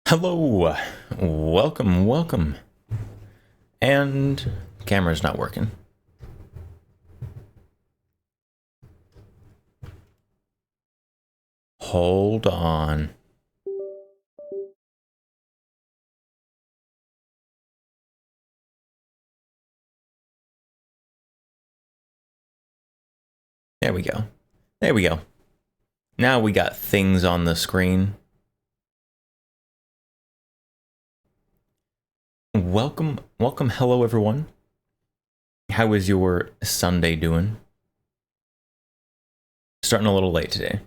Hello, welcome. And camera's not working. Hold on. There we go. There we go. Now we got things on the screen. Welcome, hello everyone. How is your Sunday doing? Starting a little late today.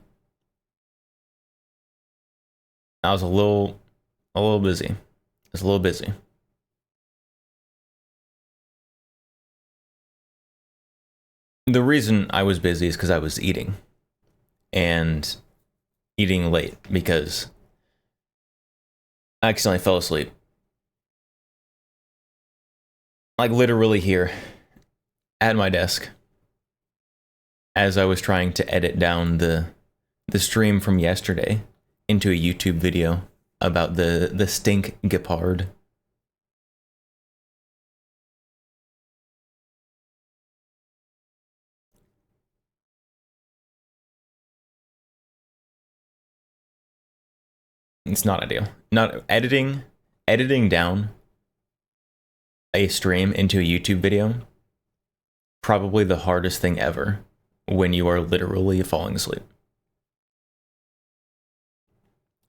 I was a little busy. I was a little busy. The reason I was busy is because I was eating. And eating late because I accidentally fell asleep. Like literally here at my desk as I was trying to edit down the stream from yesterday into a YouTube video about the stink gepard. It's not ideal. Not editing down a stream into a YouTube video, probably the hardest thing ever when you are literally falling asleep.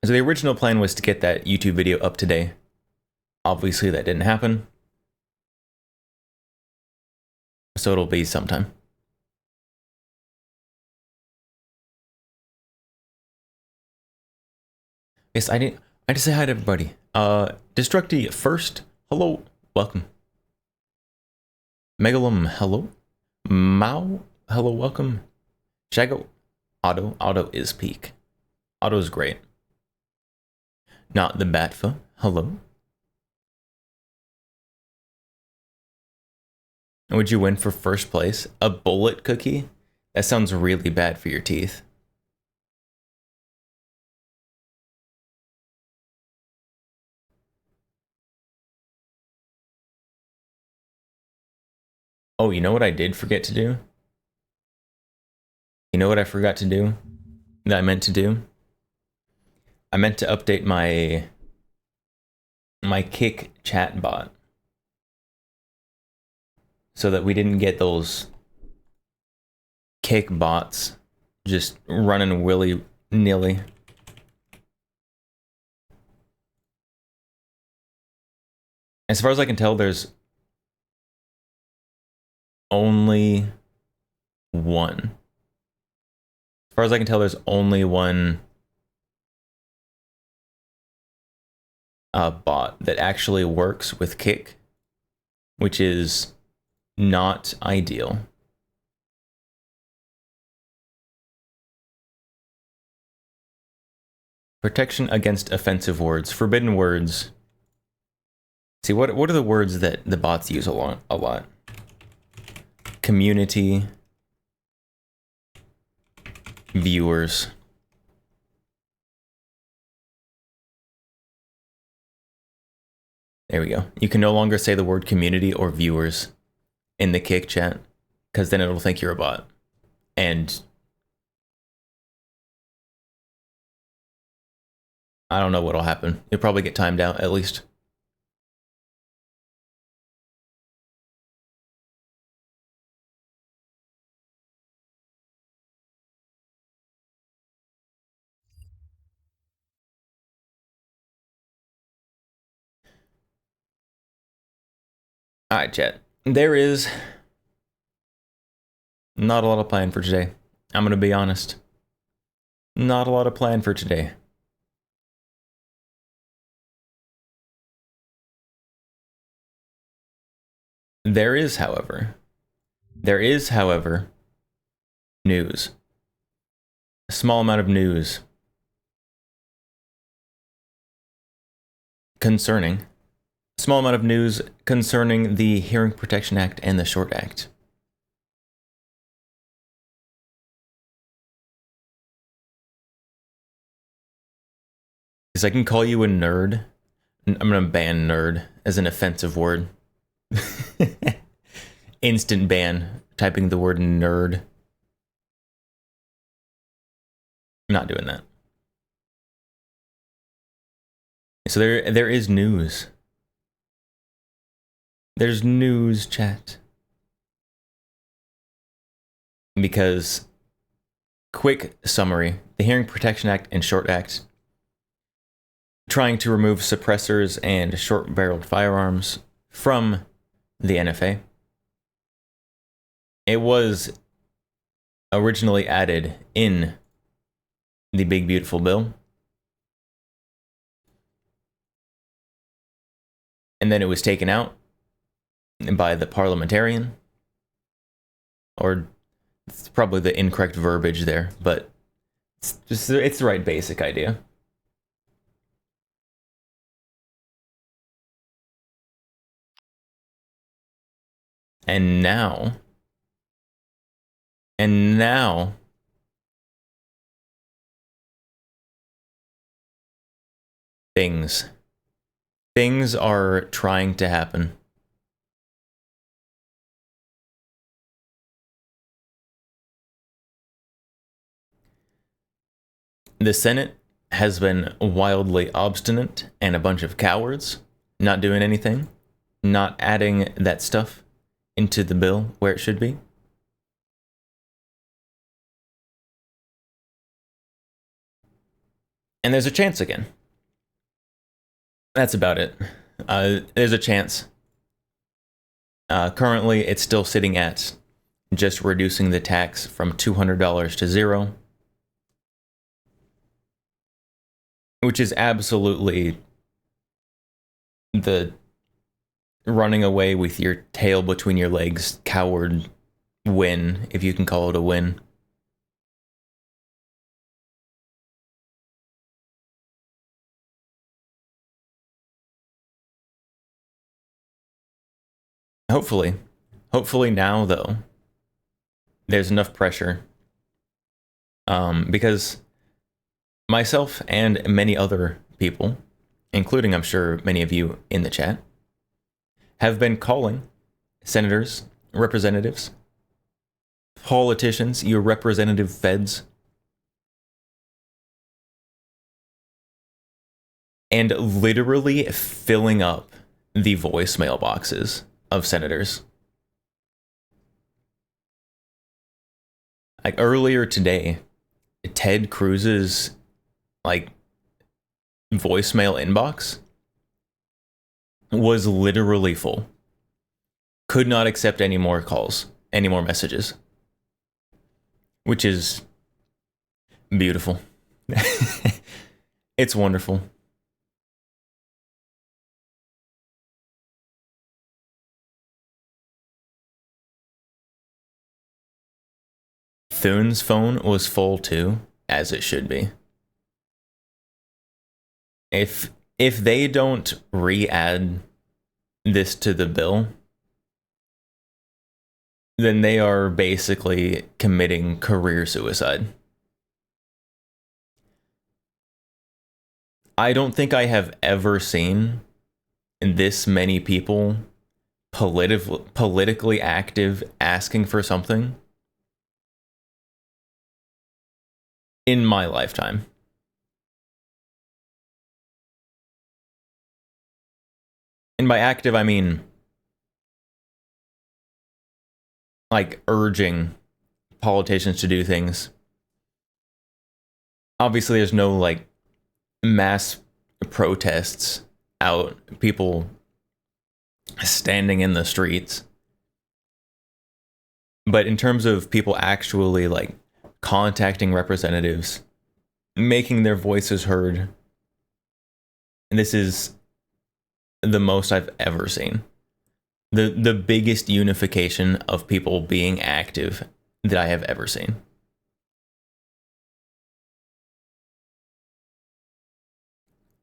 So the original plan was to get that YouTube video up today. Obviously that didn't happen. So it'll be sometime. Yes, I need to say hi to everybody. Destructi first, hello, welcome. Megalum, hello. Mao, hello, welcome. Shago, Otto is peak. Otto's great. Not the Batfa, hello. Would you win for first place? A bullet cookie? That sounds really bad for your teeth. Oh, you know what I did forget to do? You know what I forgot to do? That I meant to do? I meant to update my Kick chat bot so that we didn't get those Kick bots just running willy-nilly. As far as I can tell, there's only one. As far as I can tell, there's only one bot that actually works with Kick, which is not ideal. Protection against offensive words, forbidden words. See, what are the words that the bots use a lot? Community, viewers. There we go. You can no longer say the word community or viewers in the Kick chat, because then it'll think you're a bot. And I don't know what'll happen. You'll probably get timed out, at least. Alright, chat. There is not a lot of plan for today. I'm gonna be honest. Not a lot of plan for today. There is, however, news. A small amount of news concerning the Hearing Protection Act and the Short Act. Because I can call you a nerd. I'm gonna ban nerd as an offensive word. Instant ban. Typing the word nerd. I'm not doing that. So there is news. There's news, chat. Because, quick summary, the Hearing Protection Act and Short Act, trying to remove suppressors and short-barreled firearms from the NFA. It was originally added in the Big Beautiful Bill. And then it was taken out by the parliamentarian. Or it's probably the incorrect verbiage there, but it's the right basic idea. And now things are trying to happen. The Senate has been wildly obstinate and a bunch of cowards, not doing anything, not adding that stuff into the bill where it should be. And there's a chance again. That's about it. There's a chance. Currently, it's still sitting at just reducing the tax from $200 to $0. Which is absolutely the running away with your tail between your legs coward win, if you can call it a win. Hopefully now though, there's enough pressure. Because myself and many other people, including I'm sure many of you in the chat, have been calling senators, representatives, politicians, your representative feds, and literally filling up the voicemail boxes of senators. Like earlier today, Ted Cruz's voicemail inbox was literally full. Could not accept any more calls, any more messages. Which is beautiful. It's wonderful. Thune's phone was full too, as it should be. If they don't re-add this to the bill, then they are basically committing career suicide. I don't think I have ever seen this many people politically active asking for something in my lifetime. And by active, I mean urging politicians to do things. Obviously, there's no mass protests out, people standing in the streets. But in terms of people actually contacting representatives, making their voices heard, this is the most I've ever seen. The biggest unification of people being active that I have ever seen.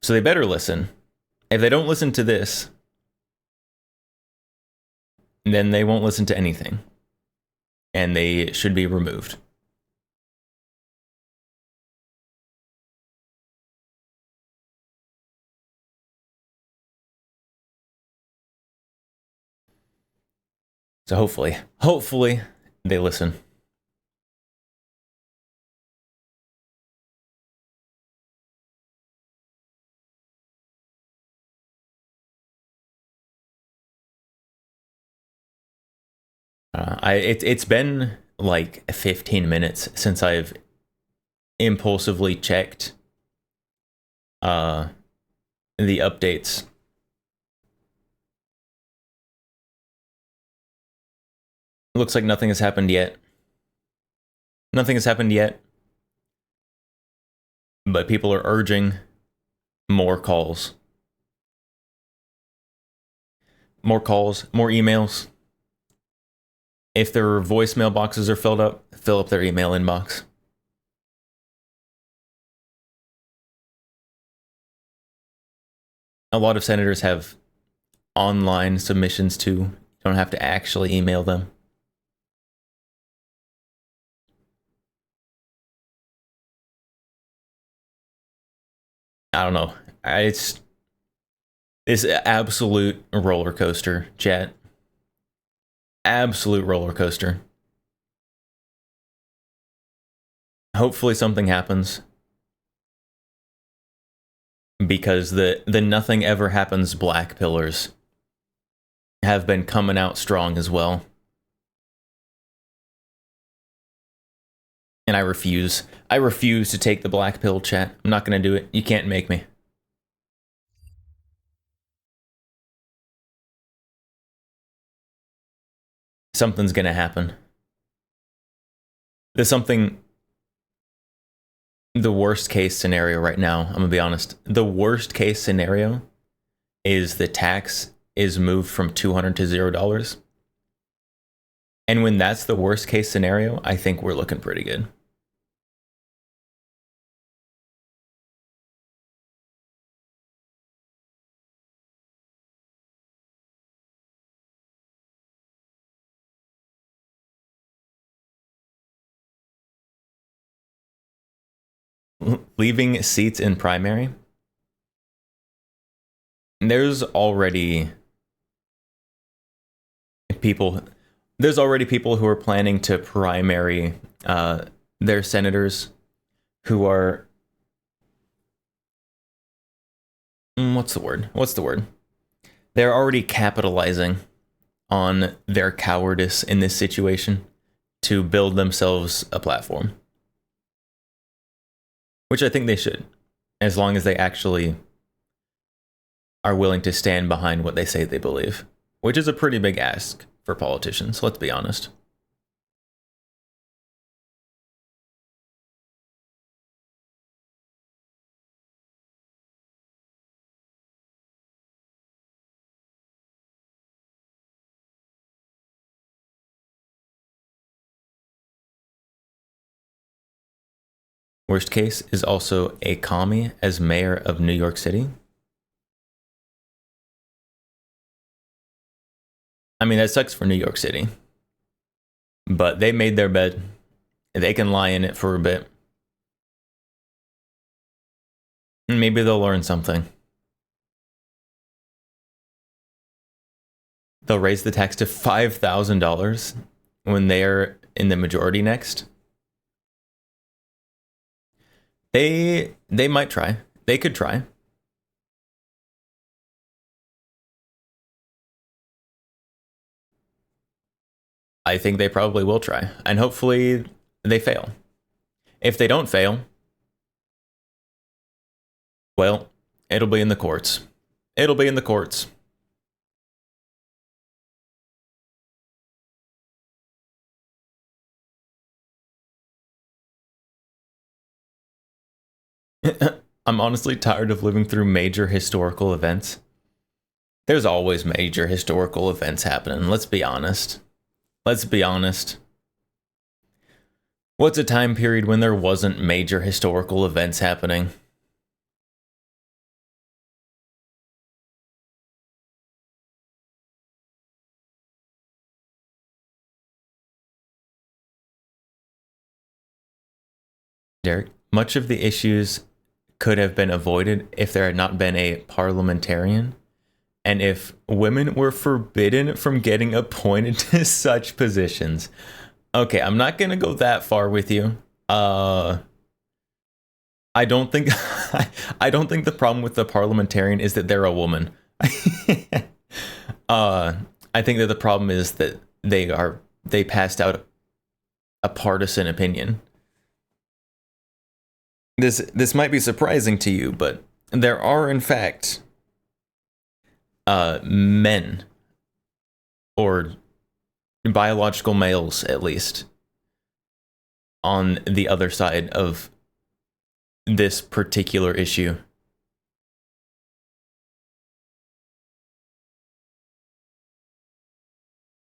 So they better listen. If they don't listen to this, then they won't listen to anything. And they should be removed. So hopefully they listen. It's been like 15 minutes since I've impulsively checked the updates. Looks like nothing has happened yet. Nothing has happened yet. But people are urging more calls. More calls, more emails. If their voicemail boxes are filled up, fill up their email inbox. A lot of senators have online submissions too. You don't have to actually email them. I don't know. It's absolute roller coaster, chat. Absolute roller coaster. Hopefully something happens. Because the nothing ever happens black pillars have been coming out strong as well. And I refuse. I refuse to take the black pill, chat. I'm not gonna do it. You can't make me. Something's gonna happen. There's something. The worst case scenario right now, I'm gonna be honest. The worst case scenario is the tax is moved from $200 to $0. And when that's the worst case scenario, I think we're looking pretty good. Leaving seats in primary. There's already people who are planning to primary their senators who are what's the word? They're already capitalizing on their cowardice in this situation to build themselves a platform. Which I think they should, as long as they actually are willing to stand behind what they say they believe, which is a pretty big ask for politicians, let's be honest. Worst case is also a commie as mayor of New York City. I mean, that sucks for New York City. But they made their bed. They can lie in it for a bit. Maybe they'll learn something. They'll raise the tax to $5,000 when they're in the majority next. They might try. They could try. I think they probably will try. And hopefully they fail. If they don't fail, well, it'll be in the courts. It'll be in the courts. I'm honestly tired of living through major historical events. There's always major historical events happening, let's be honest. Let's be honest. What's a time period when there wasn't major historical events happening? Derek, much of the issues could have been avoided if there had not been a parliamentarian and if women were forbidden from getting appointed to such positions. Okay, I'm not gonna go that far with you. I don't think I don't think the problem with the parliamentarian is that they're a woman. I think that the problem is that they passed out a partisan opinion. This might be surprising to you, but there are in fact men, or biological males at least, on the other side of this particular issue.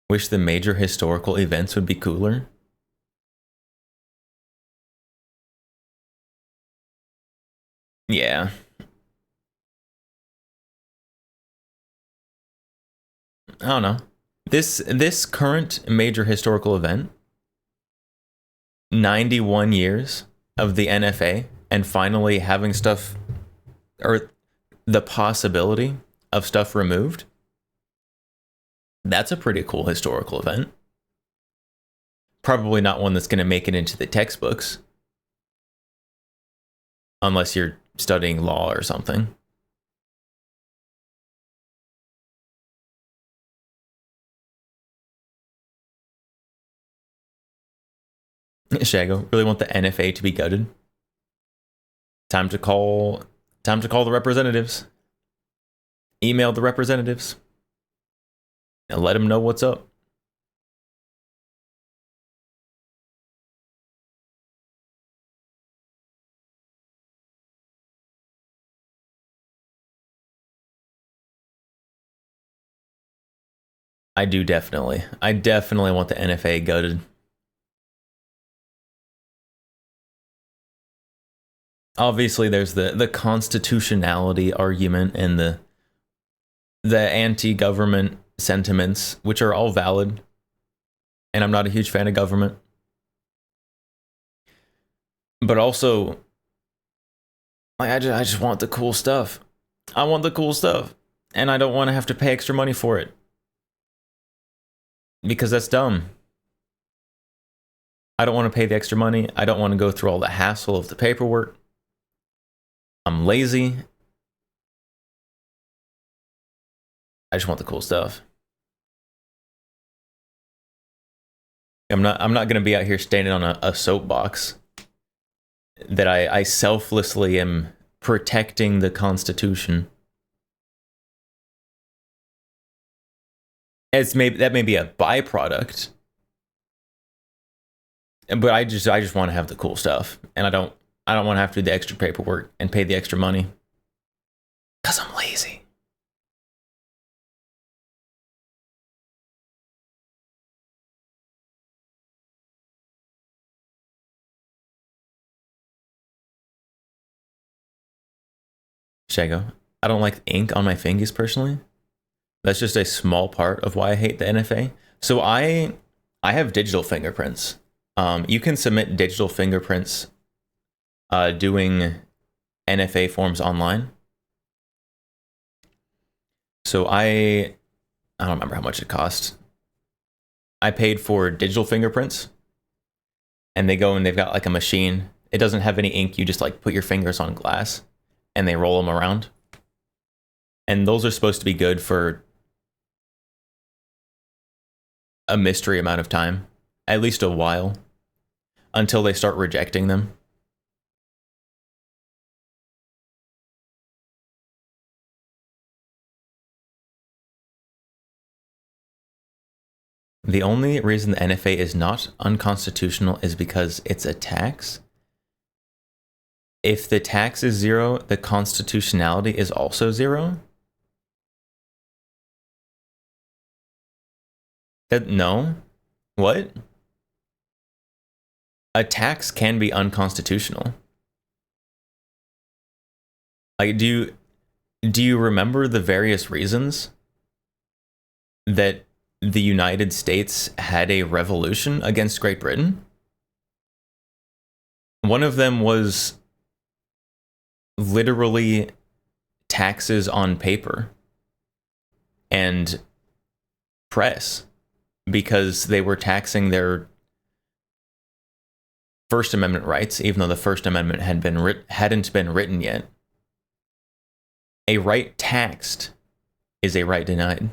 Wish the major historical events would be cooler. Yeah. I don't know. This current major historical event, 91 years of the NFA, and finally having stuff, or the possibility of stuff removed, that's a pretty cool historical event. Probably not one that's going to make it into the textbooks, unless you're studying law or something. Shago, really want the NFA to be gutted? Time to call the representatives. Email the representatives and let them know what's up. I definitely want the NFA gutted. Obviously, there's the constitutionality argument and the anti-government sentiments, which are all valid. And I'm not a huge fan of government. But also, like, I just want the cool stuff. I want the cool stuff. And I don't want to have to pay extra money for it. Because that's dumb. I don't want to pay the extra money. I don't want to go through all the hassle of the paperwork. I'm lazy. I just want the cool stuff. I'm not gonna be out here standing on a soapbox that I selflessly am protecting the Constitution. That may be a byproduct, but I just want to have the cool stuff, and I don't want to have to do the extra paperwork and pay the extra money because I'm lazy. Shago, I don't like ink on my fingers personally. That's just a small part of why I hate the NFA. So I have digital fingerprints. You can submit digital fingerprints doing NFA forms online. So I don't remember how much it cost. I paid for digital fingerprints, and they go and they've got like a machine. It doesn't have any ink. You just like put your fingers on glass and they roll them around. And those are supposed to be good for a mystery amount of time, at least a while, until they start rejecting them. The only reason the NFA is not unconstitutional is because it's a tax. If the tax is zero, the constitutionality is also zero? No? What? A tax can be unconstitutional. Like, do you remember the various reasons that the United States had a revolution against Great Britain? One of them was literally taxes on paper. and press because they were taxing their First Amendment rights, even though the First Amendment hadn't been written yet. A right taxed is a right denied.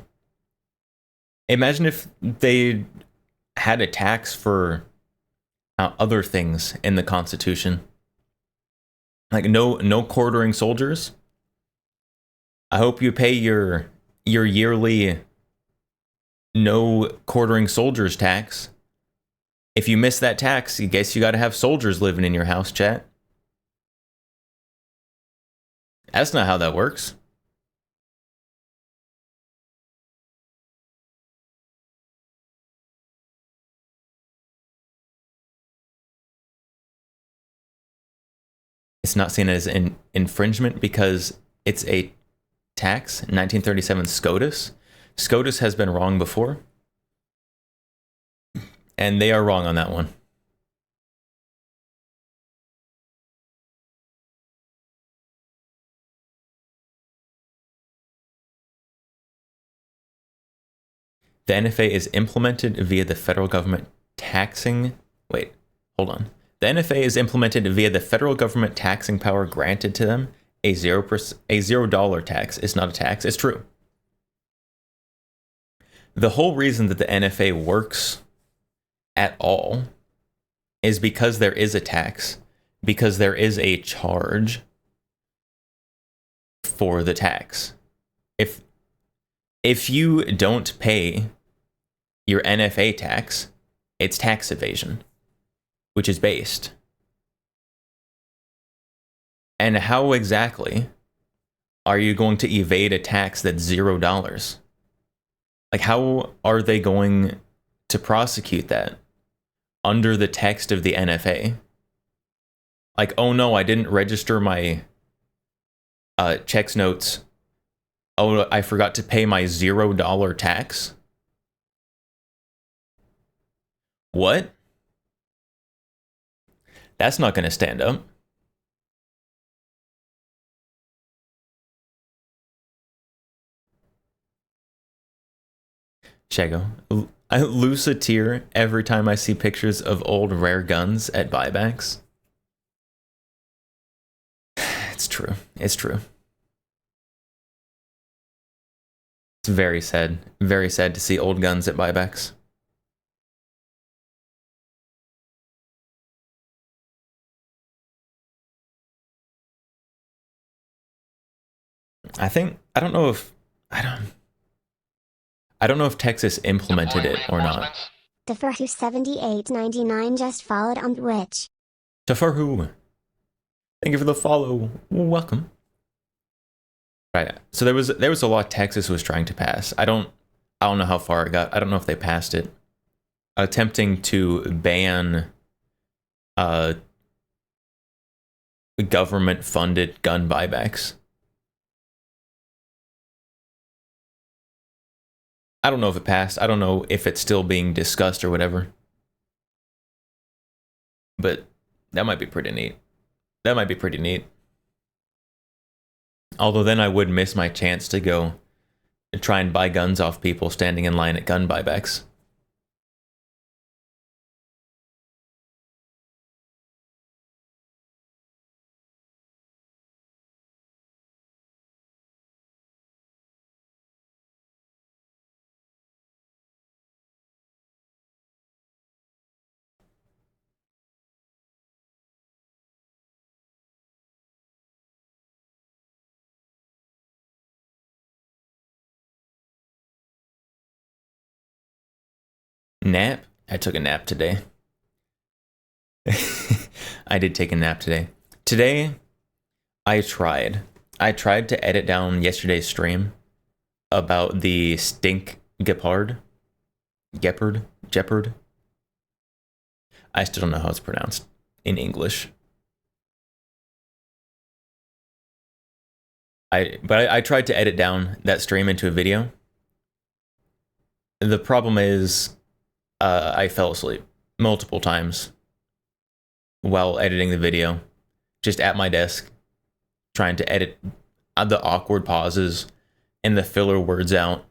Imagine if they had a tax for other things in the Constitution, like no quartering soldiers. I hope you pay your yearly no quartering soldiers tax. If you miss that tax, I guess you got to have soldiers living in your house, chat. That's not how that works. It's not seen as an infringement because it's a tax. 1937 SCOTUS. SCOTUS has been wrong before. And they are wrong on that one. The NFA is implemented via the federal government taxing... Wait, hold on. The NFA is implemented via the federal government taxing power granted to them. A $0 tax is not a tax. It's true. The whole reason that the NFA works at all is because there is a tax, because there is a charge for the tax. If you don't pay your NFA tax, it's tax evasion, which is based. And how exactly are you going to evade a tax that's $0? Like, how are they going to prosecute that under the text of the NFA? Like, oh no, I didn't register my checks notes. Oh, I forgot to pay my $0 tax. What? That's not going to stand up. Shago, I lose a tear every time I see pictures of old rare guns at buybacks. It's true. It's true. It's very sad. Very sad to see old guns at buybacks. I don't know if Texas implemented it or not. Deferhu7899 just followed on Twitch. Deferhu, thank you for the follow. Welcome. Right. So there was a law Texas was trying to pass. I don't know how far it got. I don't know if they passed it. Attempting to ban government funded gun buybacks. I don't know if it passed. I don't know if it's still being discussed or whatever. But that might be pretty neat. That might be pretty neat. Although then I would miss my chance to go and try and buy guns off people standing in line at gun buybacks. Nap? I took a nap today. I did take a nap today. Today, I tried to edit down yesterday's stream about the stink Gepard. I still don't know how it's pronounced in English. But I tried to edit down that stream into a video. The problem is I fell asleep multiple times while editing the video, just at my desk, trying to edit the awkward pauses and the filler words out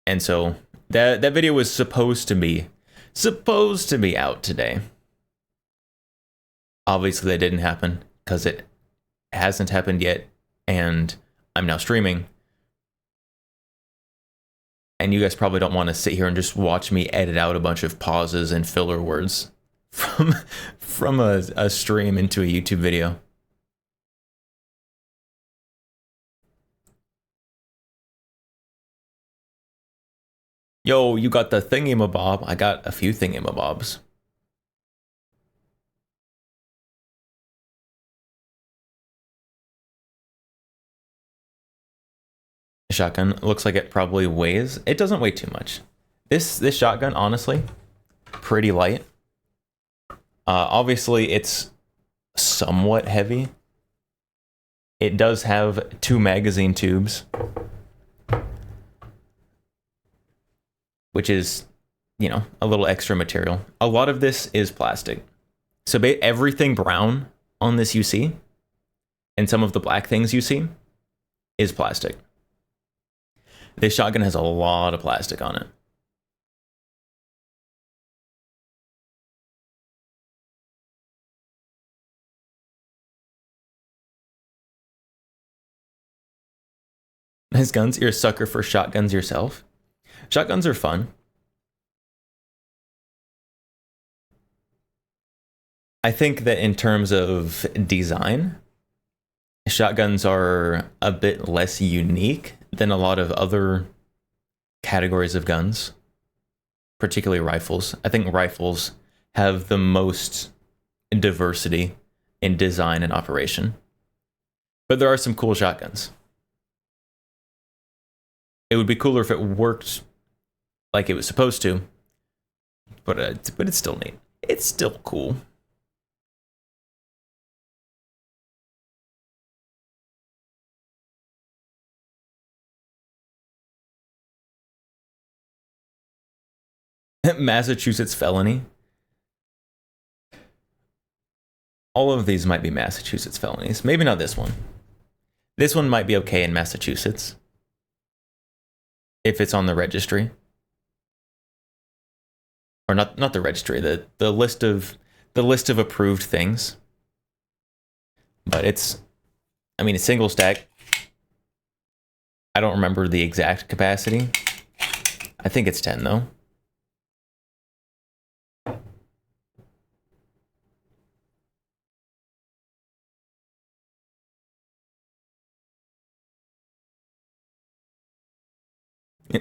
And so that video was supposed to be out today. Obviously that didn't happen because it hasn't happened yet, and I'm now streaming. And you guys probably don't want to sit here and just watch me edit out a bunch of pauses and filler words from a stream into a YouTube video. Yo, you got the thingy-mabob. I got a few thingy-mabobs. Shotgun looks like it probably weighs. It doesn't weigh too much. This shotgun, honestly, pretty light. Obviously, it's somewhat heavy. It does have 2 magazine tubes, which is, you know, a little extra material. A lot of this is plastic. So everything brown on this you see, and some of the black things you see, is plastic. This shotgun has a lot of plastic on it. Nice guns. You're a sucker for shotguns yourself. Shotguns are fun. I think that in terms of design, shotguns are a bit less unique than a lot of other categories of guns, particularly rifles. I think rifles have the most diversity in design and operation. But there are some cool shotguns. It would be cooler if it worked like it was supposed to, but it's still neat. It's still cool. Massachusetts felony. All of these might be Massachusetts felonies. Maybe not this one. This one might be okay in Massachusetts if it's on the registry. Or not the registry, the list of approved things. But it's single stack. I don't remember the exact capacity. I think it's 10 though.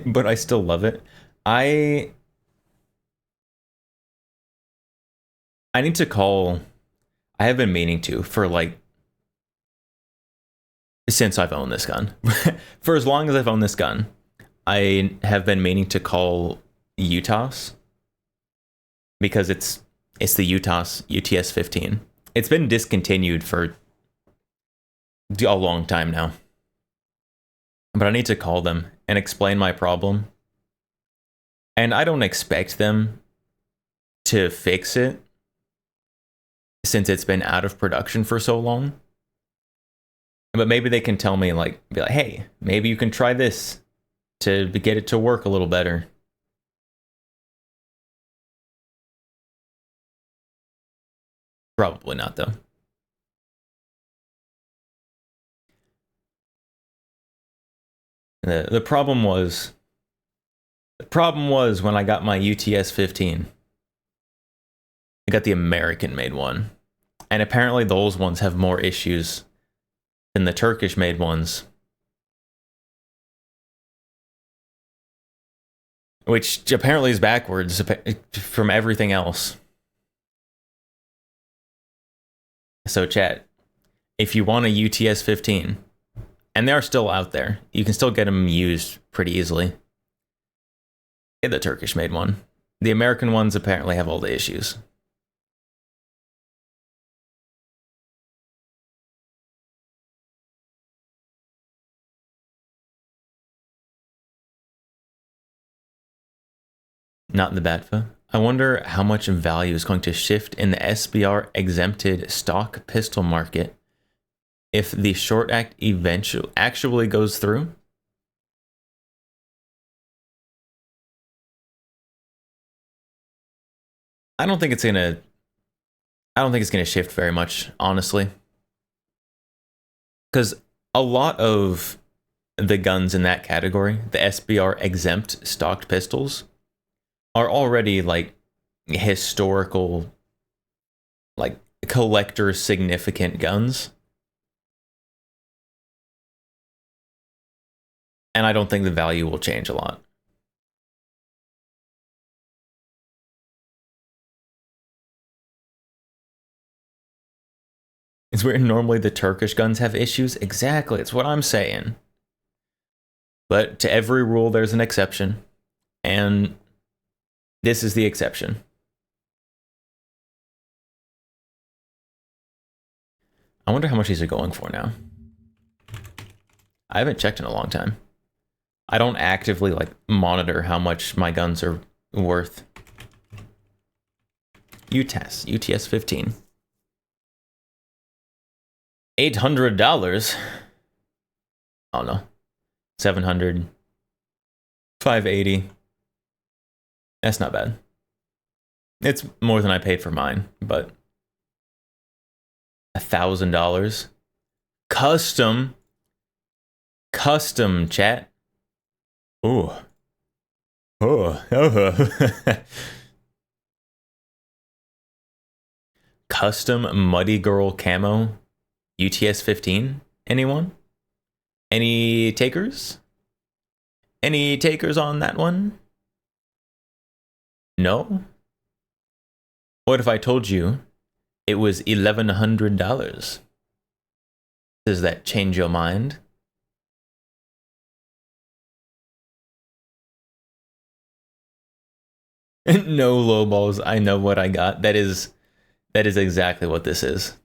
But I still love it. I need to call. I have been meaning to for like since I've owned this gun. For as long as I've owned this gun, I have been meaning to call UTAS because it's the UTAS UTS 15. It's been discontinued for a long time now. But I need to call them and explain my problem. And I don't expect them to fix it since it's been out of production for so long. But maybe they can tell me, like, be like, hey, maybe you can try this to get it to work a little better. Probably not, though. The problem was when I got my UTS 15. I got the American-made one. And apparently those ones have more issues than the Turkish-made ones. Which apparently is backwards from everything else. So chat, if you want a UTS 15, and they are still out there, you can still get them used pretty easily. Get the Turkish-made one. The American ones apparently have all the issues. Not in the BATFA. I wonder how much value is going to shift in the SBR exempted stock pistol market if the short act actually goes through. I don't think it's gonna shift very much, honestly. Because a lot of the guns in that category, the SBR exempt stocked pistols, are already like historical, like collector significant guns. And I don't think the value will change a lot. It's where normally the Turkish guns have issues. Exactly, it's what I'm saying. But to every rule, there's an exception. And this is the exception. I wonder how much these are going for now. I haven't checked in a long time. I don't actively like monitor how much my guns are worth. UTS 15. $800. Oh no. 700. 580. That's not bad. It's more than I paid for mine, but $1,000. Custom chat. Ooh. Oh. Custom Muddy Girl camo. UTS 15. Anyone? Any takers? Any takers on that one? No? What if I told you it was $1,100? Does that change your mind? No lowballs. I know what I got. That is exactly what this is.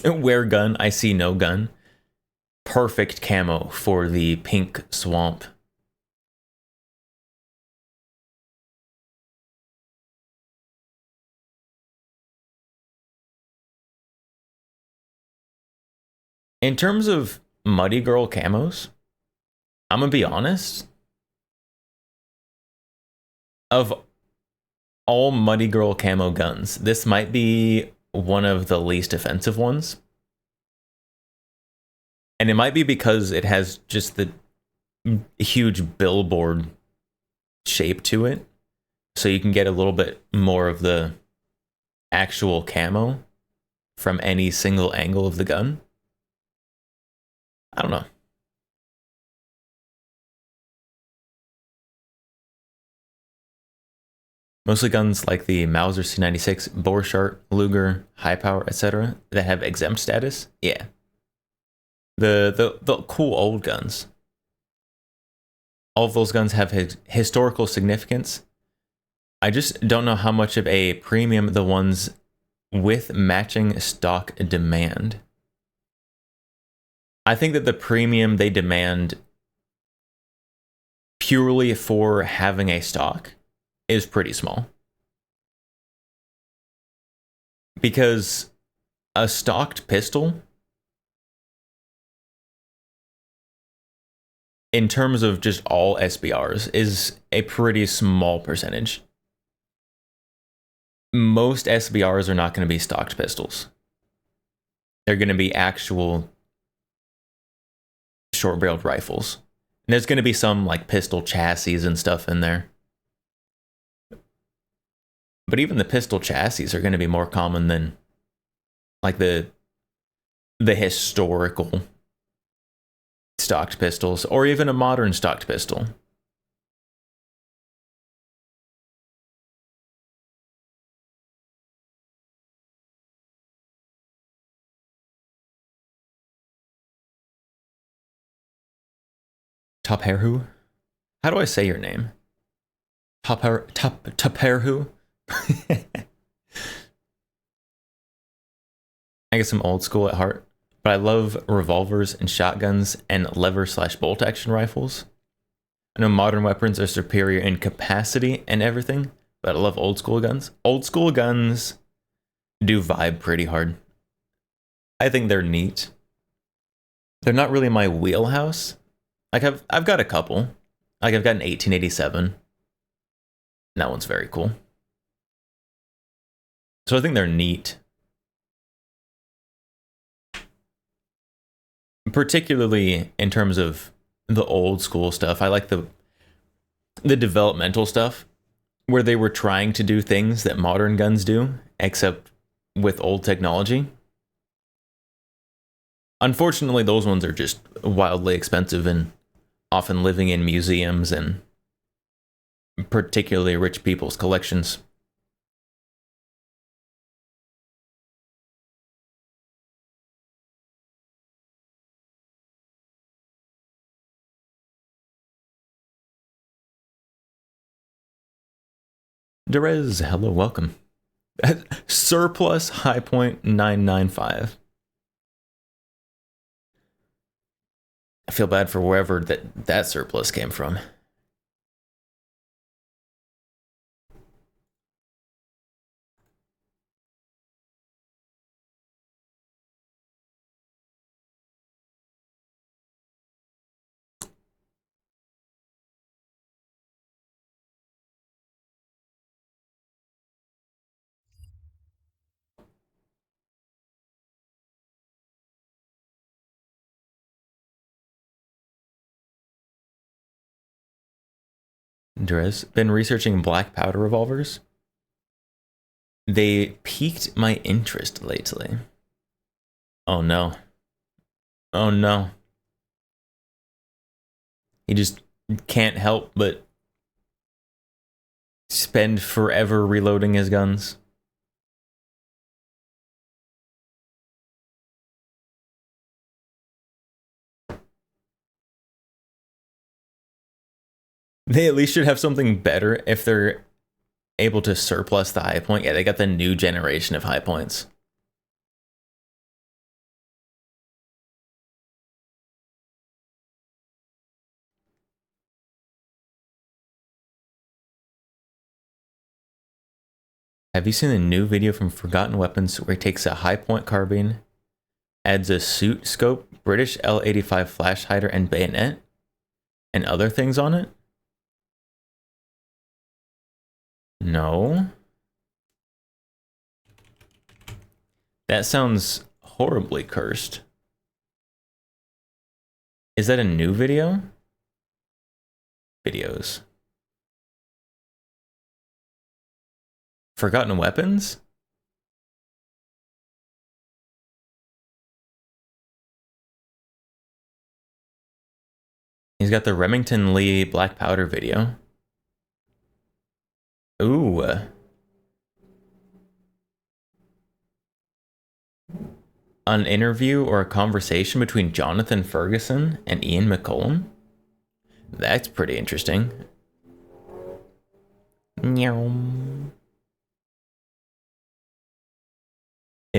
Where gun? I see no gun. Perfect camo for the pink swamp. In terms of Muddy Girl camos, I'm gonna be honest. Of all Muddy Girl camo guns, this might be one of the least offensive ones. And it might be because it has just the huge billboard shape to it. So you can get a little bit more of the actual camo from any single angle of the gun. I don't know. Mostly guns like the Mauser C96, Borchardt, Luger, High Power, etc. that have exempt status. Yeah. The cool old guns. All of those guns have historical significance. I just don't know how much of a premium the ones with matching stock demand. I think that the premium they demand purely for having a stock is pretty small. Because a stocked pistol, in terms of just all SBRs, is a pretty small percentage. Most SBRs are not going to be stocked pistols. They're going to be actual short-barreled rifles. And there's going to be some like pistol chassis and stuff in there. But even the pistol chassis are going to be more common than like the historical stocked pistols, or even a modern stocked pistol. Topherhu? How do I say your name? Topherhu? I guess I'm old school at heart, but I love revolvers and shotguns and lever/bolt action rifles. I know modern weapons are superior in capacity and everything, but I love old school guns. Old school guns do vibe pretty hard. I think they're neat. They're not really my wheelhouse. Like I've got a couple. Like I've got an 1887. And that one's very cool. So I think they're neat. Particularly in terms of the old school stuff. I like the developmental stuff where they were trying to do things that modern guns do, except with old technology. Unfortunately, those ones are just wildly expensive and often living in museums and particularly rich people's collections. Derez, hello, welcome. Surplus high point 995. I feel bad for wherever that surplus came from. Derez, been researching black powder revolvers. They piqued my interest lately. Oh no. Oh no. He just can't help but spend forever reloading his guns. They at least should have something better if they're able to surplus the high point. Yeah, they got the new generation of high points. Have you seen the new video from Forgotten Weapons where he takes a high point carbine, adds a suit scope, British L85 flash hider, and bayonet, and other things on it? No. That sounds horribly cursed. Is that a new video? Videos. Forgotten Weapons? He's got the Remington Lee black powder video. Ooh. An interview or a conversation between Jonathan Ferguson and Ian McCollum? That's pretty interesting. It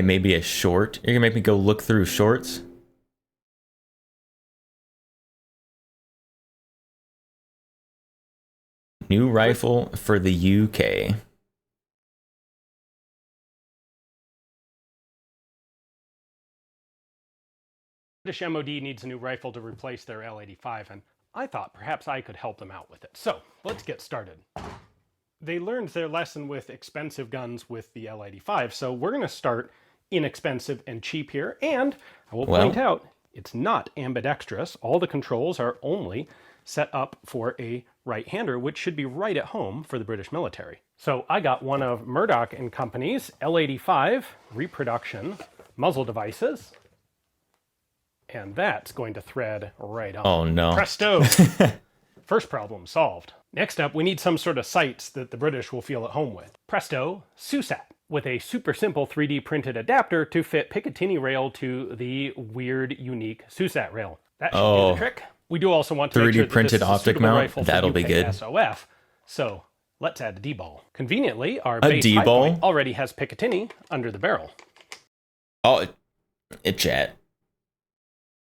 may be a short. You're gonna make me go look through shorts? New rifle for the UK. British MOD needs a new rifle to replace their L85, and I thought perhaps I could help them out with it. So, let's get started. They learned their lesson with expensive guns with the L85, so we're going to start inexpensive and cheap here, and I will point out, it's not ambidextrous. All the controls are only set up for a right-hander, which should be right at home for the British military. So I got one of Murdoch and Company's L85 reproduction muzzle devices, and that's going to thread right on. Oh no. Presto! First problem solved. Next up, we need some sort of sights that the British will feel at home with. Presto, SUSAT, with a super simple 3D printed adapter to fit Picatinny rail to the weird, unique SUSAT rail. That should do the trick. We do also want to 3D make sure that printed this is a optic suitable mount. rifle for That'll be UK good. SOF. So let's add a D-ball. Conveniently, our base high D-ball? point already has Picatinny under the barrel. Oh, chat.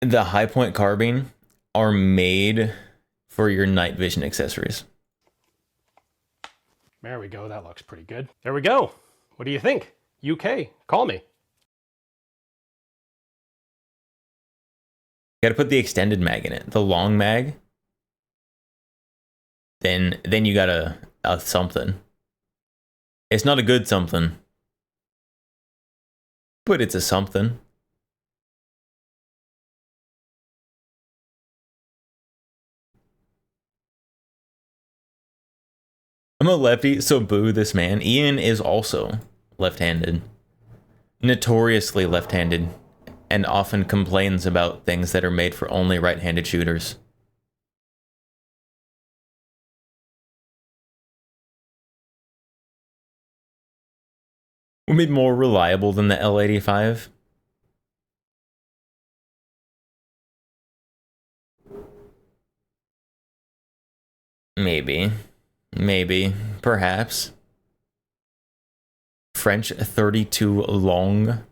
The high point carbine are made for your night vision accessories. There we go. That looks pretty good. There we go. What do you think? UK, call me. Got to put the extended mag in it. The long mag then you got a something. It's not a good something, but it's a something. I'm a lefty, so boo this man. Ian is also left-handed. Notoriously left-handed, and often complains about things that are made for only right-handed shooters. Would be more reliable than the L85. Maybe, perhaps. French 32 long.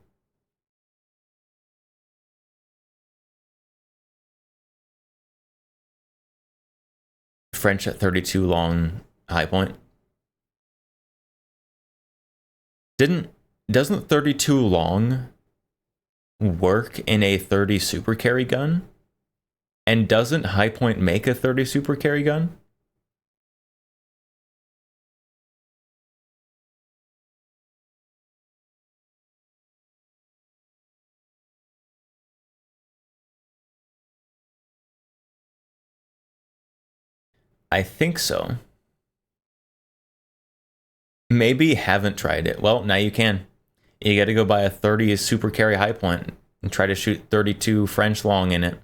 French at 32 long high point. Doesn't 32 long work in a 30 super carry gun? And doesn't high point make a 30 super carry gun? I think so. Maybe haven't tried it. Well, now you can. You gotta go buy a 30 super carry high point and try to shoot 32 French long in it.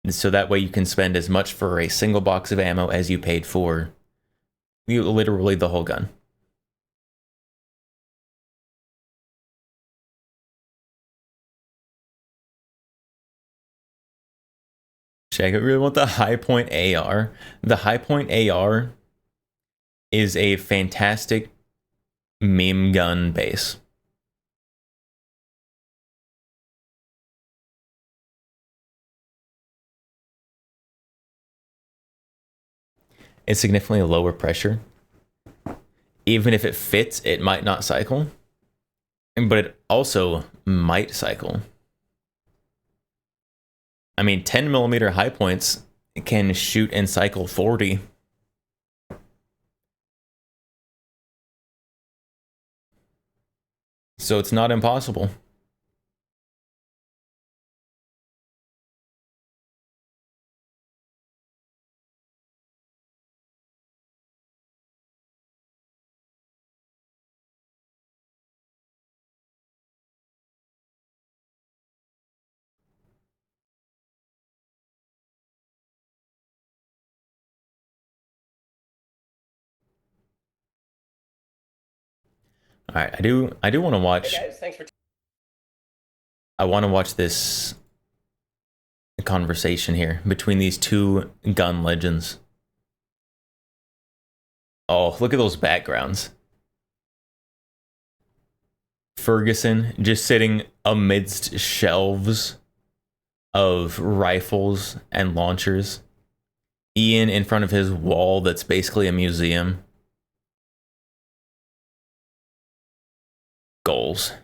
So that way you can spend as much for a single box of ammo as you paid for literally the whole gun. Check, I really want the high point AR. The high point AR is a fantastic meme gun base. It's significantly lower pressure. Even if it fits, it might not cycle. But it also might cycle. I mean, 10mm high points can shoot and cycle 40. So it's not impossible. All right, I do want to watch. Hey guys, thanks for. I want to watch this conversation here between these two gun legends. Oh, look at those backgrounds. Ferguson just sitting amidst shelves of rifles and launchers. Ian in front of his wall that's basically a museum. Goals.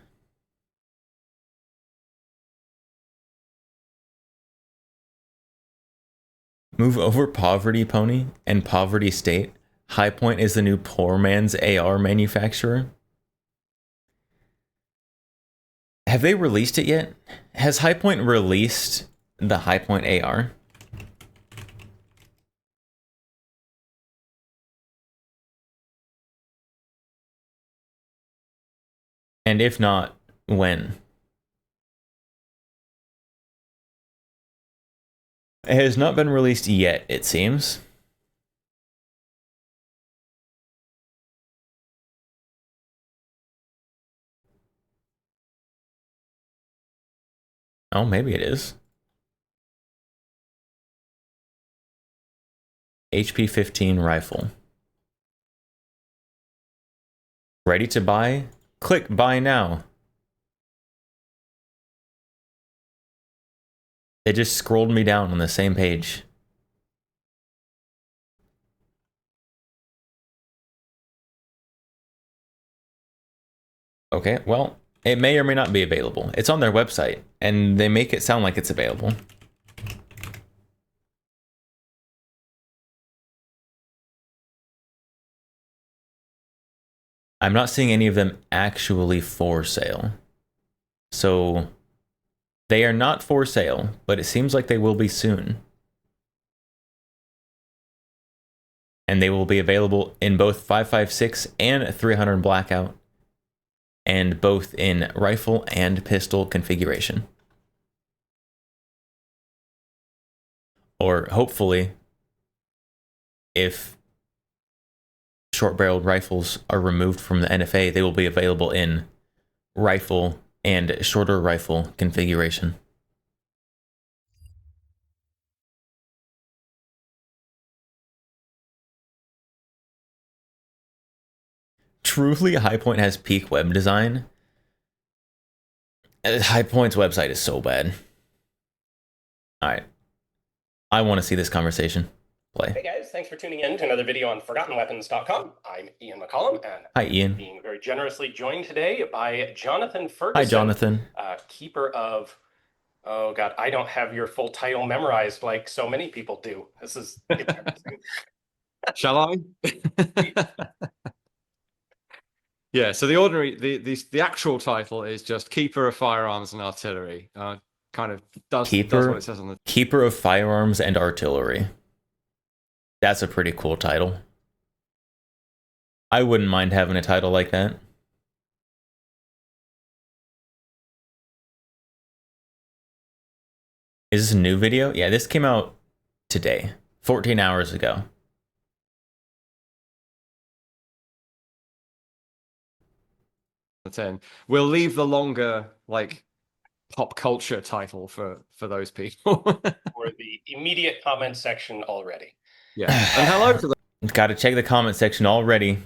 Move over Poverty Pony and Poverty State. High Point is the new poor man's AR manufacturer. Have they released it yet? Has High Point released the High Point AR? And if not, when? It has not been released yet, it seems. Oh, maybe it is. HP-15 rifle. Ready to buy? Click buy now. It just scrolled me down on the same page. Okay, well, it may or may not be available. It's on their website, and they make it sound like it's available. I'm not seeing any of them actually for sale. So they are not for sale, but it seems like they will be soon. And they will be available in both 5.56 and 300 blackout, and both in rifle and pistol configuration. Or hopefully, if short-barreled rifles are removed from the NFA, they will be available in rifle and shorter rifle configuration. Truly, High Point has peak web design. High Point's website is so bad. All right. I want to see this conversation play. Hey guys, thanks for tuning in to another video on ForgottenWeapons.com. I'm Ian McCollum, and Hi, Ian. Being very generously joined today by Jonathan Ferguson. Hi, Jonathan. Keeper of, oh god, I don't have your full title memorized like so many people do. This is embarrassing. Shall I? Yeah, so the actual title is just Keeper of Firearms and Artillery. Kind of does what it says on the Keeper of Firearms and Artillery. That's a pretty cool title. I wouldn't mind having a title like that. Is this a new video? Yeah, this came out today, 14 hours ago. We'll leave the longer, like, pop culture title for those people. For the immediate comment section already. Yeah, and hello to them. Got to check the comment section already.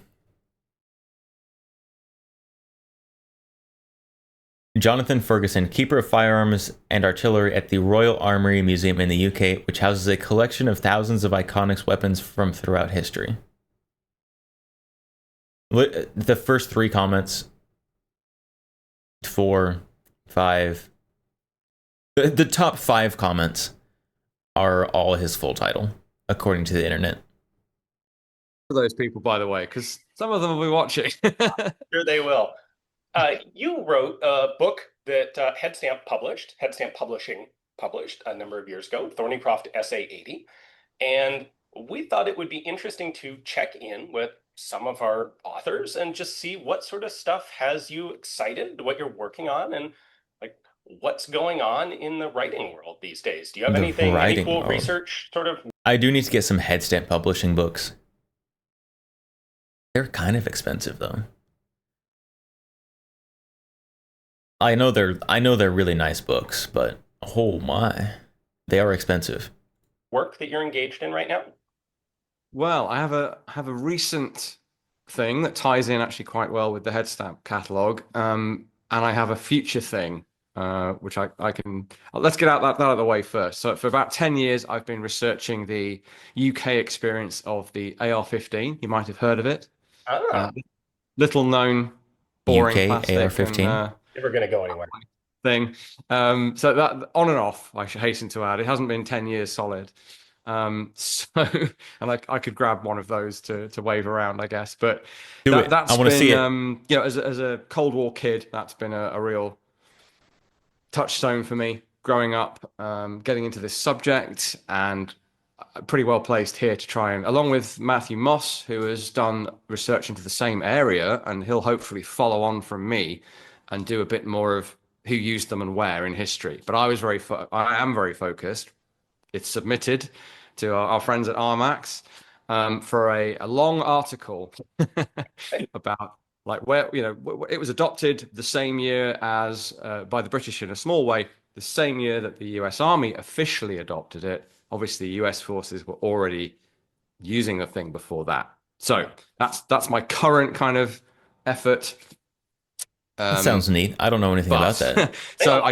Jonathan Ferguson, Keeper of Firearms and Artillery at the Royal Armoury Museum in the UK, which houses a collection of thousands of iconic weapons from throughout history. The first three comments, 4, 5, the top 5 comments are all his full title, according to the internet. For those people, by the way, because some of them will be watching. Sure they will. You wrote a book that Headstamp Publishing published a number of years ago, Thornycroft SA80, and we thought it would be interesting to check in with some of our authors and just see what sort of stuff has you excited, what you're working on, and like what's going on in the writing world these days. Do you have any cool research sort of? I do need to get some Headstamp Publishing books. They're kind of expensive though. I know they're really nice books, but oh my, they are expensive. Work that you're engaged in right now? Well, I have a recent thing that ties in actually quite well with the Headstamp catalog, and I have a future thing, which I can. Let's get that out of the way first. So for about 10 years, I've been researching the UK experience of the AR-15. You might have heard of it. Little known, boring UK plastic AR-15. Never going to go anywhere. Thing. So that on and off, I should hasten to add, it hasn't been 10 years solid. So, and I could grab one of those to wave around, I guess. But that's I want to see it. You know, as a Cold War kid, that's been a real touchstone for me growing up, getting into this subject, and pretty well placed here to try and, along with Matthew Moss, who has done research into the same area, and he'll hopefully follow on from me and do a bit more of who used them and where in history. But I am very focused. It's submitted to our friends at Armax for a long article about like where, you know, it was adopted the same year as by the British in a small way, the same year that the US Army officially adopted it. Obviously, US forces were already using the thing before that. So that's my current kind of effort. That sounds neat. I don't know anything about that. So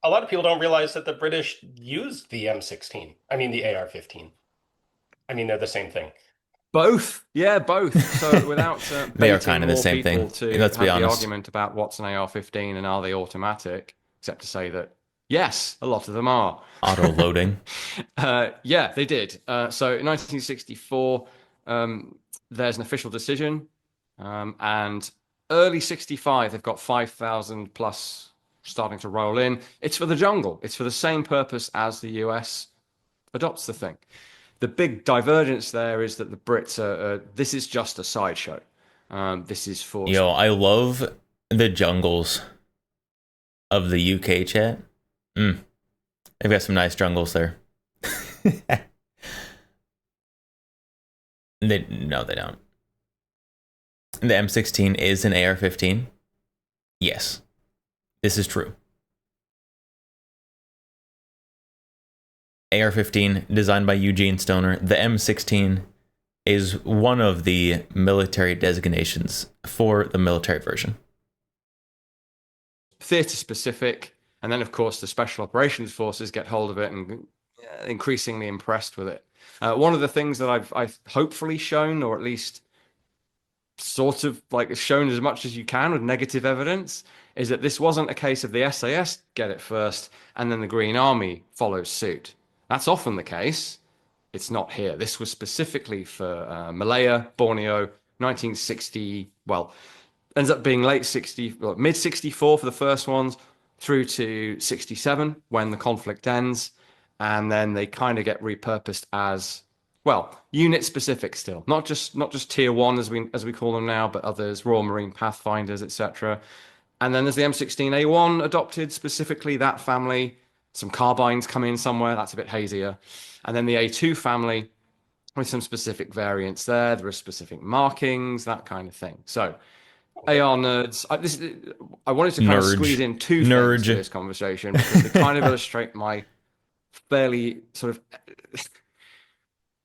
a lot of people don't realize that the British used the M16. I mean, the AR-15. I mean, they're the same thing. Both, yeah, both. So without they are kind of the same thing. Let's be honest. The argument about what's an AR-15 and are they automatic, except to say that yes, a lot of them are auto loading. Yeah, they did. So in 1964, there's an official decision And early 65, they've got 5,000 plus starting to roll in. It's for the jungle. It's for the same purpose as the US adopts the thing. The big divergence there is that the Brits this is just a sideshow. This is for Yo, I love the jungles of the UK chat. They've got some nice jungles there. No, they don't. The M16 is an AR-15. Yes, this is true. AR-15 designed by Eugene Stoner. The M16 is one of the military designations for the military version. theatre specific, and then of course the special operations forces get hold of it and increasingly impressed with it. One of the things that I've hopefully shown, or at least sort of like shown as much as you can with negative evidence, is that this wasn't a case of the SAS get it first and then the Green Army follows suit. That's often the case. It's not here. This was specifically for Malaya, Borneo, 1960. Well, ends up being late 60, well, mid 64 for the first ones, through to 67 when the conflict ends, and then they kind of get repurposed as, well, unit specific still, not just tier one as we call them now, but others, Royal Marine Pathfinders, etc. And then there's the M16A1 adopted specifically that family. Some carbines come in somewhere, that's a bit hazier. And then the A2 family with some specific variants there. There are specific markings, that kind of thing. So AR nerds. I wanted to kind of squeeze in two things to this conversation because they kind of illustrate my fairly sort of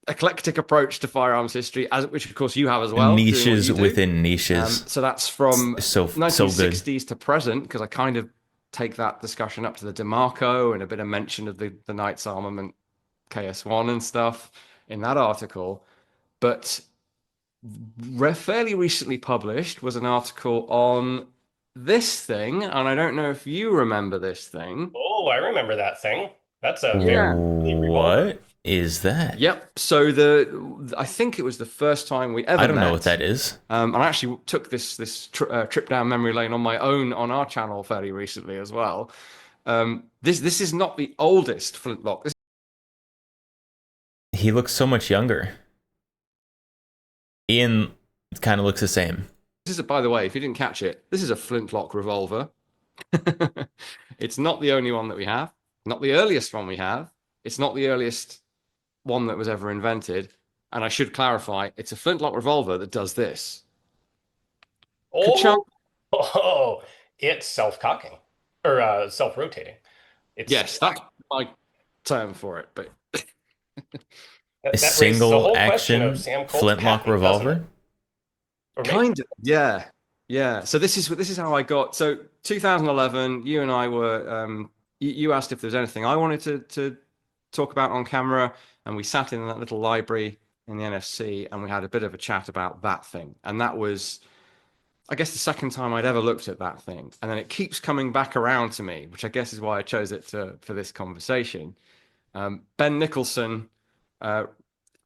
eclectic approach to firearms history, which of course you have as well. Niches within niches. So that's from so 1960s to present, because I kind of take that discussion up to the DeMarco and a bit of mention of the Knights Armament KS1 and stuff in that article. But fairly recently published was an article on this thing, and I don't know if you remember this thing. Oh, I remember that thing. That's a What is that? Yep. So I think it was the first time we ever. I don't know what that is. I actually took this trip down memory lane on my own on our channel fairly recently as well. This is not the oldest flintlock. He looks so much younger. Ian kind of looks the same. This is, by the way, if you didn't catch it, this is a flintlock revolver. It's not the only one that we have. Not the earliest one we have. It's not the earliest one that was ever invented. And I should clarify, it's a flintlock revolver that does this. Oh, it's self-cocking or self-rotating. Yes, that's my term for it. But a single action flintlock revolver. Kind of, yeah. So this is how I got. So 2011, you and I were. You asked if there's anything I wanted to talk about on camera, and we sat in that little library in the NFC, and we had a bit of a chat about that thing. And that was, I guess, the second time I'd ever looked at that thing. And then it keeps coming back around to me, which I guess is why I chose it for this conversation. Ben Nicholson, I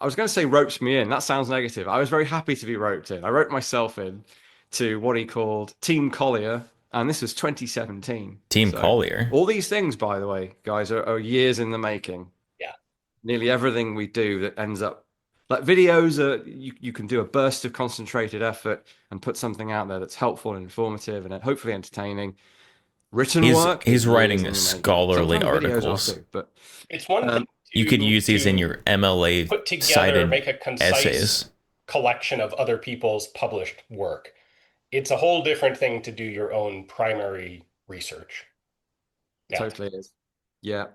was going to say roped me in. That sounds negative. I was very happy to be roped in. I wrote myself in to what he called Team Collier, and this was 2017. Team Collier. All these things, by the way, guys, are years in the making. Yeah. Nearly everything we do that ends up like videos you can do a burst of concentrated effort and put something out there that's helpful and informative and hopefully entertaining. Written work. He's writing scholarly articles. Too, but it's one thing you could use these in your MLA put together, cited make a concise essays. Collection of other people's published work. It's a whole different thing to do your own primary research. Yeah. Totally is. Yeah.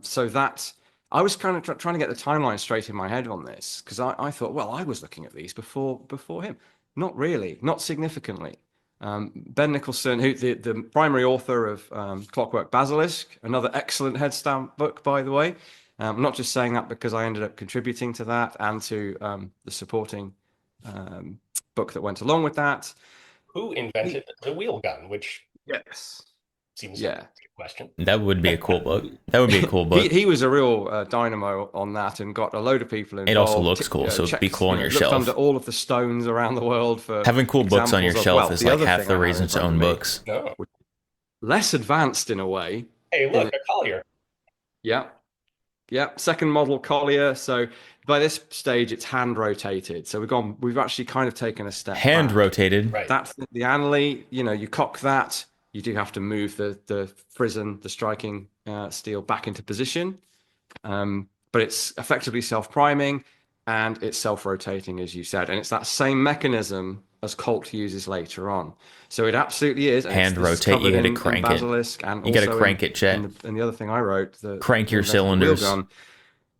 So that I was kind of trying to get the timeline straight in my head on this, because I thought, well, I was looking at these before him. Not really, not significantly. Ben Nicholson, who the primary author of Clockwork Basilisk, another excellent headstamp book, by the way. I'm not just saying that because I ended up contributing to that and to the supporting book that went along with that. Who invented the wheel gun, which yes, Seems Yeah. like a good question. That would be a cool book. That would be a cool book. He was a real dynamo on that and got a load of people involved. It also looks cool, so it'd be cool on your looked shelf. under all of the stones around the world for Having cool books on your examples of, shelf well, is the like other half thing the I have reason in to front own of me, books. No. less advanced in a way. Hey, look, a collier. Yeah. Yeah, second model collier. So by this stage, it's hand rotated. So we've actually kind of taken a step Hand back. rotated. Right. That's the Anley. You know, you cock that. You do have to move the frizzen, the striking steel back into position. But it's effectively self-priming and it's self-rotating, as you said. And it's that same mechanism as Colt uses later on. So it absolutely is. And Hand this is rotate, you covered gotta in crank it. Basilisk and You gotta also crank it, Chet. in the other thing I wrote, Crank your invented the wheel cylinders. gun.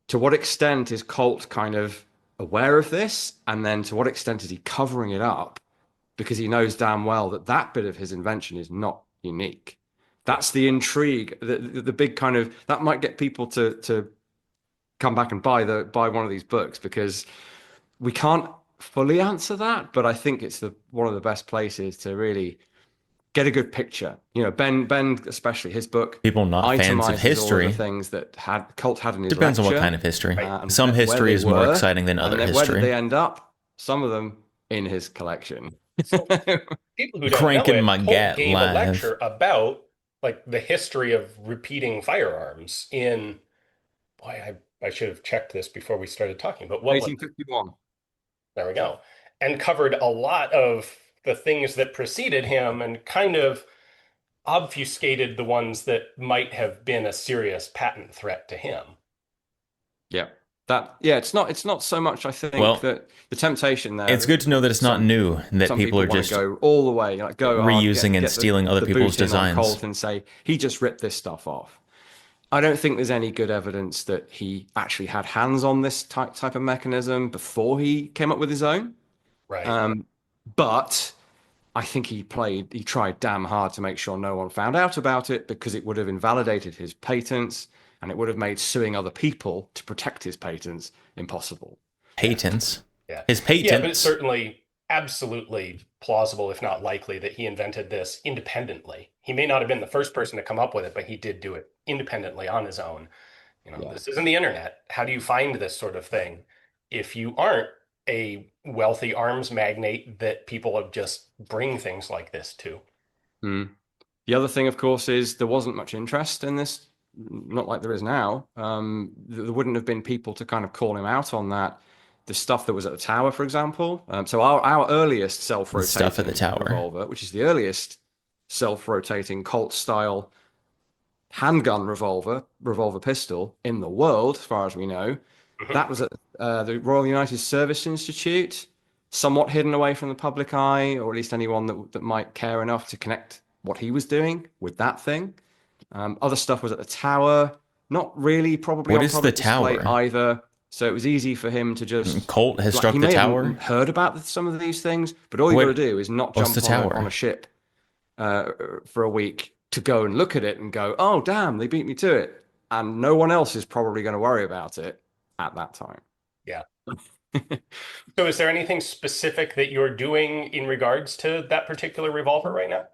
To what extent is Colt kind of aware of this? And then to what extent is he covering it up? Because he knows damn well that that bit of his invention is not unique. That's the intrigue, the big kind of, that might get people to come back and buy one of these books, because we can't fully answer that, but I think it's one of the best places to really get a good picture. You know, Ben especially, his book People not fans of itemizes all of history. the things that Colt had in his Depends on what lecture, kind of history. and Some where history they is more were, exciting than and other then where did they history. end up? Some of them in his collection. People who don't Cranking know it, my Colt gat gave live. a lecture about like the history of repeating firearms in. Boy, I should have checked this before we started talking. But what was 1851. there we go, and covered a lot of the things that preceded him and kind of obfuscated the ones that might have been a serious patent threat to him. Yeah. It's not so much, I think, Well, that the temptation there. It's good to know that it's not new, that Some people are wanna just go all the way, like go hard, reusing and get stealing other the people's boot in on designs. Colt and say he just ripped this stuff off. I don't think there's any good evidence that he actually had hands on this type of mechanism before he came up with his own. Right. But I think he tried damn hard to make sure no one found out about it, because it would have invalidated his patents and it would have made suing other people to protect his patents impossible. Patents. Yeah. His patents. Yeah, but it's certainly absolutely plausible, if not likely, that he invented this independently. He may not have been the first person to come up with it, but he did do it independently on his own. You know, This isn't the internet. How do you find this sort of thing if you aren't a wealthy arms magnate that people just bring things like this to? Mm. The other thing, of course, is there wasn't much interest in this, not like there is now. There wouldn't have been people to kind of call him out on that. The stuff that was at the tower, for example. So our earliest self-rotating stuff at the tower revolver, which is the earliest self-rotating Colt-style handgun revolver pistol in the world, as far as we know, that was at the Royal United Service Institute, somewhat hidden away from the public eye, or at least anyone that might care enough to connect what he was doing with that thing. Other stuff was at the tower, not really probably What on is the public display tower? either. So it was easy for him to just. Colt has like, struck he the may have tower. heard about some of these things, but all you What- got to do is not what's jump the tower? on a ship for a week to go and look at it and go, oh damn, they beat me to it, and no one else is probably going to worry about it at that time. Yeah. So is there anything specific that you're doing in regards to that particular revolver right now?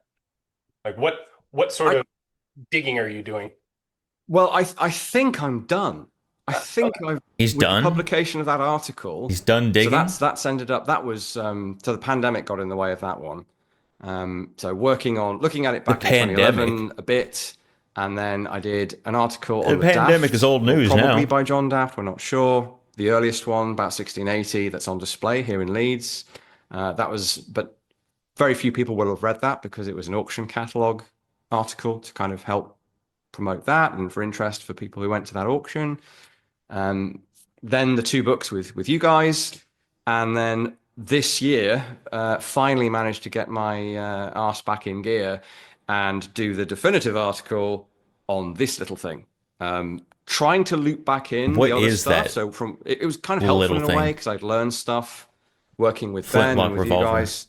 Like what sort of digging are you doing? Well, I think I'm done. I think He's with done? the publication of that article. He's done digging. So that's ended up. That was so the pandemic got in the way of that one. So looking at it back in pandemic. 2011 a bit, and then I did an article The on the pandemic Daft, is old news probably now. by John Daft. We're not sure. The earliest one, about 1680, that's on display here in Leeds. But very few people will have read that because it was an auction catalogue article to kind of help promote that and for interest for people who went to that auction. Then the two books with you guys, and then this year finally managed to get my arse back in gear and do the definitive article on this little thing. Trying to loop back in What the other is stuff. that So it was kind of helpful little in a thing? way because I'd learned stuff working with Ben Flintlock and with revolver. you guys,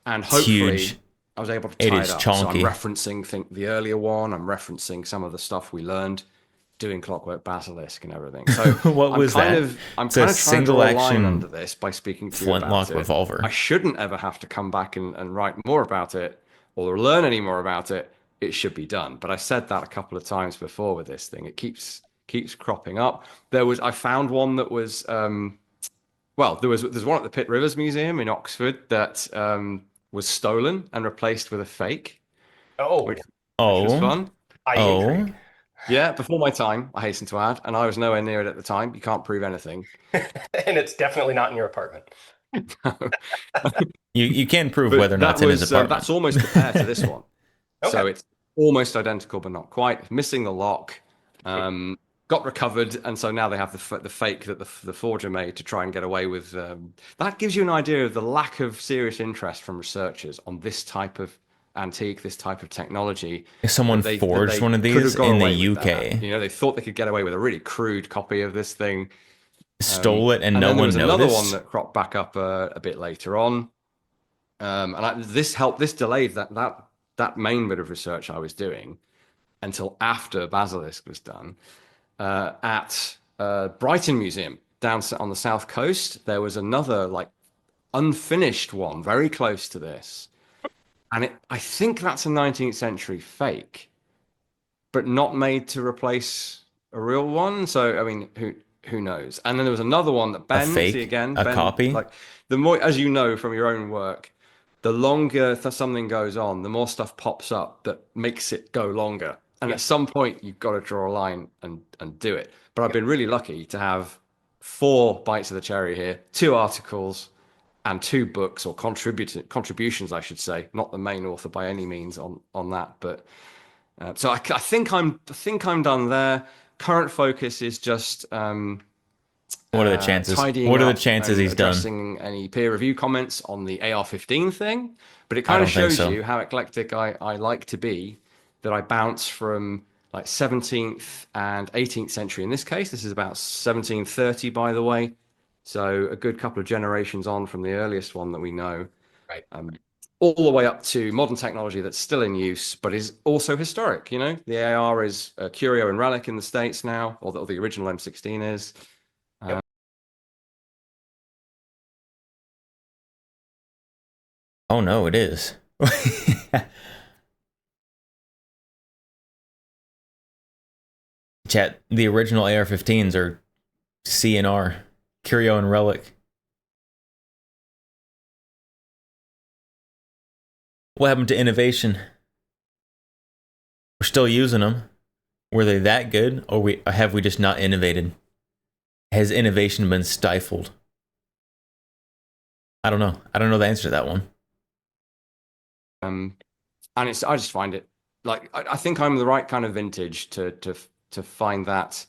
and It's hopefully huge. I was able to It tie is it up. So I'm chonky. referencing the earlier one. I'm referencing some of the stuff we learned doing Clockwork Basilisk and everything. So What was that? I'm It's a kind of trying to single draw a line action under this by speaking to you flintlock about it. revolver. I shouldn't ever have to come back and write more about it or learn any more about it it should be done. But I said that a couple of times before with this thing. It keeps cropping up. I found one that was well, there's one at the Pitt Rivers Museum in Oxford that was stolen and replaced with a fake, Oh, which was Oh, fun. I oh, intrigue. Yeah, before my time, I hasten to add, and I was nowhere near it at the time. You can't prove anything. And it's definitely not in your apartment. you can prove whether or But not it's in his apartment. that's almost the pair to this one. So Okay. it's almost identical, but not quite. Missing the lock, got recovered, and so now they have the fake that the forger made to try and get away with. That gives you an idea of the lack of serious interest from researchers on this type of antique, this type of technology. If someone forged one of these in the UK, You know, they thought they could get away with a really crude copy of this thing. stole it, and no then there one was another one noticed. that cropped back up a bit later on. This delayed that main bit of research I was doing until after Basilisk was done. At Brighton Museum down on the south coast, there was another like unfinished one very close to this, and I think that's a 19th century fake, but not made to replace a real one. So I mean, who knows? And then there was another one that Ben, fake? see again, A Ben, copy? like the more, as you know from your own work, the longer something goes on, the more stuff pops up that makes it go longer. And at some point, you've got to draw a line and do it. But I've been really lucky to have 4 bites of the cherry here, 2 articles, and 2 books or contributions, I should say. Not the main author by any means on that, but so I think I'm done there. Current focus is just What are the chances? tidying What are the up chances and he's done? addressing any peer review comments on the AR-15 thing. But it I kind of don't think shows so. you how eclectic I like to be, that I bounce from like 17th and 18th century. In this case, this is about 1730, by the way. So a good couple of generations on from the earliest one that we know. Right. All the way up to modern technology that's still in use, but is also historic. You know, the AR is a curio and relic in the States now, or the original M16 is. Oh no, it is. Chat, the original AR-15s are CNR, Curio and Relic. What happened to innovation? We're still using them. Were they that good, or have we just not innovated? Has innovation been stifled? I don't know. I don't know the answer to that one. And I just find it like I think I'm the right kind of vintage to find that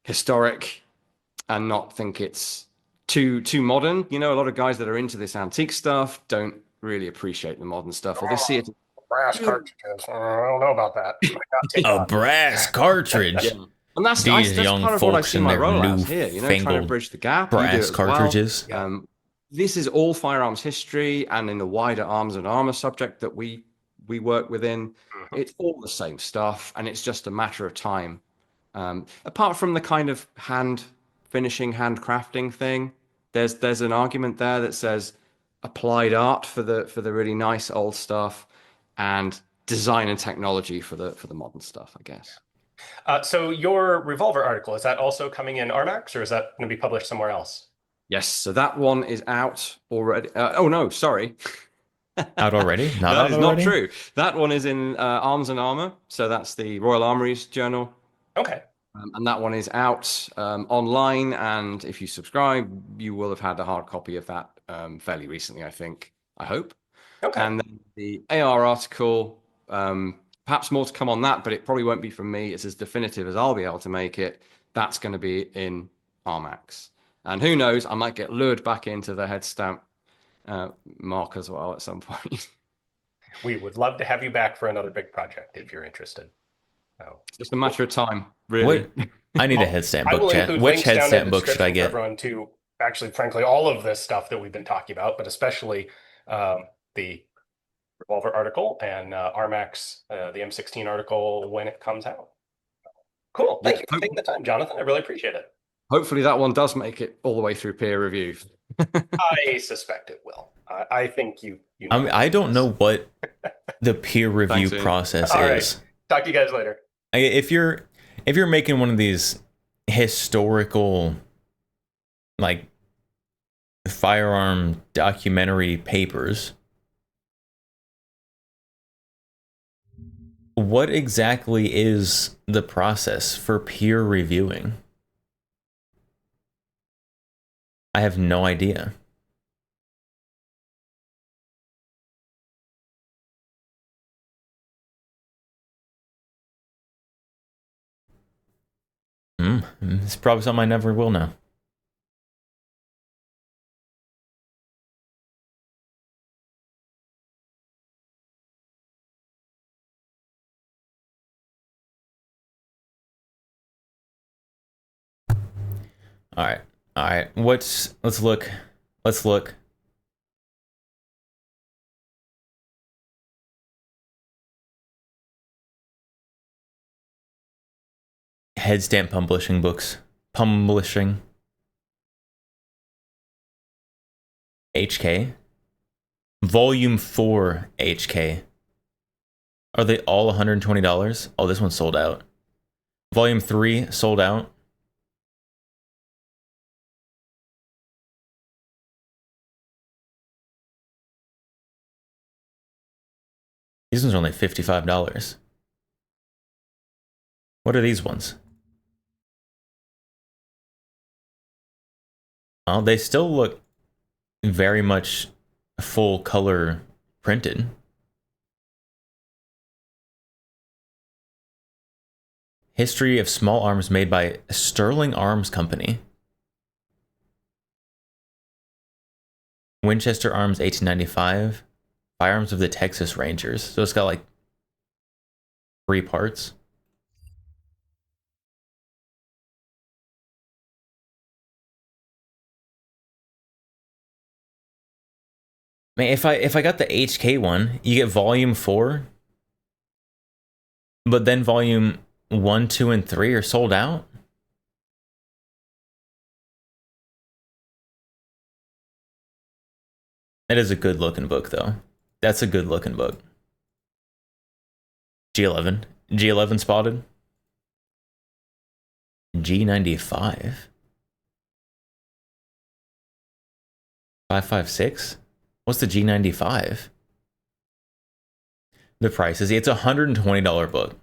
historic and not think it's too modern. You know, a lot of guys that are into this antique stuff don't really appreciate the modern stuff, or they see it. Brass cartridges. I don't know about that. A brass cartridge. Yeah. And that's These young part of what I folks see and my their role as here. You know, trying to newfangled bridge the gap. You do it brass as well. cartridges. This is all firearms history, and in the wider arms and armor subject that we work within, it's all the same stuff, and it's just a matter of time. Apart from the kind of hand finishing, hand crafting thing, there's an argument there that says applied art for the really nice old stuff, and design and technology for the modern stuff, I guess. So your revolver article, is that also coming in Armax, or is that going to be published somewhere else? Yes, so that one is out already. Oh no, sorry. Out already? Not That out is already? not true. That one is in Arms and Armor. So that's the Royal Armouries journal. Okay. And that one is out online. And if you subscribe, you will have had a hard copy of that fairly recently, I think. I hope. Okay. And then the AR article, perhaps more to come on that, but it probably won't be from me. It's as definitive as I'll be able to make it. That's going to be in Armax. And who knows, I might get lured back into the head stamp mark as well at some point. We would love to have you back for another big project if you're interested. Oh. It's just a matter of time, really. What? I need a headstand I will book, chat. include Which links down in headstand the book should I description for get? everyone to actually, frankly, all of this stuff that we've been talking about, but especially the revolver article and Armax, the M16 article when it comes out. Cool. Thank you for taking the time, Jonathan. I really appreciate it. Hopefully that one does make it all the way through peer review. I suspect it will. I think you know. I don't know what the peer review Thanks, Ian. process All right. is. Talk to you guys later. If you're making one of these historical, like, firearm documentary papers, what exactly is the process for peer reviewing? I have no idea. It's probably something I never will know. All right. Let's look. Headstamp publishing books. Publishing. HK. Volume 4 HK. Are they all $120? Oh, this one's sold out. Volume 3 sold out. These ones are only $55. What are these ones? Oh, they still look very much full color printed. History of small arms made by Sterling Arms Company. Winchester Arms 1895. Firearms of the Texas Rangers. So it's got like 3 parts. Man, if I got the HK one, you get volume 4, but then volume 1, 2, and 3 are sold out. That is a good looking book, though. That's a good looking book. G11 spotted. G95. 556. What's the G95? The price is, it's a $120 book.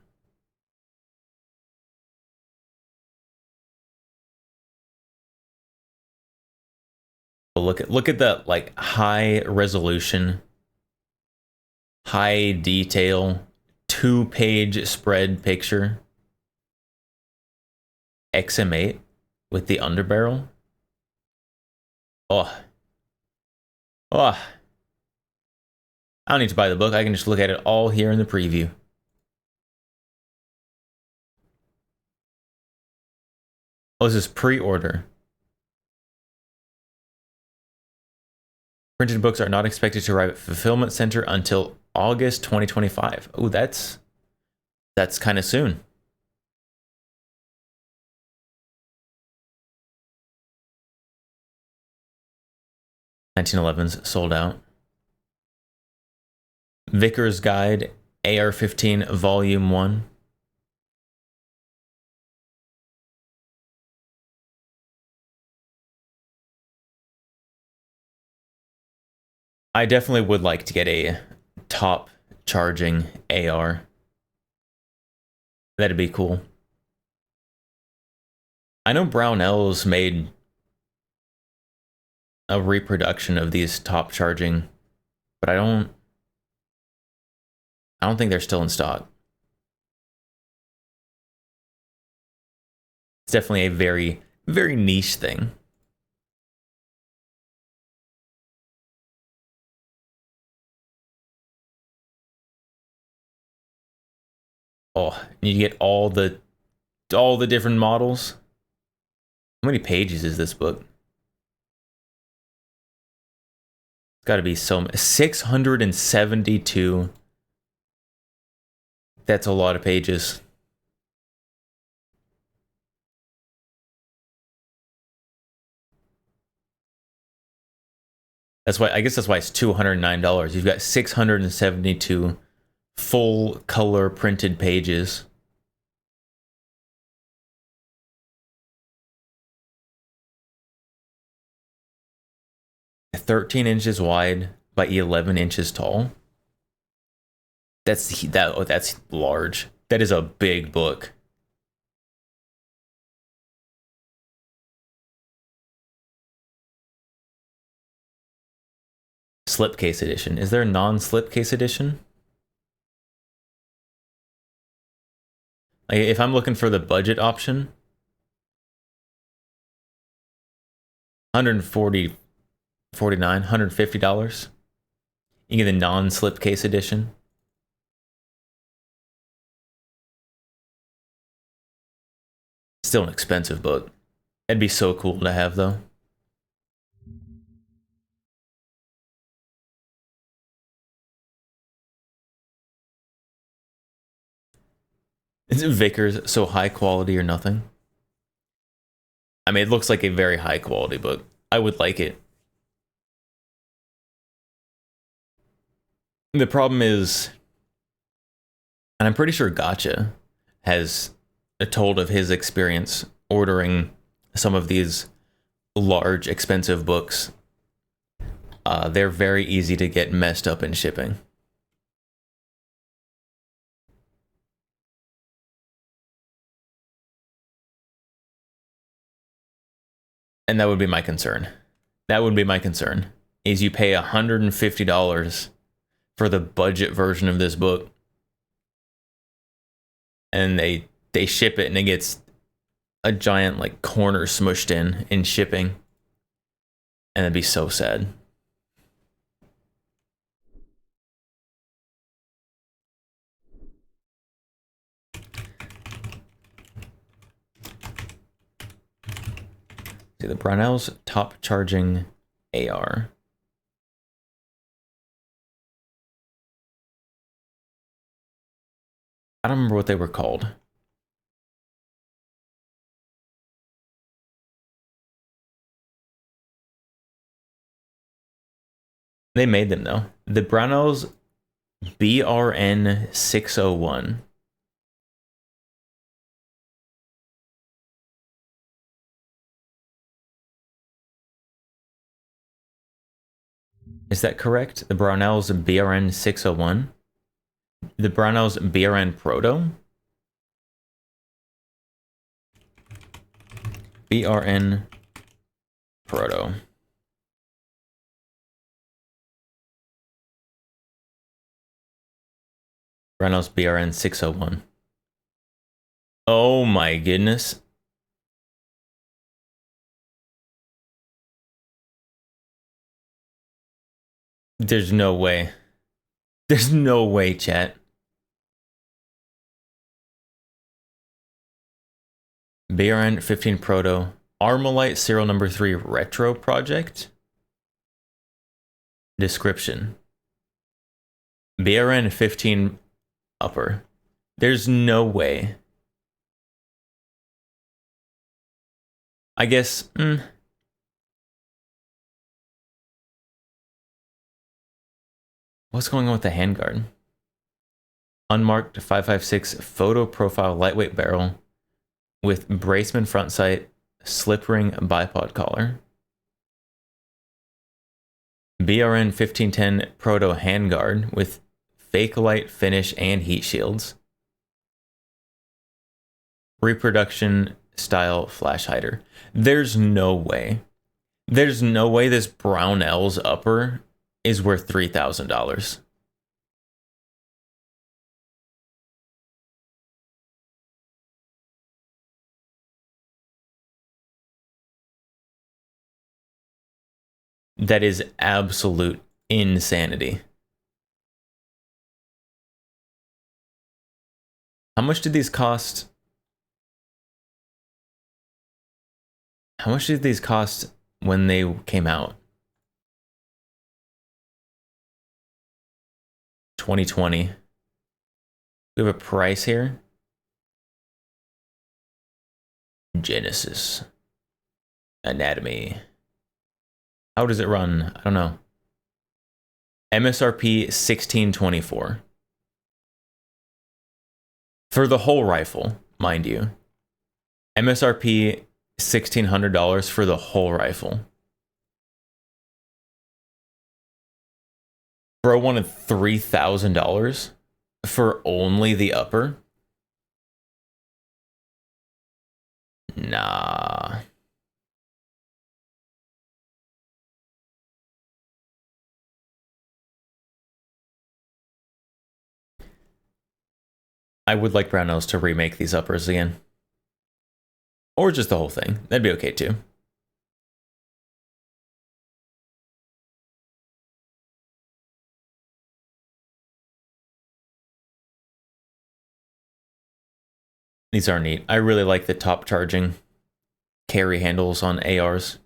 But look at that, like, high resolution, high detail, 2-page spread picture. XM8 with the underbarrel. Oh. I don't need to buy the book. I can just look at it all here in the preview. Oh, this is pre-order. Printed books are not expected to arrive at fulfillment center until August 2025. Oh, that's kind of soon. 1911's sold out. Vickers Guide AR-15 Volume 1. I definitely would like to get a top charging AR. That'd be cool. I know Brownells made a reproduction of these top charging, but I don't think they're still in stock. It's definitely a very, very niche thing. Oh, you get all the different models. How many pages is this book? It's got to be 672. That's a lot of pages. I guess that's why it's $209. You've got 672 full color printed pages. "13 inches wide by 11 inches tall." That's large. That is a big book. Slipcase edition. Is there a non-slipcase edition? Like, if I'm looking for the budget option, 140, 49, $150. You get the non-slipcase edition. Still an expensive book. That'd be so cool to have, though. Isn't Vickers so high quality or nothing? I mean, it looks like a very high quality book. I would like it. The problem is, and I'm pretty sure Gotcha has told of his experience ordering some of these large, expensive books. They're very easy to get messed up in shipping. And that would be my concern. That would be my concern, is you pay $150 for the budget version of this book, and they ship it and it gets a giant like corner smushed in shipping, and it'd be so sad. See, the Brownell's top charging AR. I don't remember what they were called. They made them though. The Brownell's BRN 601. Is that correct? The Brownell's BRN 601? The Brownell's BRN Proto? BRN Proto. Brownell's BRN 601. Oh my goodness. There's no way. There's no way, chat. BRN 15 Proto. Armalite serial number 3 retro project. Description. BRN 15 upper. There's no way. I guess. What's going on with the handguard? Unmarked 5.56 photo profile lightweight barrel with Braceman front sight, slip ring bipod collar. BRN 1510 Proto handguard with fake light finish and heat shields. Reproduction style flash hider. There's no way. There's no way this Brownell's upper is worth $3,000. That is absolute insanity. How much did these cost? How much did these cost when they came out? 2020. We have a price here. Genesis. Anatomy. How does it run? I don't know. MSRP 1624. For the whole rifle, mind you. MSRP $1,600 for the whole rifle. Bro wanted $3,000 for only the upper? Nah. I would like Brownells to remake these uppers again. Or just the whole thing. That'd be okay too. These are neat. I really like the top charging carry handles on ARs.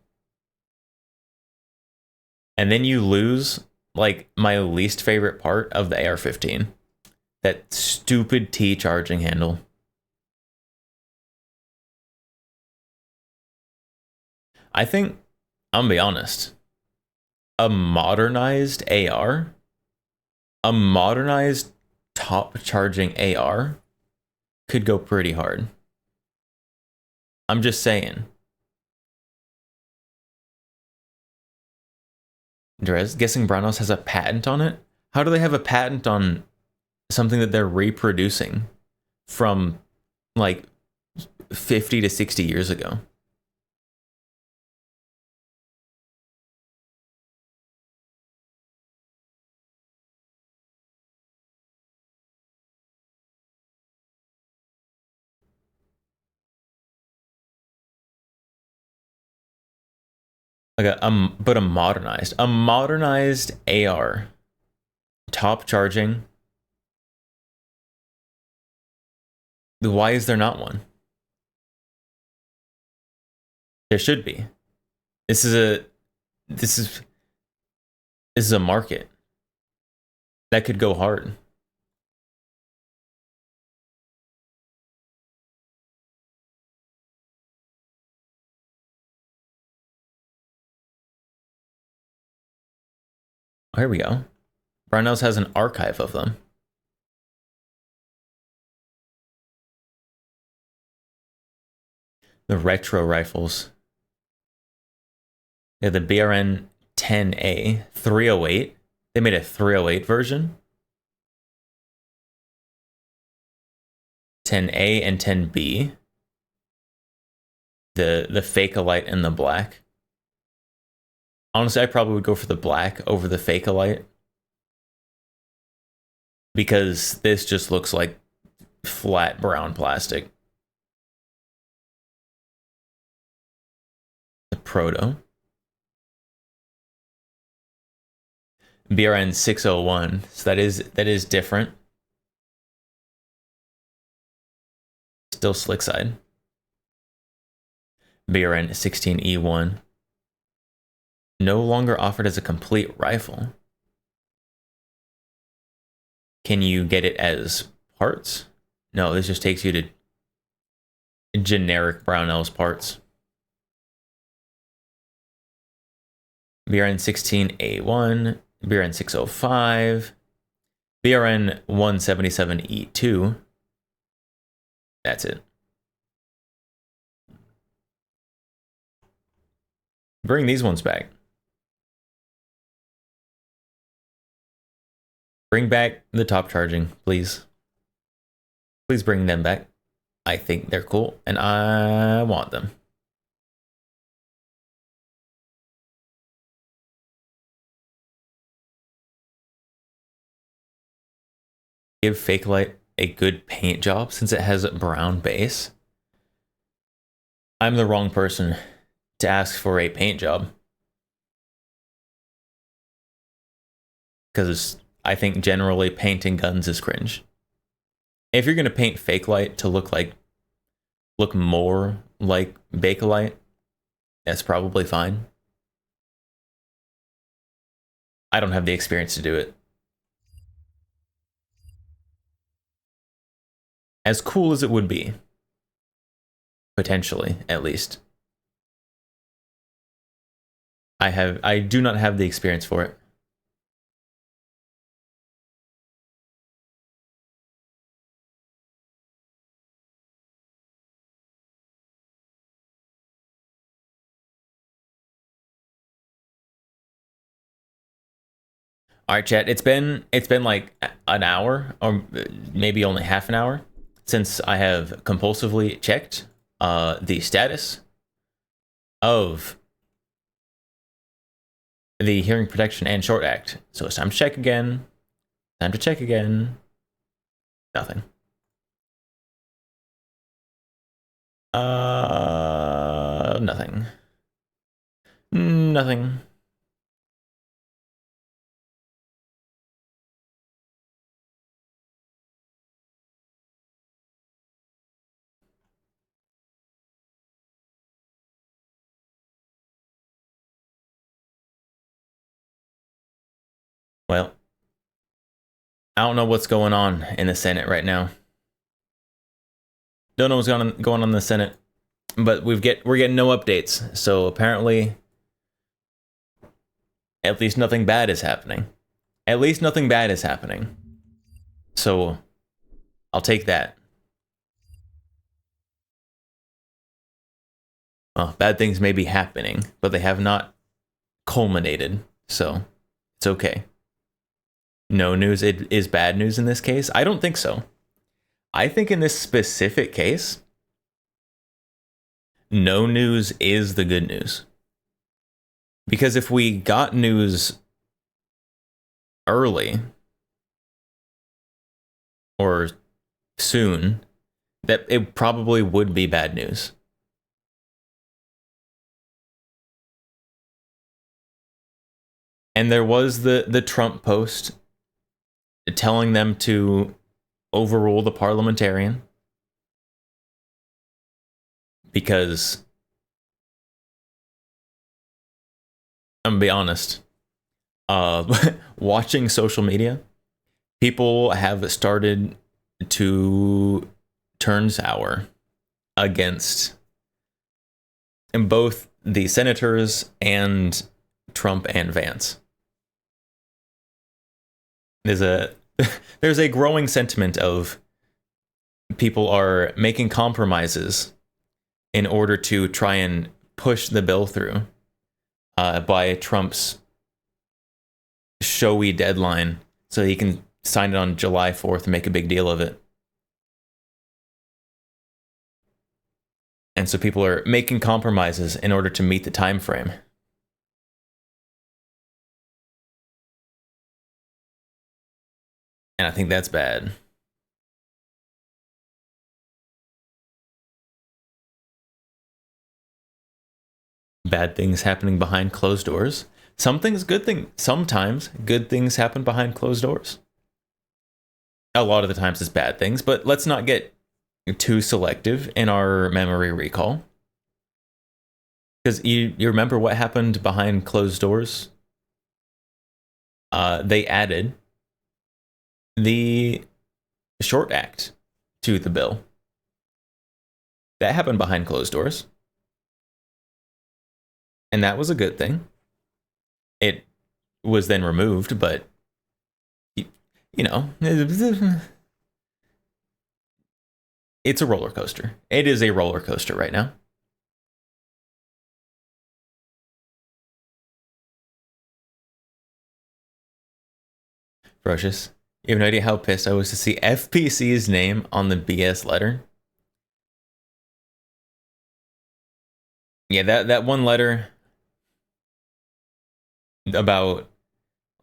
And then you lose, like, my least favorite part of the AR-15. That stupid T charging handle. I think, I'm gonna be honest, a modernized AR, a modernized top charging AR could go pretty hard. I'm just saying. Drez, guessing Brownhouse has a patent on it? How do they have a patent on something that they're reproducing from like 50 to 60 years ago? Like but a modernized AR, top charging. Why is there not one? There should be. This is a market that could go hard. Oh, here we go. Brownells has an archive of them. The retro rifles. Yeah, the BRN 10A 308. They made a 308 version. 10A and 10B. The Fake-A-Lite and the black. Honestly, I probably would go for the black over the Fake-A-Lite. Because this just looks like flat brown plastic. The Proto. BRN 601. So that is different. Still slick side. BRN 16E1. No longer offered as a complete rifle. Can you get it as parts? No, this just takes you to generic Brownells parts. BRN 16A1, BRN 605, BRN 177E2. That's it. Bring these ones back. Bring back the top charging, please. Please bring them back. I think they're cool, and I want them. Give Fake-A-Lite a good paint job since it has a brown base. I'm the wrong person to ask for a paint job. Because I think generally painting guns is cringe. If you're gonna paint Fake-A-Lite to look more like Bakelite, that's probably fine. I don't have the experience to do it. As cool as it would be, potentially, at least. I do not have the experience for it. All right, chat. It's been like an hour or maybe only half an hour since I have compulsively checked the status of the Hearing Protection and Short Act. So it's time to check again. Time to check again. Nothing. Nothing. Nothing. Well, I don't know what's going on in the Senate right now. Don't know what's going on in the Senate, but we're getting no updates. So apparently, at least nothing bad is happening. At least nothing bad is happening. So I'll take that. Well, bad things may be happening, but they have not culminated. So it's okay. No news is bad news in this case? I don't think so. I think in this specific case, no news is the good news. Because if we got news early or soon, that it probably would be bad news. And there was the Trump post telling them to overrule the parliamentarian because I'm gonna be honest, watching social media, people have started to turn sour against both the senators and Trump and Vance. There's a growing sentiment of people are making compromises in order to try and push the bill through by Trump's showy deadline so he can sign it on July 4th and make a big deal of it. And so people are making compromises in order to meet the time frame. And I think that's bad. Bad things happening behind closed doors. Sometimes good things happen behind closed doors. A lot of the times it's bad things, but let's not get too selective in our memory recall. Because you remember what happened behind closed doors? They added the Short Act to the bill. That happened behind closed doors. And that was a good thing. It was then removed, but, you know, it's a roller coaster. It is a roller coaster right now. Ferocious. You have no idea how pissed I was to see FPC's name on the BS letter. Yeah, that one letter about,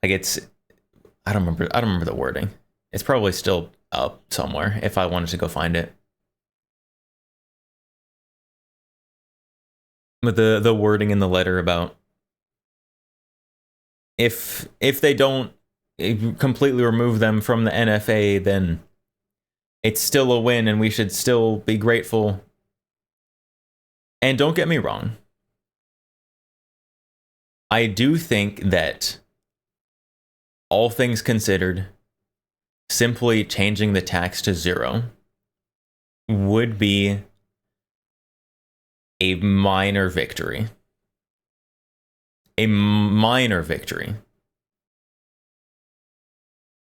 like, it's, I don't remember the wording. It's probably still up somewhere if I wanted to go find it. But the wording in the letter about if they don't completely remove them from the NFA, then it's still a win and we should still be grateful. And don't get me wrong, I do think that, all things considered, simply changing the tax to 0 would be a minor victory. A minor victory.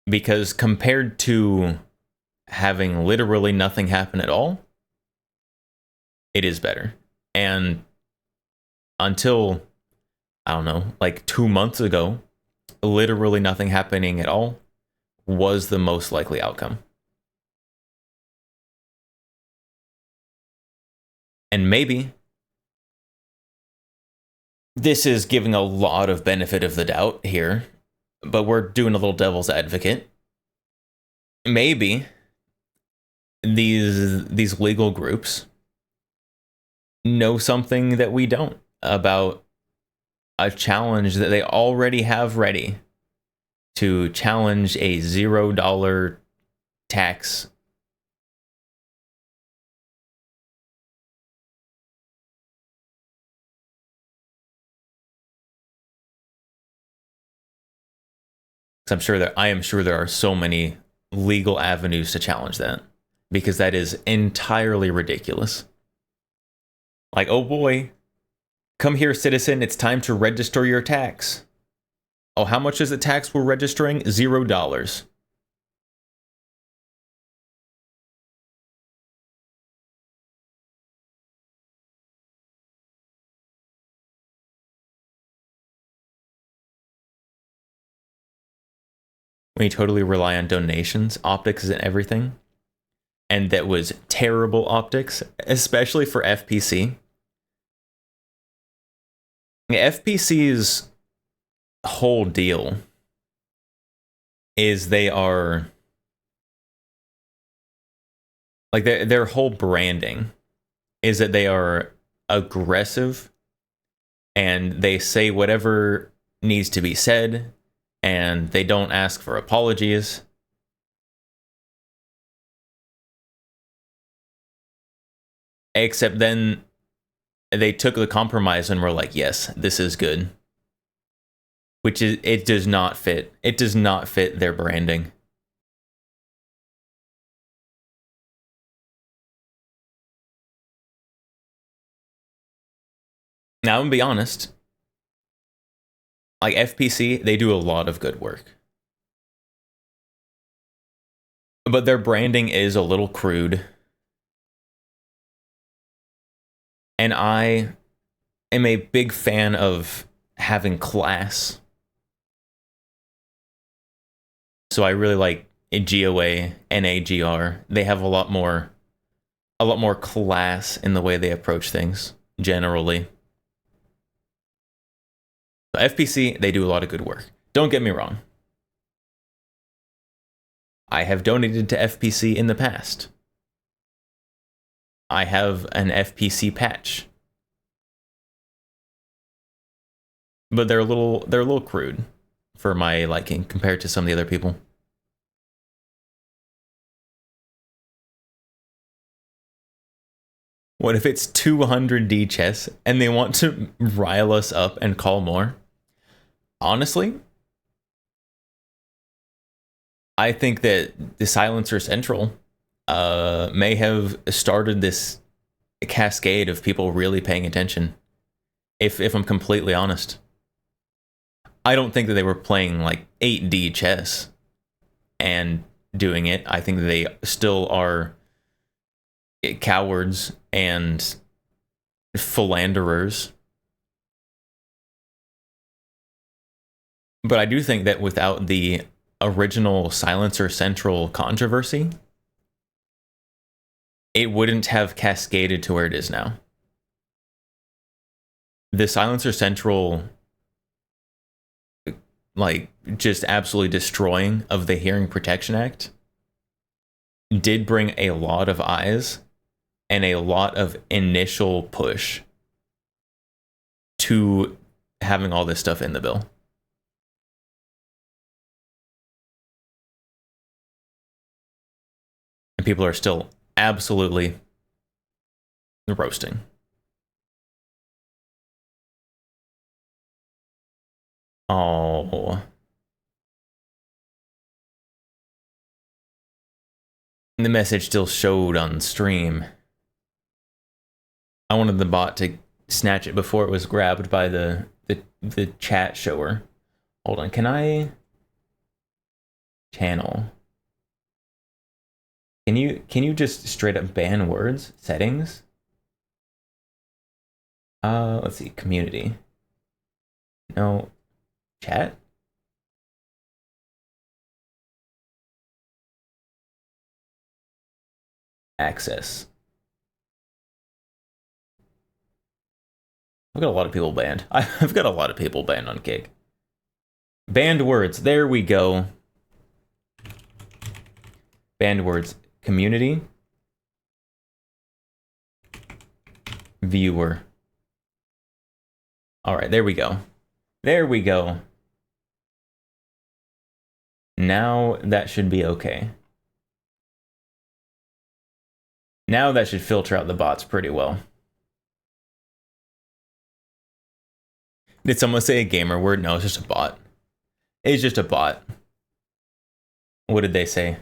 Because compared to having literally nothing happen at all, it is better. And until, I don't know, like 2 months ago, literally nothing happening at all was the most likely outcome. And maybe this is giving a lot of benefit of the doubt here, but we're doing a little devil's advocate. Maybe these legal groups know something that we don't about a challenge that they already have ready to challenge a $0 tax. I am sure there are so many legal avenues to challenge that, because that is entirely ridiculous. Like, oh boy, come here, citizen, it's time to register your tax. Oh, how much is the tax we're registering? $0. We totally rely on donations, optics and everything. And that was terrible optics, especially for FPC. FPC's whole deal is they are like their whole branding is that they are aggressive and they say whatever needs to be said and they don't ask for apologies. Except then they took the compromise and were like, yes, this is good. Which is, it does not fit. It does not fit their branding. Now, I'm gonna be honest. Like FPC, they do a lot of good work. But their branding is a little crude. And I am a big fan of having class. So I really like GOA, NAGR. They have a lot more class in the way they approach things, generally. So FPC, they do a lot of good work. Don't get me wrong. I have donated to FPC in the past. I have an FPC patch. But they're a little crude for my liking compared to some of the other people. What if it's 200D chess and they want to rile us up and call more? Honestly, I think that the Silencer Central may have started this cascade of people really paying attention. If I'm completely honest, I don't think that they were playing like 8D chess and doing it. I think they still are cowards and philanderers. But I do think that without the original Silencer Central controversy, it wouldn't have cascaded to where it is now. The Silencer Central, like, just absolutely destroying of the Hearing Protection Act did bring a lot of eyes and a lot of initial push to having all this stuff in the bill. And people are still absolutely roasting. Oh. The message still showed on stream. I wanted the bot to snatch it before it was grabbed by the chat shower. Hold on, can I channel? Can you just straight up ban words? Settings? Let's see, community. No, chat? access. I've got a lot of people banned. I've got a lot of people banned on Kick. Banned words. There we go. Banned words. Community. Viewer. All right, there we go. There we go. Now that should be okay. Now that should filter out the bots pretty well. Did someone say a gamer word? No, it's just a bot. It's just a bot. What did they say?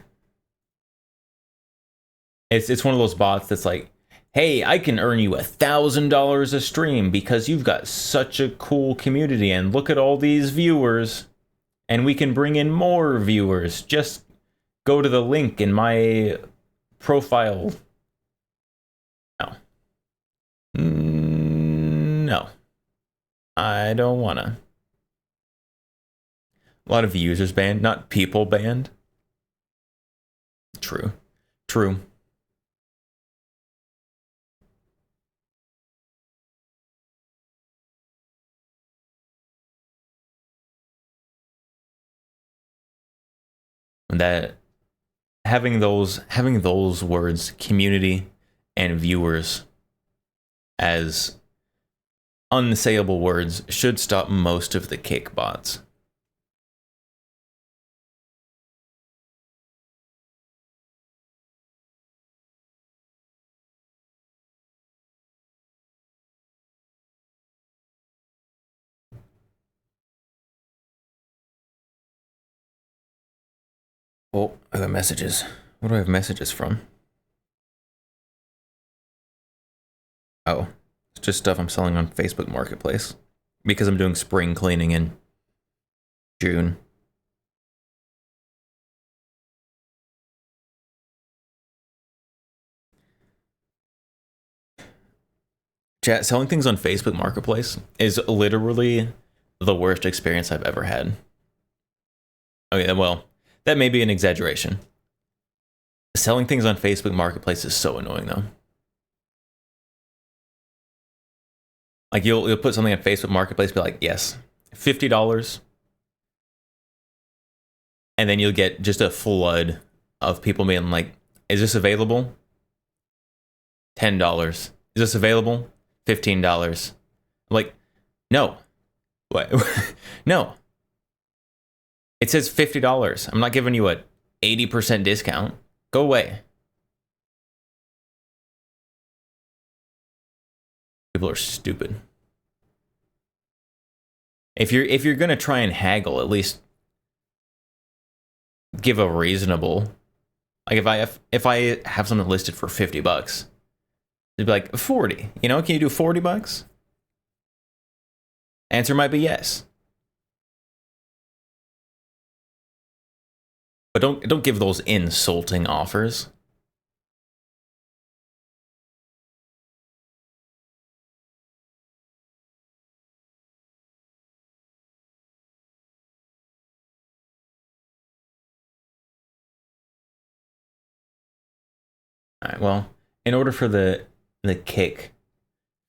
It's one of those bots that's like, hey, I can earn you $1,000 a stream because you've got such a cool community and look at all these viewers and we can bring in more viewers. Just go to the link in my profile. No. No. I don't wanna. A lot of users banned, not people banned. True. True. That having those words, community and viewers, as unsayable words should stop most of the Kick bots. Oh, I got messages. What do I have messages from? Oh, it's just stuff I'm selling on Facebook Marketplace because I'm doing spring cleaning in June. Chat, selling things on Facebook Marketplace is literally the worst experience I've ever had. Okay, well, that may be an exaggeration. Selling things on Facebook Marketplace is so annoying though. Like you'll put something on Facebook Marketplace, be like, yes, $50. And then you'll get just a flood of people being like, is this available? $10. Is this available? $15. Like, no. What? No. It says $50. I'm not giving you a 80% discount. Go away. People are stupid. If you're gonna try and haggle, at least give a reasonable. Like if I have something listed for $50, it'd be like 40. You know, can you do $40? Answer might be yes. But don't give those insulting offers. All right, well, in order for the Kick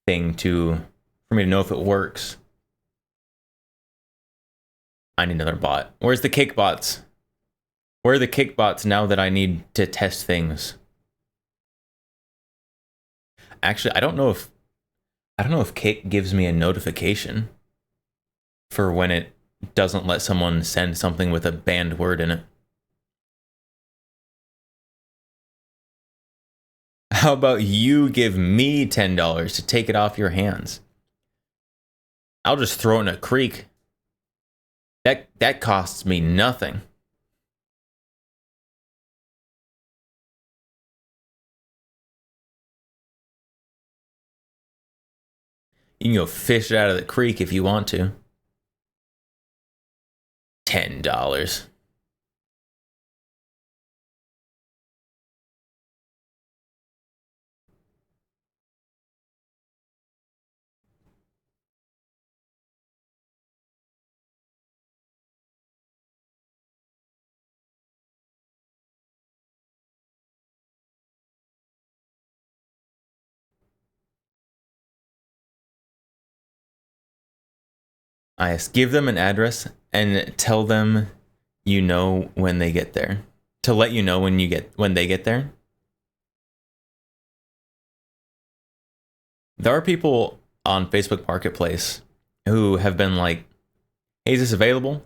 thing for me to know if it works, I need another bot. Where's the Kick bots? Where are the Kick bots now that I need to test things? Actually, I don't know if Kick gives me a notification for when it doesn't let someone send something with a banned word in it. How about you give me $10 to take it off your hands? I'll just throw it in a creek. That costs me nothing. You can go fish it out of the creek if you want to. $10. Give them an address and tell them you know when they get there. To let you know when they get there. There are people on Facebook Marketplace who have been like, hey, is this available?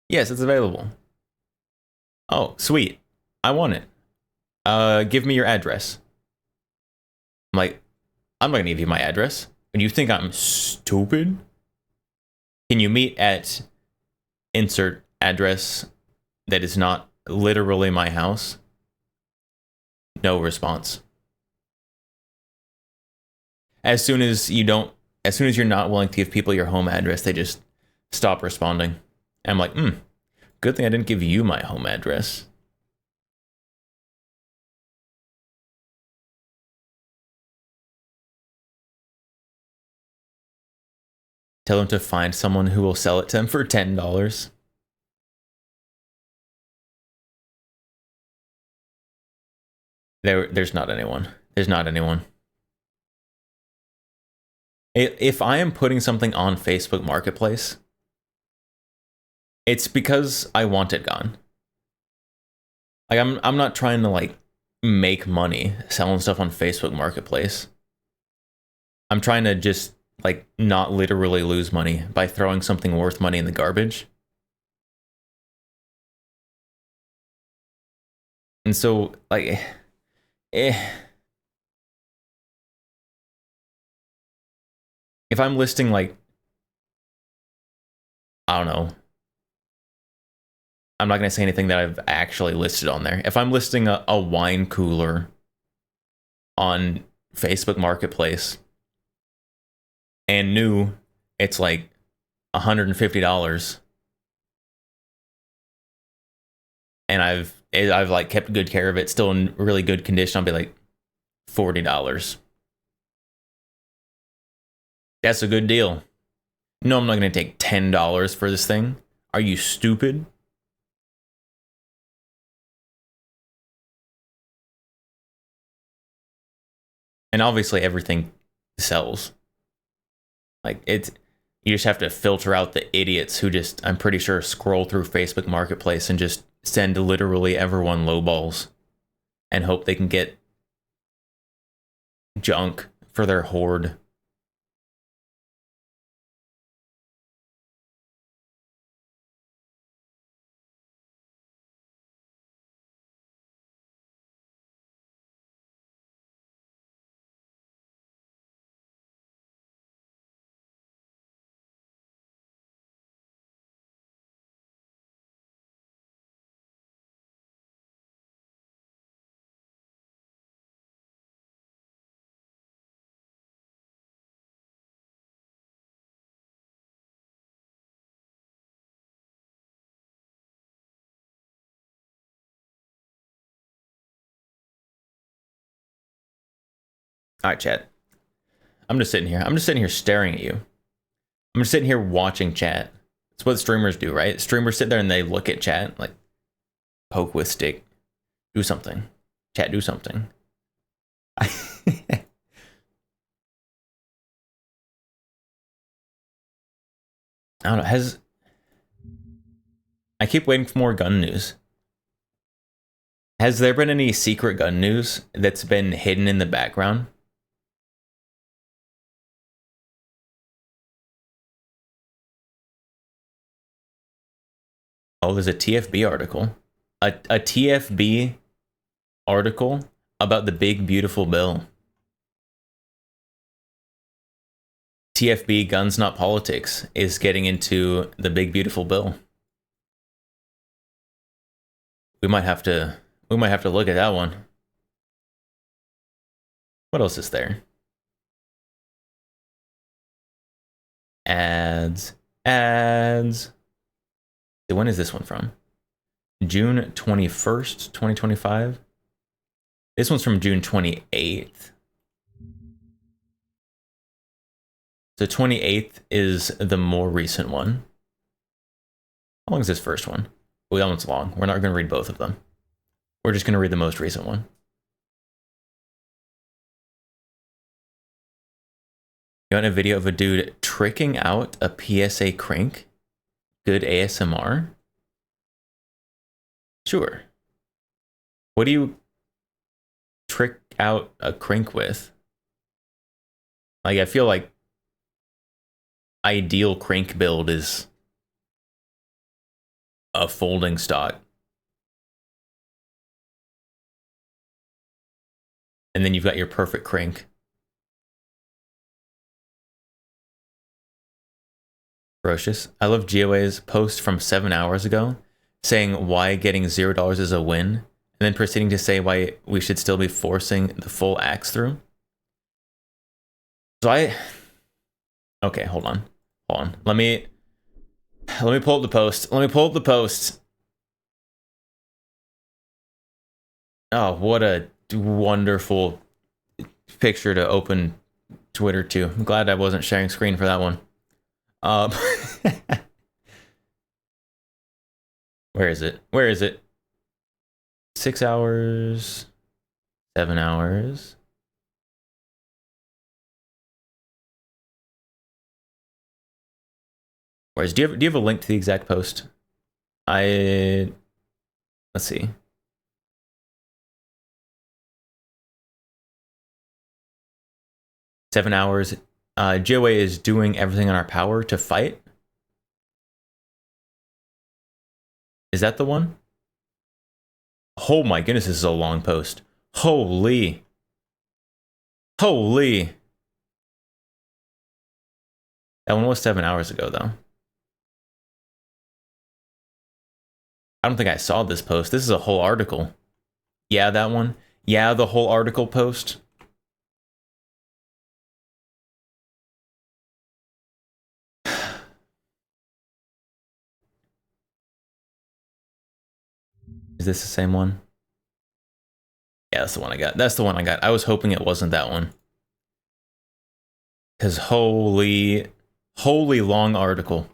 Yes, it's available. Oh, sweet. I want it. Give me your address. I'm like, I'm not gonna give you my address. And you think I'm stupid? Can you meet at insert address that is not literally my house? No response. As soon as you're not willing to give people your home address, they just stop responding. And I'm like, good thing I didn't give you my home address. Tell them to find someone who will sell it to them for $10. There's not anyone. There's not anyone. If I am putting something on Facebook Marketplace, it's because I want it gone. Like I'm not trying to like make money selling stuff on Facebook Marketplace. I'm trying to just like not literally lose money by throwing something worth money in the garbage. And so like if I'm listing like, I don't know, I'm not going to say anything that I've actually listed on there. If I'm listing a wine cooler on Facebook Marketplace and new, it's like $150, and I've like kept good care of it, still in really good condition, I'll be like $40. That's a good deal. No, I'm not going to take $10 for this thing. Are you stupid? And obviously everything sells. Like you just have to filter out the idiots who just, I'm pretty sure, scroll through Facebook Marketplace and just send literally everyone lowballs and hope they can get junk for their hoard. All right, chat. I'm just sitting here staring at you. I'm just sitting here watching chat. It's what streamers do, right? Streamers sit there and they look at chat, like, poke with stick. Do something. Chat, do something. I don't know. I keep waiting for more gun news. Has there been any secret gun news that's been hidden in the background? Oh, there's a TFB article. A TFB article about the big, beautiful bill. TFB, Guns Not Politics, is getting into the big, beautiful bill. We might have to look at that one. What else is there? Ads. When is this one from? June 21st, 2025? This one's from June 28th. The 28th is the more recent one. How long is this first one? Oh, that one's long. We're not going to read both of them. We're just going to read the most recent one. You want a video of a dude tricking out a PSA crank? Good ASMR? Sure. What do you trick out a crank with? Like, I feel like ideal crank build is a folding stock. And then you've got your perfect crank. Ferocious. I love GOA's post from 7 hours ago saying why getting $0 is a win, and then proceeding to say why we should still be forcing the full axe through. So okay, hold on. Let me pull up the post. Oh, what a wonderful picture to open Twitter to. I'm glad I wasn't sharing screen for that one. Where is it? 6 hours, 7 hours. Whereas, do you have a link to the exact post? Let's see. "7 hours. GOA is doing everything in our power to fight." Is that the one? Oh my goodness, this is a long post. Holy. That one was 7 hours ago, though. I don't think I saw this post. This is a whole article. Yeah, that one. Yeah, the whole article post. Is this the same one? Yeah, that's the one I got. I was hoping it wasn't that one. Because holy long article.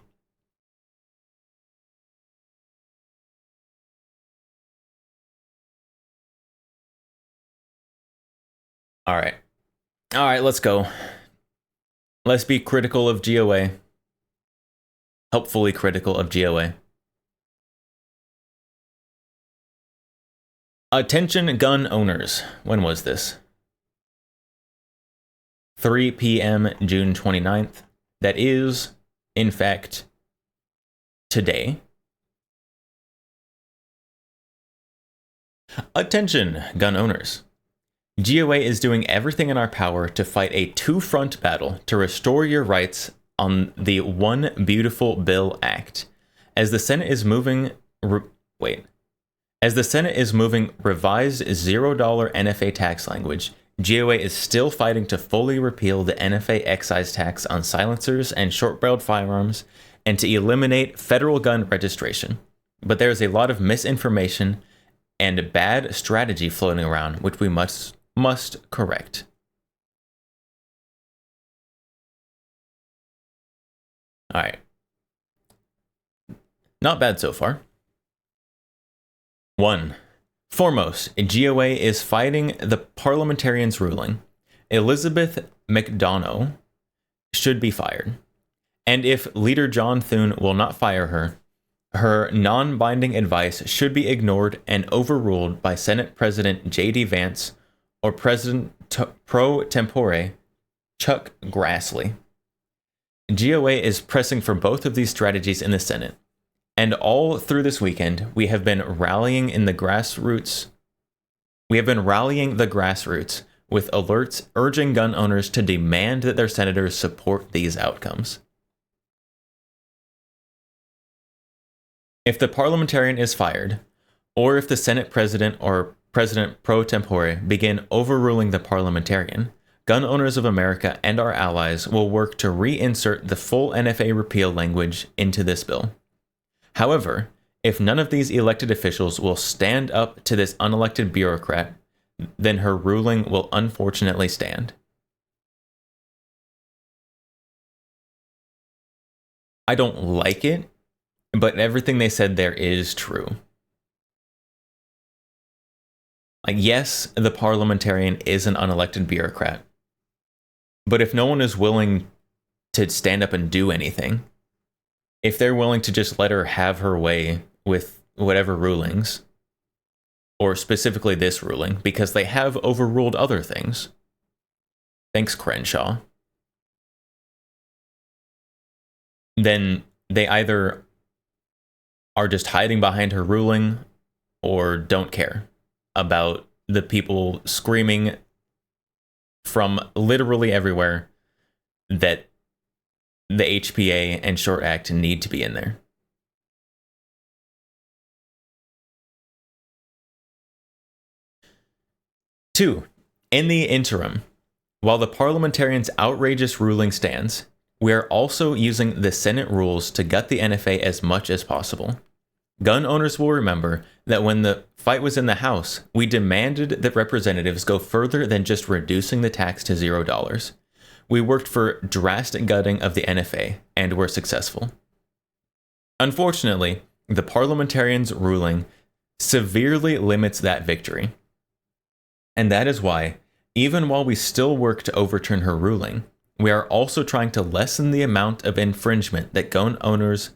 All right, let's go. Let's be critical of GOA. Helpfully critical of GOA. Attention gun owners. When was this? 3 p.m. June 29th. That is, in fact, today. Attention gun owners. GOA is doing everything in our power to fight a two-front battle to restore your rights on the One Beautiful Bill Act. As the Senate is moving revised $0 NFA tax language, GOA is still fighting to fully repeal the NFA excise tax on silencers and short-barreled firearms and to eliminate federal gun registration. But there is a lot of misinformation and bad strategy floating around, which we must correct. All right. Not bad so far. 1. Foremost, GOA is fighting the parliamentarians' ruling. Elizabeth McDonough should be fired. And if Leader John Thune will not fire her, her non-binding advice should be ignored and overruled by Senate President J.D. Vance or President pro tempore Chuck Grassley. GOA is pressing for both of these strategies in the Senate. And all through this weekend, we have been rallying the grassroots with alerts urging gun owners to demand that their senators support these outcomes. If the parliamentarian is fired, or if the Senate president or President pro tempore begin overruling the parliamentarian, gun owners of America and our allies will work to reinsert the full NFA repeal language into this bill. However, if none of these elected officials will stand up to this unelected bureaucrat, then her ruling will unfortunately stand. I don't like it, but everything they said there is true. Like, yes, the parliamentarian is an unelected bureaucrat. But if no one is willing to stand up and do anything, if they're willing to just let her have her way with whatever rulings, or specifically this ruling, because they have overruled other things. Thanks, Crenshaw. Then they either are just hiding behind her ruling or don't care about the people screaming from literally everywhere that the HPA and Short Act need to be in there. Two, in the interim, while the parliamentarians' outrageous ruling stands, we are also using the Senate rules to gut the NFA as much as possible. Gun owners will remember that when the fight was in the House, we demanded that representatives go further than just reducing the tax to $0. We worked for drastic gutting of the NFA, and were successful. Unfortunately, the parliamentarians' ruling severely limits that victory. And that is why, even while we still work to overturn her ruling, we are also trying to lessen the amount of infringement that gun owners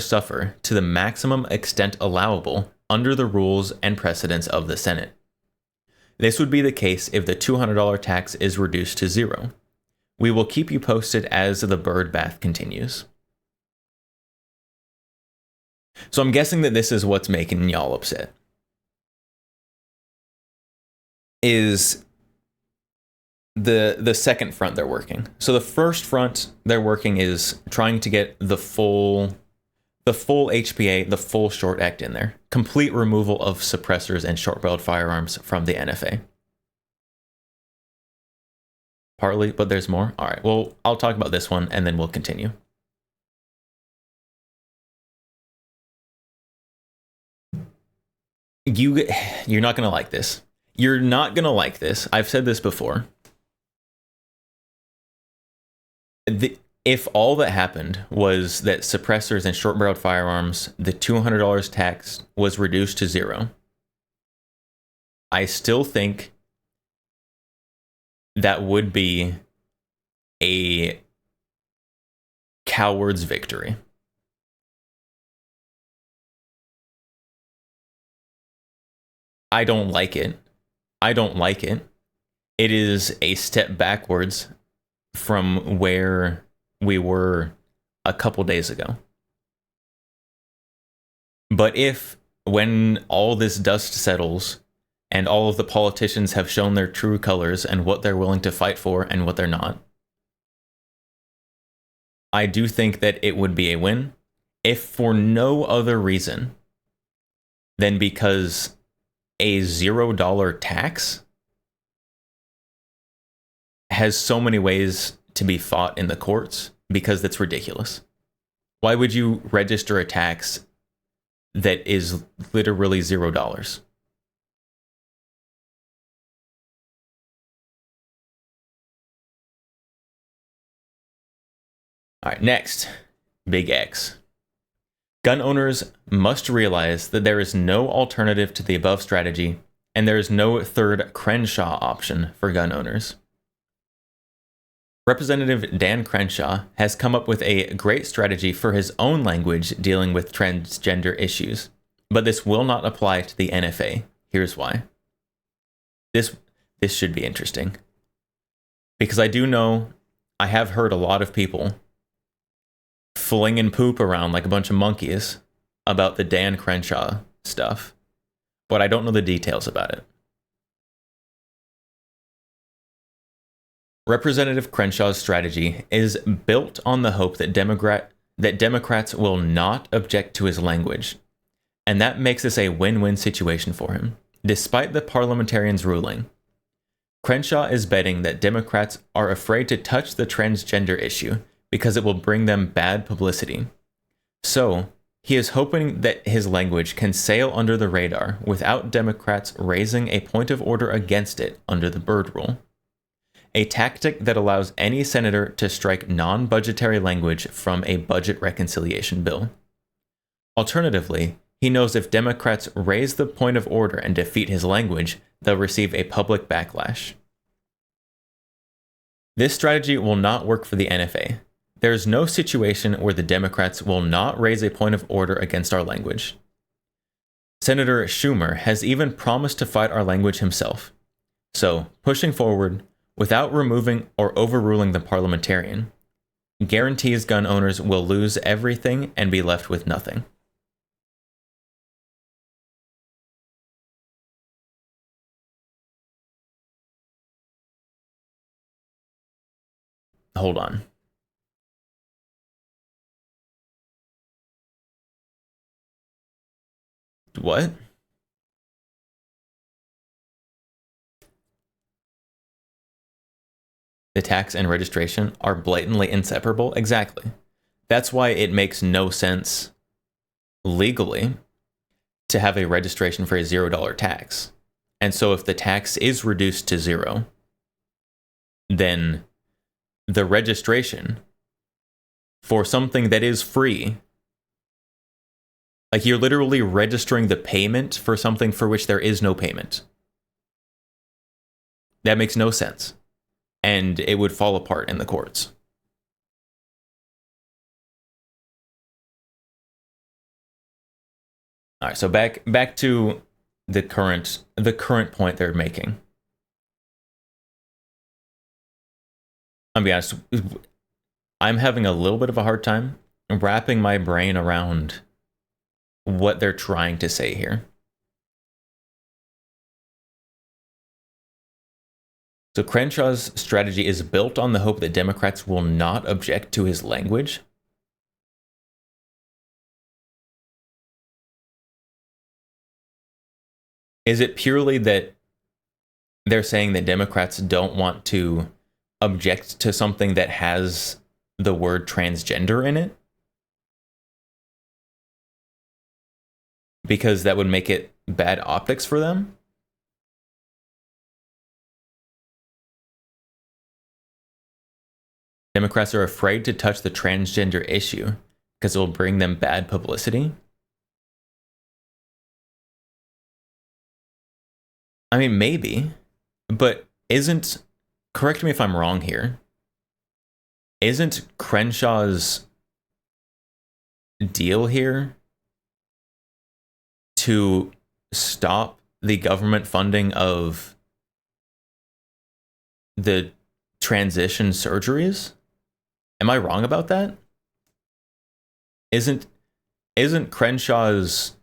suffer to the maximum extent allowable under the rules and precedents of the Senate. This would be the case if the $200 tax is reduced to $0. We will keep you posted as the bird bath continues. So I'm guessing that this is what's making y'all upset. Is the second front they're working. So the first front they're working is trying to get the full HPA, the full Short Act in there. Complete removal of suppressors and short-barreled firearms from the NFA. Partly, but there's more. All right, well, I'll talk about this one and then we'll continue. You're not going to like this. You're not going to like this. I've said this before. If all that happened was that suppressors and short-barreled firearms, the $200 tax was reduced to $0, I still think that would be a coward's victory. I don't like it. It is a step backwards from where we were a couple days ago. But if, when all this dust settles and all of the politicians have shown their true colors and what they're willing to fight for and what they're not, I do think that it would be a win, if for no other reason than because a $0 tax has so many ways to be fought in the courts, because that's ridiculous. Why would you register a tax that is literally $0? All right, next, Big X. Gun owners must realize that there is no alternative to the above strategy, and there is no third Crenshaw option for gun owners. Representative Dan Crenshaw has come up with a great strategy for his own language dealing with transgender issues, but this will not apply to the NFA. Here's why. This should be interesting, because I have heard a lot of people flinging poop around like a bunch of monkeys about the Dan Crenshaw stuff, but I don't know the details about it. Representative Crenshaw's strategy is built on the hope that Democrats will not object to his language, and that makes this a win-win situation for him. Despite the parliamentarians' ruling, Crenshaw is betting that Democrats are afraid to touch the transgender issue because it will bring them bad publicity. So, he is hoping that his language can sail under the radar without Democrats raising a point of order against it under the Byrd Rule, a tactic that allows any senator to strike non-budgetary language from a budget reconciliation bill. Alternatively, he knows if Democrats raise the point of order and defeat his language, they'll receive a public backlash. This strategy will not work for the NFA. There is no situation where the Democrats will not raise a point of order against our language. Senator Schumer has even promised to fight our language himself. So, pushing forward, without removing or overruling the parliamentarian, guarantees gun owners will lose everything and be left with nothing. Hold on. What? The tax and registration are blatantly inseparable? Exactly. That's why it makes no sense legally to have a registration for a $0 tax. And so if the tax is reduced to zero, then the registration for something that is free, like you're literally registering the payment for something for which there is no payment. That makes no sense. And it would fall apart in the courts. All right, so back to the current point they're making. I'll be honest, I'm having a little bit of a hard time wrapping my brain around what they're trying to say here. So Crenshaw's strategy is built on the hope that Democrats will not object to his language. Is it purely that they're saying that Democrats don't want to object to something that has the word transgender in it? Because that would make it bad optics for them? Democrats are afraid to touch the transgender issue because it will bring them bad publicity. I mean, maybe, but correct me if I'm wrong here, isn't Crenshaw's deal here to stop the government funding of the transition surgeries? Am I wrong about that? Isn't Crenshaw's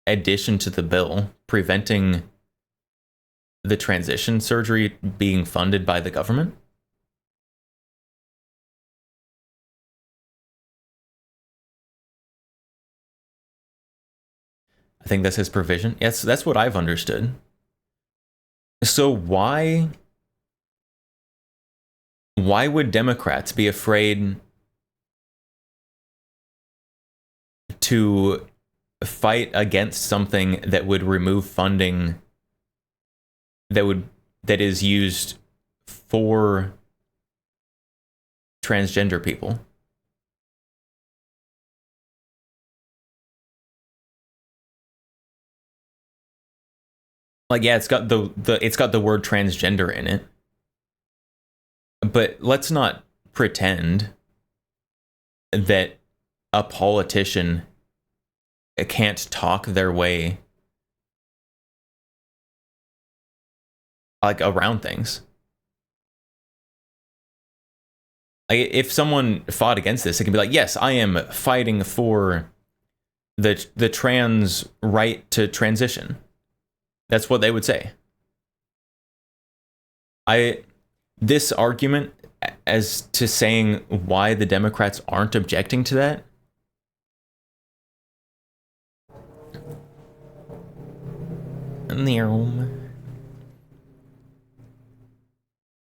addition to the bill preventing the transition surgery being funded by the government? I think that's his provision. Yes, that's what I've understood. So why would Democrats be afraid to fight against something that would remove funding that is used for transgender people? Like, yeah, it's got the word transgender in it. But let's not pretend that a politician can't talk their way like around things. Like, if someone fought against this, it can be like, yes, I am fighting for the trans right to transition. That's what they would say. This argument as to saying why the Democrats aren't objecting to that,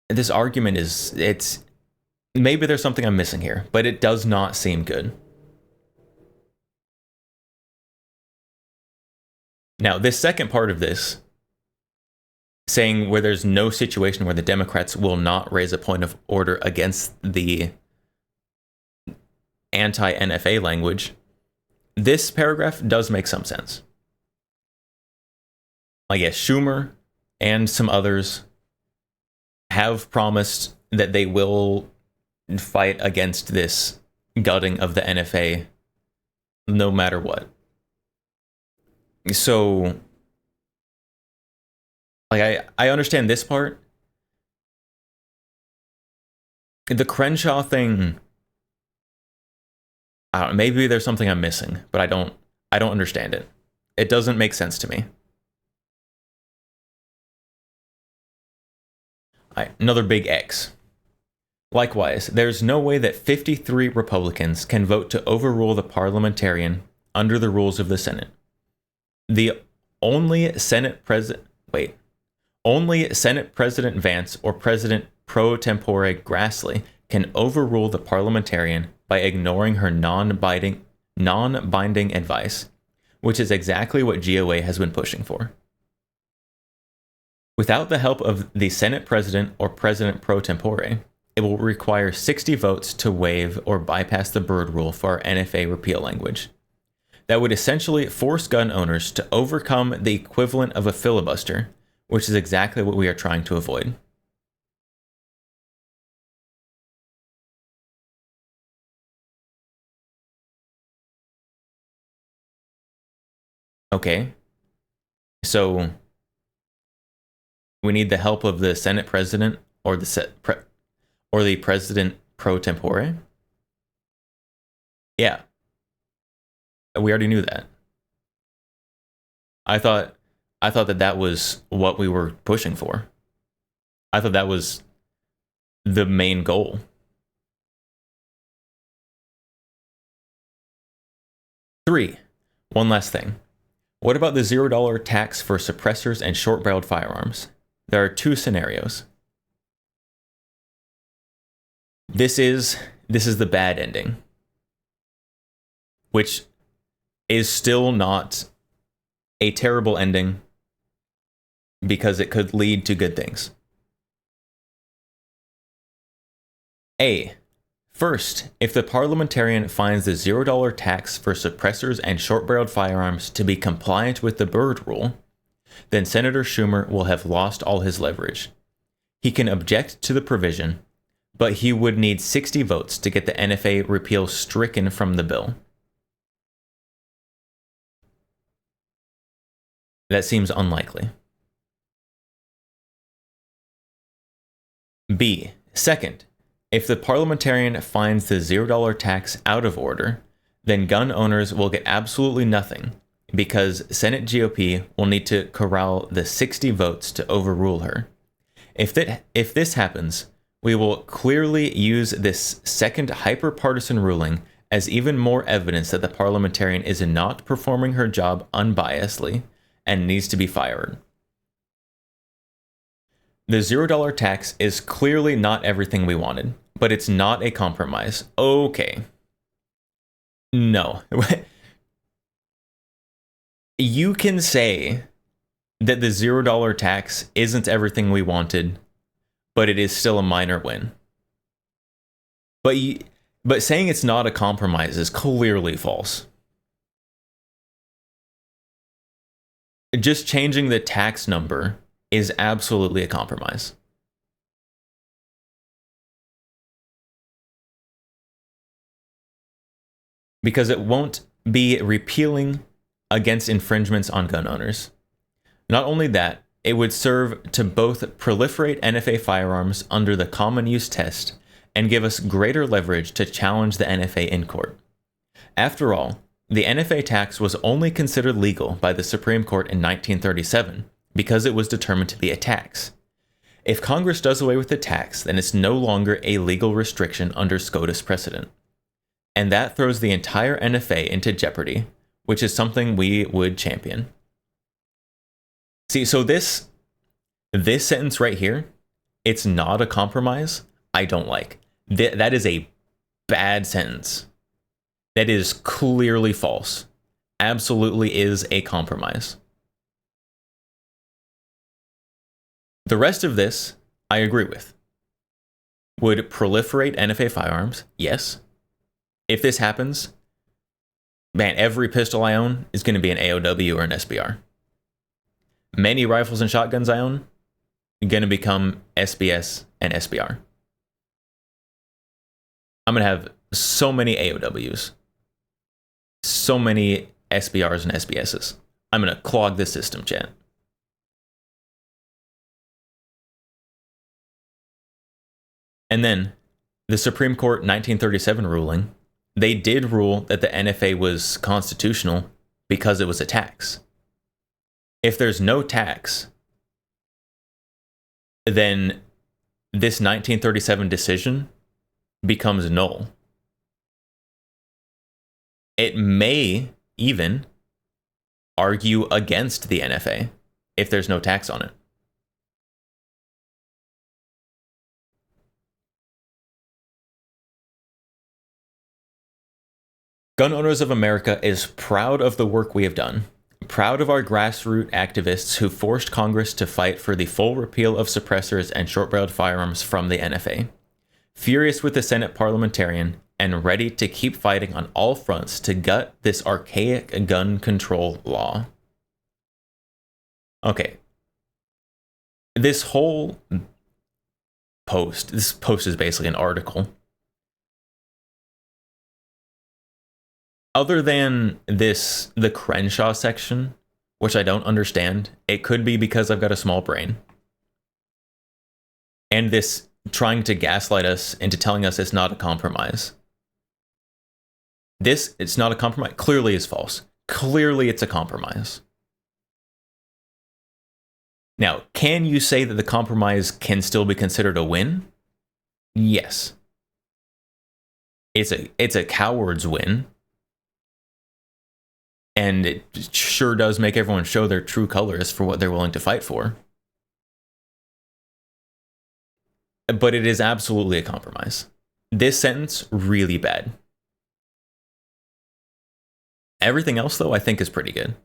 this argument it's maybe there's something I'm missing here, but it does not seem good. Now, this second part of this, saying where there's no situation where the Democrats will not raise a point of order against the anti-NFA language, this paragraph does make some sense. I guess Schumer and some others have promised that they will fight against this gutting of the NFA no matter what. So, like, I understand this part. The Crenshaw thing, I don't know, maybe there's something I'm missing, but I don't understand it. It doesn't make sense to me. Another big X. Likewise, there's no way that 53 Republicans can vote to overrule the parliamentarian under the rules of the Senate. Only Senate President Vance or President pro tempore Grassley can overrule the parliamentarian by ignoring her non-binding advice, which is exactly what GOA has been pushing for. Without the help of the Senate President or President pro tempore, it will require 60 votes to waive or bypass the Byrd rule for our NFA repeal language. That would essentially force gun owners to overcome the equivalent of a filibuster, which is exactly what we are trying to avoid. Okay, so we need the help of the Senate President or the President pro tempore? Yeah. We already knew that. I thought that was what we were pushing for. I thought that was the main goal. Three, one last thing. What about the $0 tax for suppressors and short-barreled firearms? There are two scenarios. This is the bad ending, which is still not a terrible ending because it could lead to good things. A. First, if the parliamentarian finds the $0 tax for suppressors and short-barreled firearms to be compliant with the Byrd rule, then Senator Schumer will have lost all his leverage. He can object to the provision, but he would need 60 votes to get the NFA repeal stricken from the bill. That seems unlikely. B. Second, if the parliamentarian finds the $0 tax out of order, then gun owners will get absolutely nothing because Senate GOP will need to corral the 60 votes to overrule her. If this happens, we will clearly use this second hyper-partisan ruling as even more evidence that the parliamentarian is not performing her job unbiasedly and needs to be fired. The $0 tax is clearly not everything we wanted, but it's not a compromise. Okay. No. You can say that the $0 tax isn't everything we wanted, but it is still a minor win. But saying it's not a compromise is clearly false. Just changing the tax number is absolutely a compromise. Because it won't be repealing against infringements on gun owners. Not only that, it would serve to both proliferate NFA firearms under the common use test and give us greater leverage to challenge the NFA in court. After all, the NFA tax was only considered legal by the Supreme Court in 1937 because it was determined to be a tax. If Congress does away with the tax, then it's no longer a legal restriction under SCOTUS precedent. And that throws the entire NFA into jeopardy, which is something we would champion. See, so this sentence right here, it's not a compromise, I don't like. That is a bad sentence. That is clearly false. Absolutely is a compromise. The rest of this, I agree with. Would proliferate NFA firearms? Yes. If this happens, man, every pistol I own is going to be an AOW or an SBR. Many rifles and shotguns I own, going to become SBS and SBR. I'm going to have so many AOWs, so many SBRs and SBSs. I'm going to clog the system, chat. And then the Supreme Court 1937 ruling, they did rule that the NFA was constitutional because it was a tax. If there's no tax, then this 1937 decision becomes null. It may even argue against the NFA if there's no tax on it. Gun Owners of America is proud of the work we have done, proud of our grassroots activists who forced Congress to fight for the full repeal of suppressors and short-barreled firearms from the NFA, furious with the Senate parliamentarian and ready to keep fighting on all fronts to gut this archaic gun control law. Okay. This post is basically an article. Other than this, the Crenshaw section, which I don't understand, it could be because I've got a small brain. And this trying to gaslight us into telling us it's not a compromise. It's not a compromise, clearly is false. Clearly it's a compromise. Now, can you say that the compromise can still be considered a win? Yes. It's a coward's win. And it sure does make everyone show their true colors for what they're willing to fight for. But it is absolutely a compromise. This sentence, really bad. Everything else, though, I think is pretty good.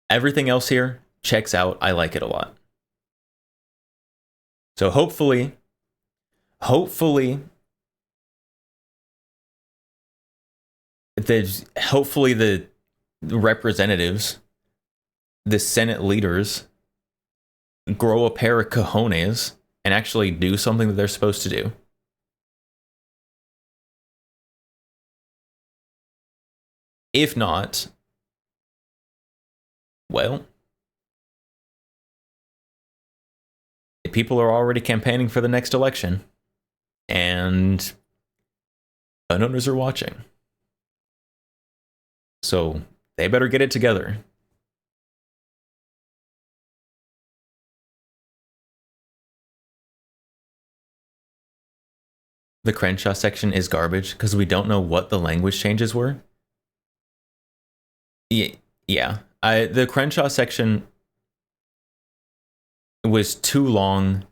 Everything else here checks out. I like it a lot. So hopefully the representatives, the Senate leaders, grow a pair of cojones and actually do something that they're supposed to do. If not, well, people are already campaigning for the next election, and gun owners are watching. So they better get it together. The Crenshaw section is garbage because we don't know what the language changes were. Yeah. The Crenshaw section was too long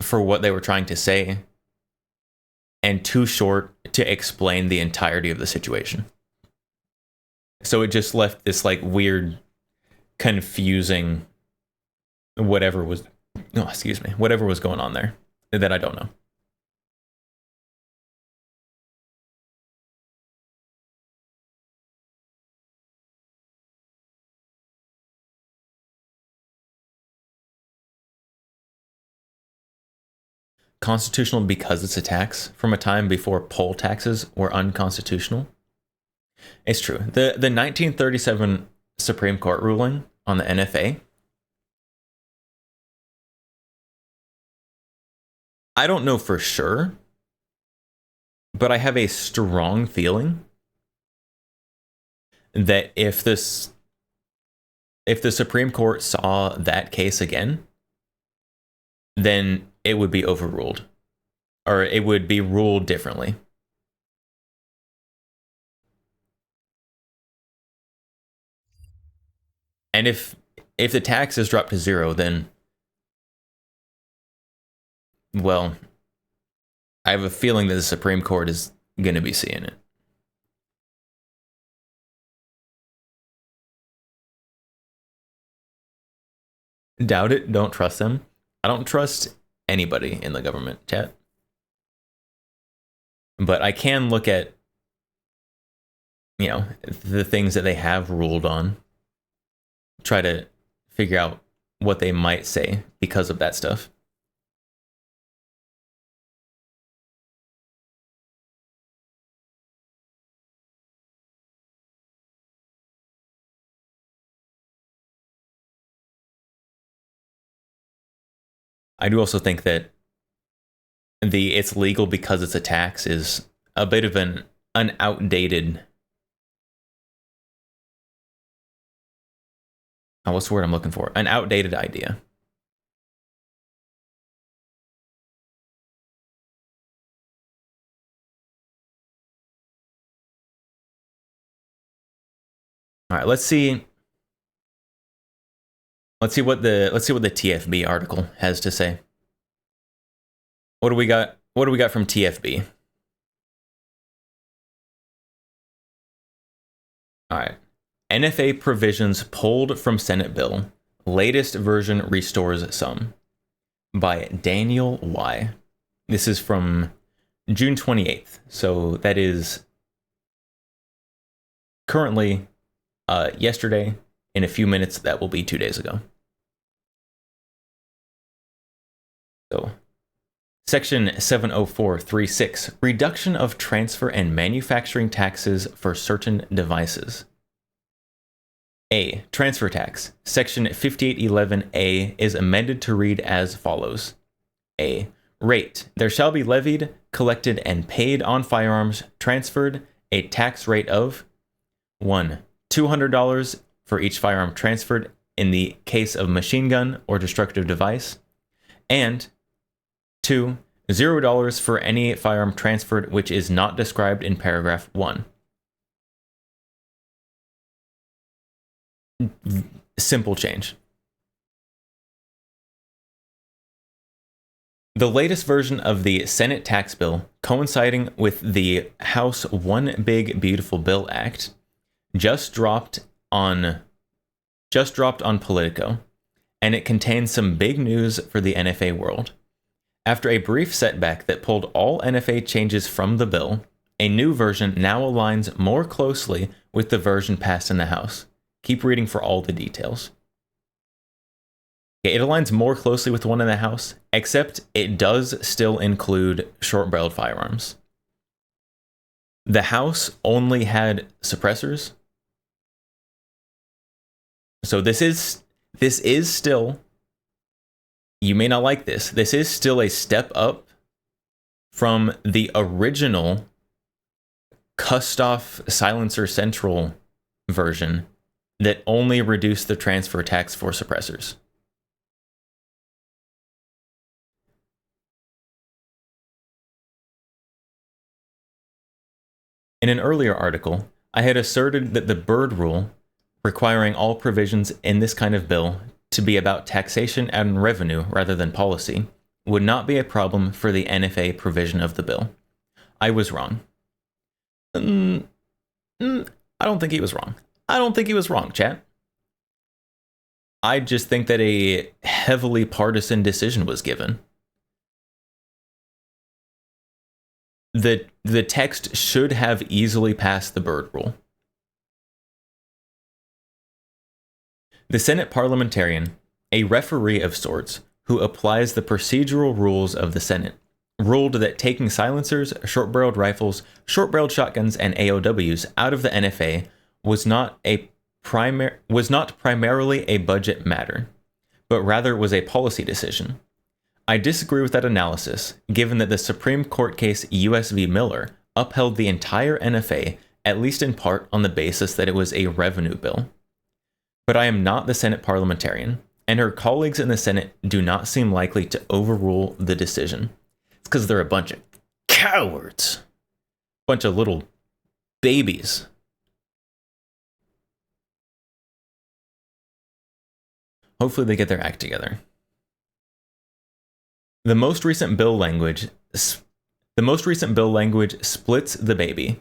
for what they were trying to say and too short to explain the entirety of the situation. So it just left this like weird, confusing whatever was going on there that I don't know. Constitutional because it's a tax from a time before poll taxes were unconstitutional. It's true. The 1937 Supreme Court ruling on the NFA, I don't know for sure, but I have a strong feeling that if the Supreme Court saw that case again, then it would be overruled, or it would be ruled differently. And if the tax is dropped to zero, then, well, I have a feeling that the Supreme Court is going to be seeing it. Doubt it. Don't trust them. I don't trust anybody in the government, chat. But I can look at, the things that they have ruled on, try to figure out what they might say because of that stuff. I do also think that it's legal because it's a tax is a bit of an outdated. Oh, what's the word I'm looking for? An outdated idea. All right, let's see. Let's see what the TFB article has to say. What do we got? What do we got from TFB? All right. NFA provisions pulled from Senate bill. Latest version restores some. By Daniel Y. This is from June 28th. So that is currently yesterday. In a few minutes, that will be 2 days ago. So, Section 70436, reduction of transfer and manufacturing taxes for certain devices. A. Transfer tax. Section 5811A is amended to read as follows. A. Rate. There shall be levied, collected, and paid on firearms transferred a tax rate of 1. $200 for each firearm transferred in the case of machine gun or destructive device, and 2. $0 for any firearm transferred which is not described in paragraph 1. Simple change. The latest version of the Senate tax bill, coinciding with the House One Big Beautiful Bill Act, just dropped on Politico, and it contains some big news for the NFA world. After a brief setback that pulled all NFA changes from the bill, a new version now aligns more closely with the version passed in the House. Keep reading for all the details. It aligns more closely with the one in the House, except it does still include short-barreled firearms. The House only had suppressors. So this is still, you may not like this, this is still a step up from the original Kustoff Silencer Central version that only reduced the transfer tax for suppressors. In an earlier article, I had asserted that the Byrd Rule, requiring all provisions in this kind of bill to be about taxation and revenue rather than policy, would not be a problem for the NFA provision of the bill. I was wrong. I don't think he was wrong. I don't think he was wrong, chat. I just think that a heavily partisan decision was given. The text should have easily passed the Byrd Rule. The Senate parliamentarian, a referee of sorts, who applies the procedural rules of the Senate, ruled that taking silencers, short-barreled rifles, short-barreled shotguns, and AOWs out of the NFA was not primarily a budget matter, but rather was a policy decision. I disagree with that analysis, given that the Supreme Court case U.S. v. Miller upheld the entire NFA, at least in part on the basis that it was a revenue bill. But I am not the Senate parliamentarian, and her colleagues in the Senate do not seem likely to overrule the decision. It's because they're a bunch of cowards. Bunch of little babies. Hopefully they get their act together. The most recent bill language splits the baby.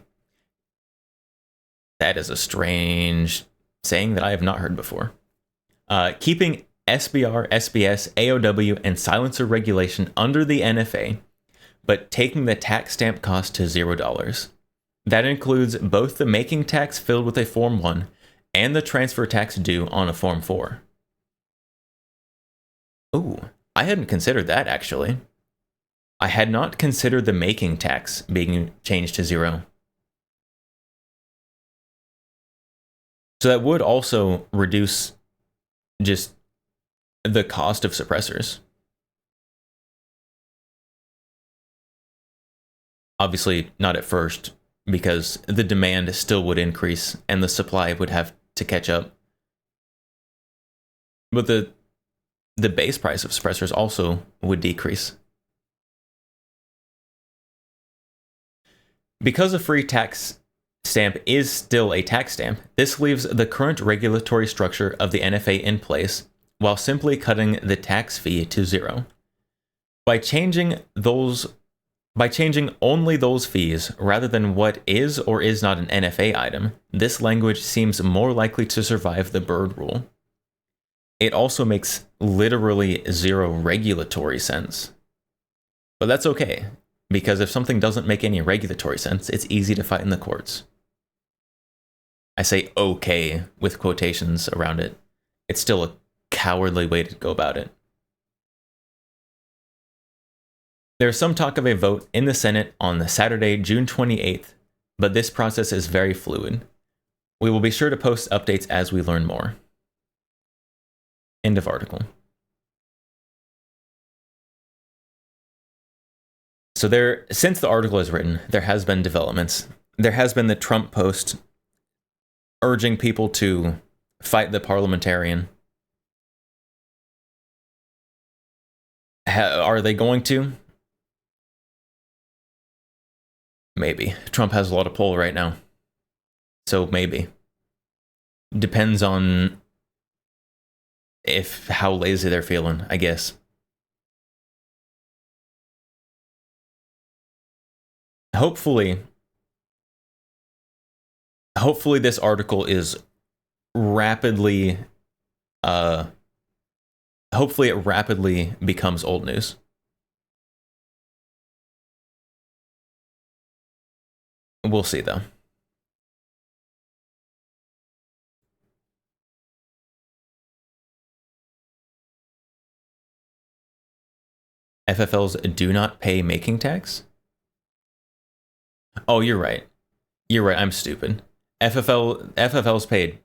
That is a strange saying that I have not heard before. Keeping SBR, SBS, AOW, and silencer regulation under the NFA, but taking the tax stamp cost to $0. That includes both the making tax filled with a Form 1 and the transfer tax due on a Form 4. Ooh, I hadn't considered that, actually. I had not considered the making tax being changed to 0. So that would also reduce just the cost of suppressors. Obviously, not at first, because the demand still would increase and the supply would have to catch up. But the base price of suppressors also would decrease. Because a free tax stamp is still a tax stamp, this leaves the current regulatory structure of the NFA in place while simply cutting the tax fee to 0. By changing only those fees rather than what is or is not an NFA item, this language seems more likely to survive the Byrd rule. It also makes literally 0 regulatory sense. But that's okay, because if something doesn't make any regulatory sense, it's easy to fight in the courts. I say okay with quotations around it. It's still a cowardly way to go about it. There's some talk of a vote in the Senate on Saturday, June 28th, but this process is very fluid. We will be sure to post updates as we learn more. End of article. So since the article is written, there has been developments. There has been the Trump post urging people to fight the parliamentarian. Are they going to? Maybe. Trump has a lot of pull right now. So maybe. Depends on how lazy they're feeling, I guess. Hopefully this article is rapidly hopefully it rapidly becomes old news. We'll see though. FFLs do not pay making tax? Oh, you're right. You're right, I'm stupid. FFL's paid.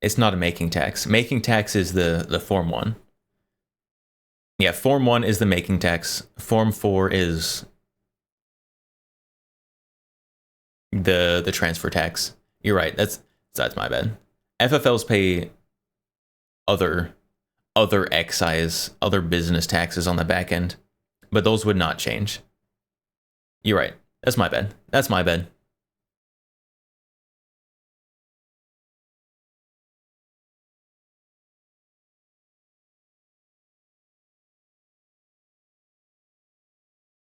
It's not a making tax. Making tax is the Form 1. Yeah, Form 1 is the making tax. Form 4 is the transfer tax. You're right. That's my bad. FFLs pay other excise, other business taxes on the back end, but those would not change. You're right. That's my bad. That's my bad.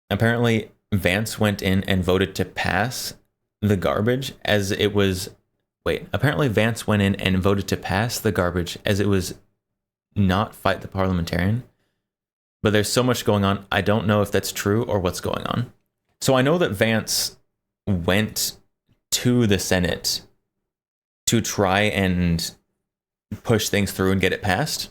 Apparently, Vance went in and voted to pass the garbage as it was. Wait, apparently Vance went in and voted to pass the garbage as it was not fight the parliamentarian. But there's so much going on. I don't know if that's true or what's going on. So I know that Vance went to the Senate to try and push things through and get it passed.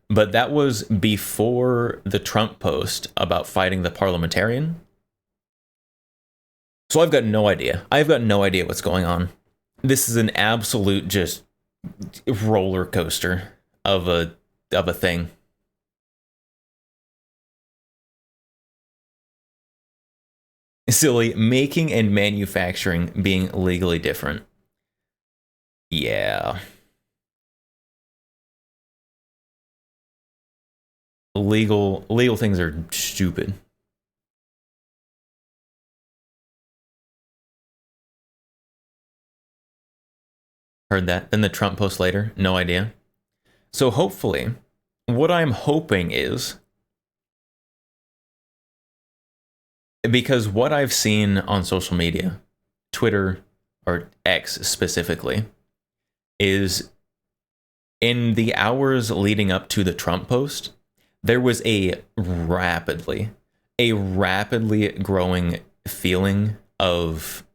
But that was before the Trump post about fighting the parliamentarian. So I've got no idea. I've got no idea what's going on. This is an absolute just roller coaster of a thing. Silly, making and manufacturing being legally different. Yeah. Legal things are stupid. Heard that. Then the Trump post later. No idea. So hopefully, what I'm hoping is, because what I've seen on social media, Twitter or X specifically, is in the hours leading up to the Trump post, there was a rapidly growing feeling of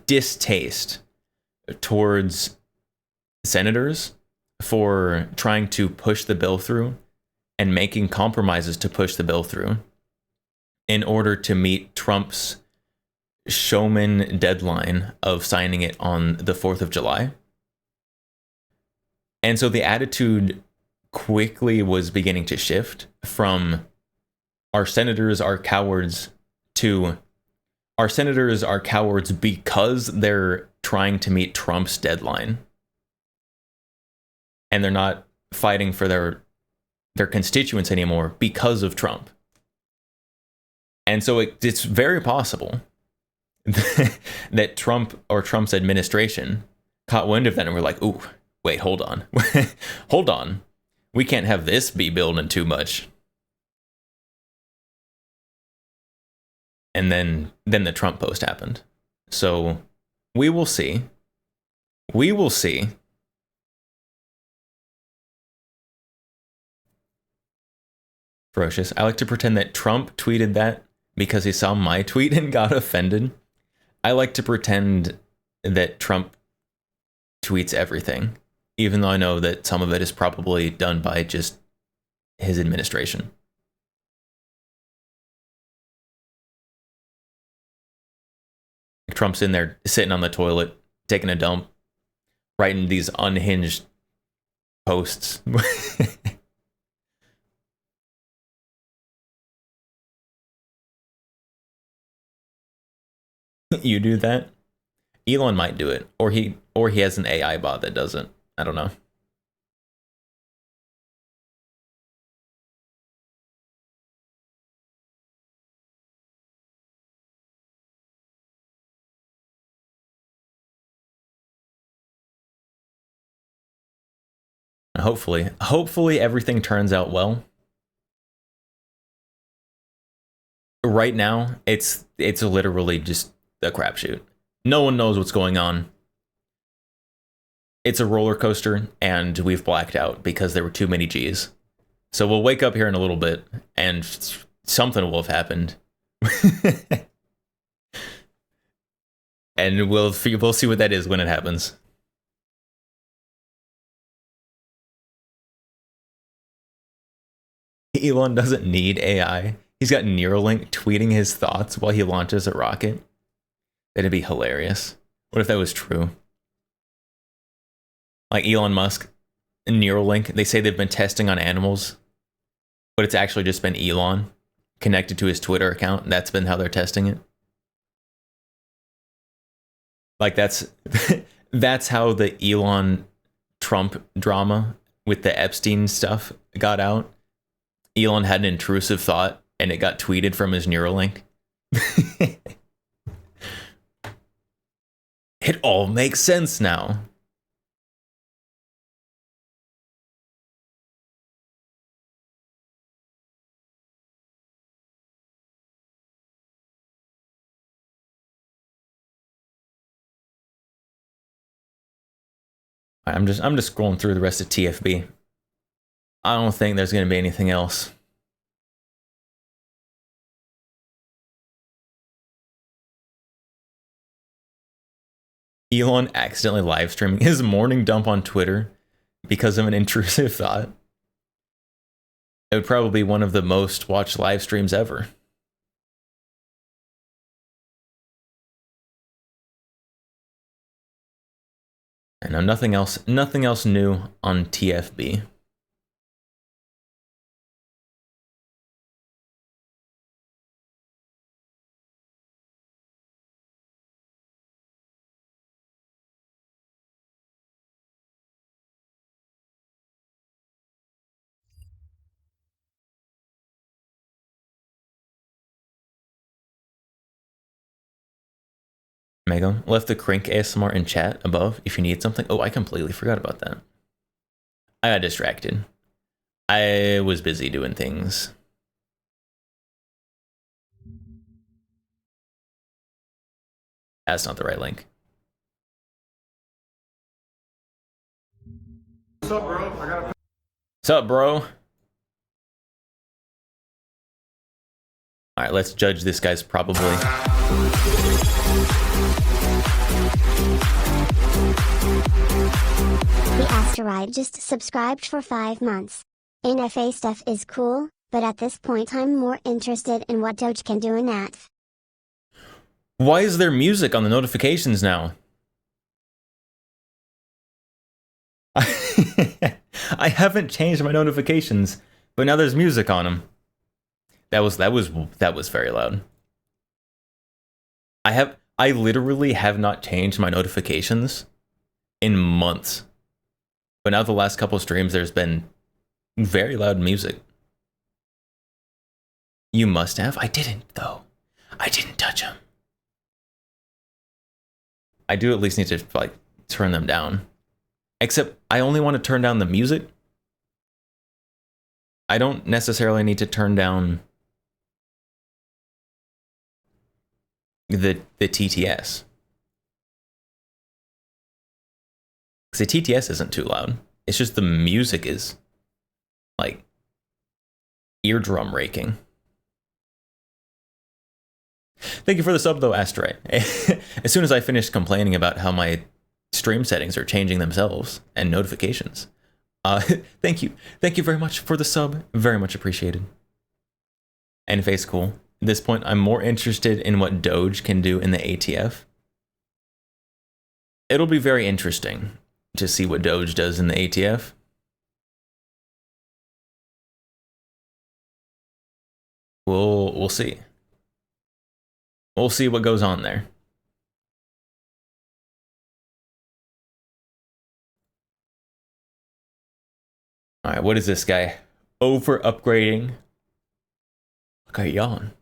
distaste towards senators for trying to push the bill through and making compromises to push the bill through in order to meet Trump's showman deadline of signing it on the 4th of July. And so the attitude quickly was beginning to shift from our senators are cowards to our senators are cowards because they're trying to meet Trump's deadline. And they're not fighting for their constituents anymore because of Trump. And so it's very possible that Trump or Trump's administration caught wind of that and were like, ooh, wait, hold on. Hold on. We can't have this be building too much. And then the Trump post happened. So we will see. We will see. Ferocious. I like to pretend that Trump tweeted that because he saw my tweet and got offended. I like to pretend that Trump tweets everything, even though I know that some of it is probably done by just his administration. Trump's in there sitting on the toilet, taking a dump, writing these unhinged posts. You do that? Elon might do it, or he has an AI bot that does it. I don't know. Hopefully everything turns out well. Right now, it's literally just a crapshoot. No one knows what's going on. It's a roller coaster, and we've blacked out because there were too many G's. So we'll wake up here in a little bit, and something will have happened. And we'll see what that is when it happens. Elon doesn't need AI. He's got Neuralink tweeting his thoughts while he launches a rocket. That'd be hilarious. What if that was true? Like Elon Musk, Neuralink, they say they've been testing on animals, but it's actually just been Elon connected to his Twitter account. That's been how they're testing it. Like that's how the Elon Trump drama with the Epstein stuff got out. Elon had an intrusive thought and it got tweeted from his Neuralink. It all makes sense now. I'm just scrolling through the rest of TFB. I don't think there's going to be anything else. Elon accidentally live streaming his morning dump on Twitter because of an intrusive thought. It would probably be one of the most watched live streams ever. And nothing else new on TFB. Megan left the Crink ASMR in chat above if you need something. Oh, I completely forgot about that. I got distracted. I was busy doing things. That's not the right link. What's up, bro? What's up, bro? All right, let's judge this guy's probably. The I just subscribed for 5 months. NFA stuff is cool, but at this point I'm more interested in what Doge can do in ATF. Why is there music on the notifications now? I haven't changed my notifications, but now there's music on them. That was very loud. I literally have not changed my notifications in months. But now the last couple streams there's been very loud music. You must have? I didn't though. I didn't touch them. I do at least need to like turn them down. Except I only want to turn down the music. I don't necessarily need to turn down the TTS. Because the TTS isn't too loud. It's just the music is like eardrum raking. Thank you for the sub though, Astray. As soon as I finished complaining about how my stream settings are changing themselves and notifications. Thank you. Thank you very much for the sub. Very much appreciated. And face cool. At this point, I'm more interested in what Doge can do in the ATF. It'll be very interesting to see what Doge does in the ATF. We'll see. We'll see what goes on there. All right, what is this guy? Over upgrading. Look, I yawn.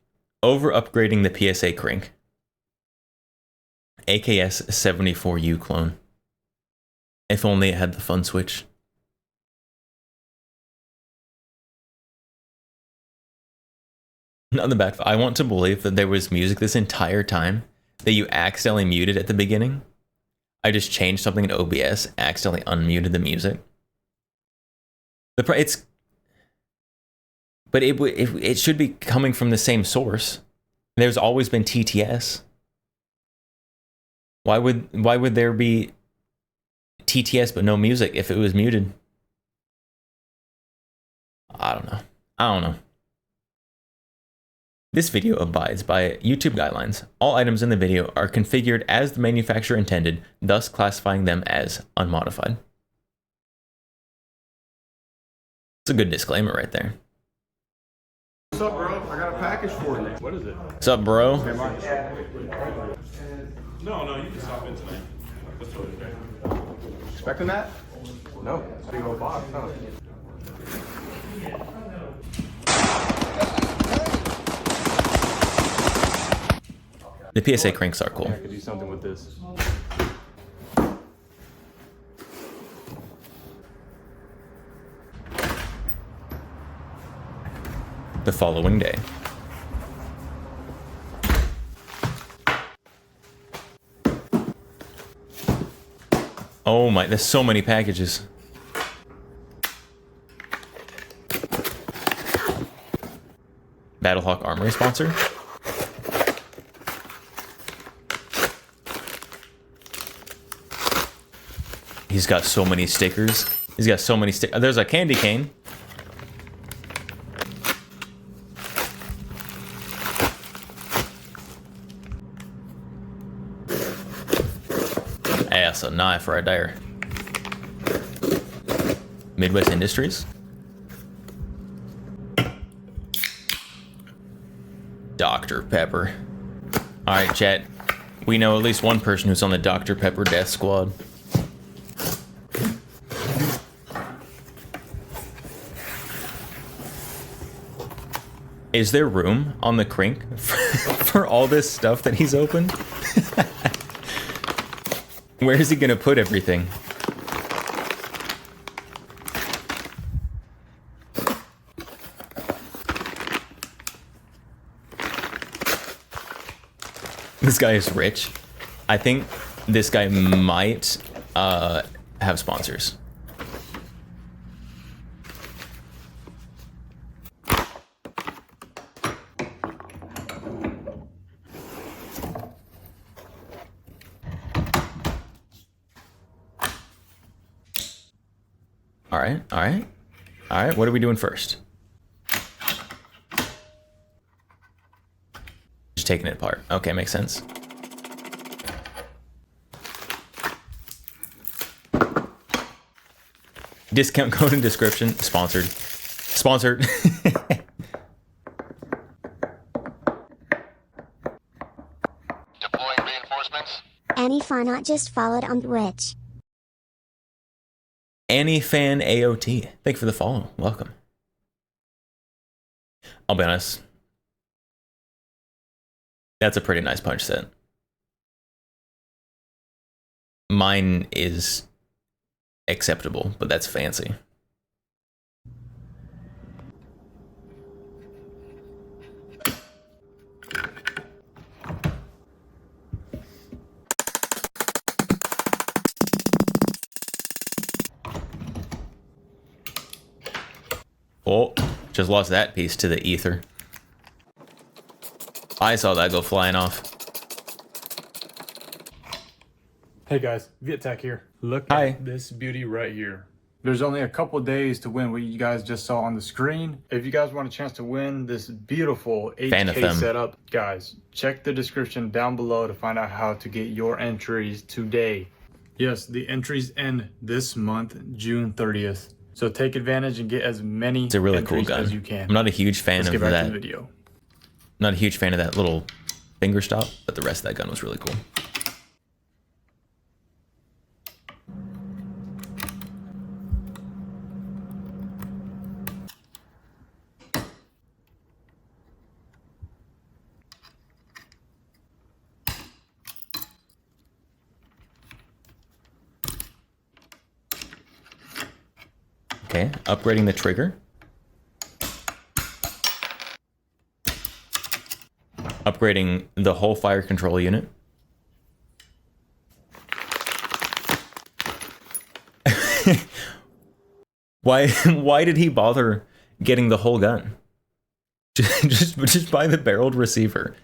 Over upgrading the PSA crank. AKS 74U clone. If only it had the fun switch. Not the bad. I want to believe that there was music this entire time that you accidentally muted at the beginning. I just changed something in OBS, accidentally unmuted the music. But it should be coming from the same source. There's always been TTS. Why would there be TTS but no music if it was muted? I don't know. This video abides by YouTube guidelines. All items in the video are configured as the manufacturer intended, thus classifying them as unmodified. It's a good disclaimer right there. What's up, bro? I got a package for you. What is it? What's up, bro? No, you can stop in tonight. Let's do it. Expecting that? No. Big old box, huh? The PSA cranks are cool. I could do something with this. The following day. Oh my, there's so many packages. Battlehawk Armory sponsor? He's got so many stickers. He's got so many stickers. There's a candy cane. Hey, that's a knife right there. Midwest Industries. Dr. Pepper. Alright, chat. We know at least one person who's on the Dr. Pepper death squad. Is there room on the crink for all this stuff that he's opened? Where is he gonna put everything? This guy is rich. I think this guy might have sponsors. All right, all right. All right, what are we doing first? Just taking it apart. Okay, makes sense. Discount code in description. Sponsored. Sponsored. Deploying reinforcements. Any Fanat just followed on Twitch. Annie Fan AOT. Thank you for the follow. Welcome. I'll be honest. That's a pretty nice punch set. Mine is acceptable, but that's fancy. Oh, just lost that piece to the ether. I saw that go flying off. Hey guys, VietTech here. Look Hi. at this beauty right here. There's only a couple days to win what you guys just saw on the screen. If you guys want a chance to win this beautiful Fan of 8K them. setup, guys, check the description down below to find out how to get your entries today. Yes, the entries end this month, June 30th. So take advantage and get as many It's a really cool entries gun. as you can. I'm not a huge fan Let's of get back that. to the video. Not a huge fan of that little finger stop, but the rest of that gun was really cool. Okay, upgrading the trigger. Upgrading the whole fire control unit. Why did he bother getting the whole gun? Just buy the barreled receiver.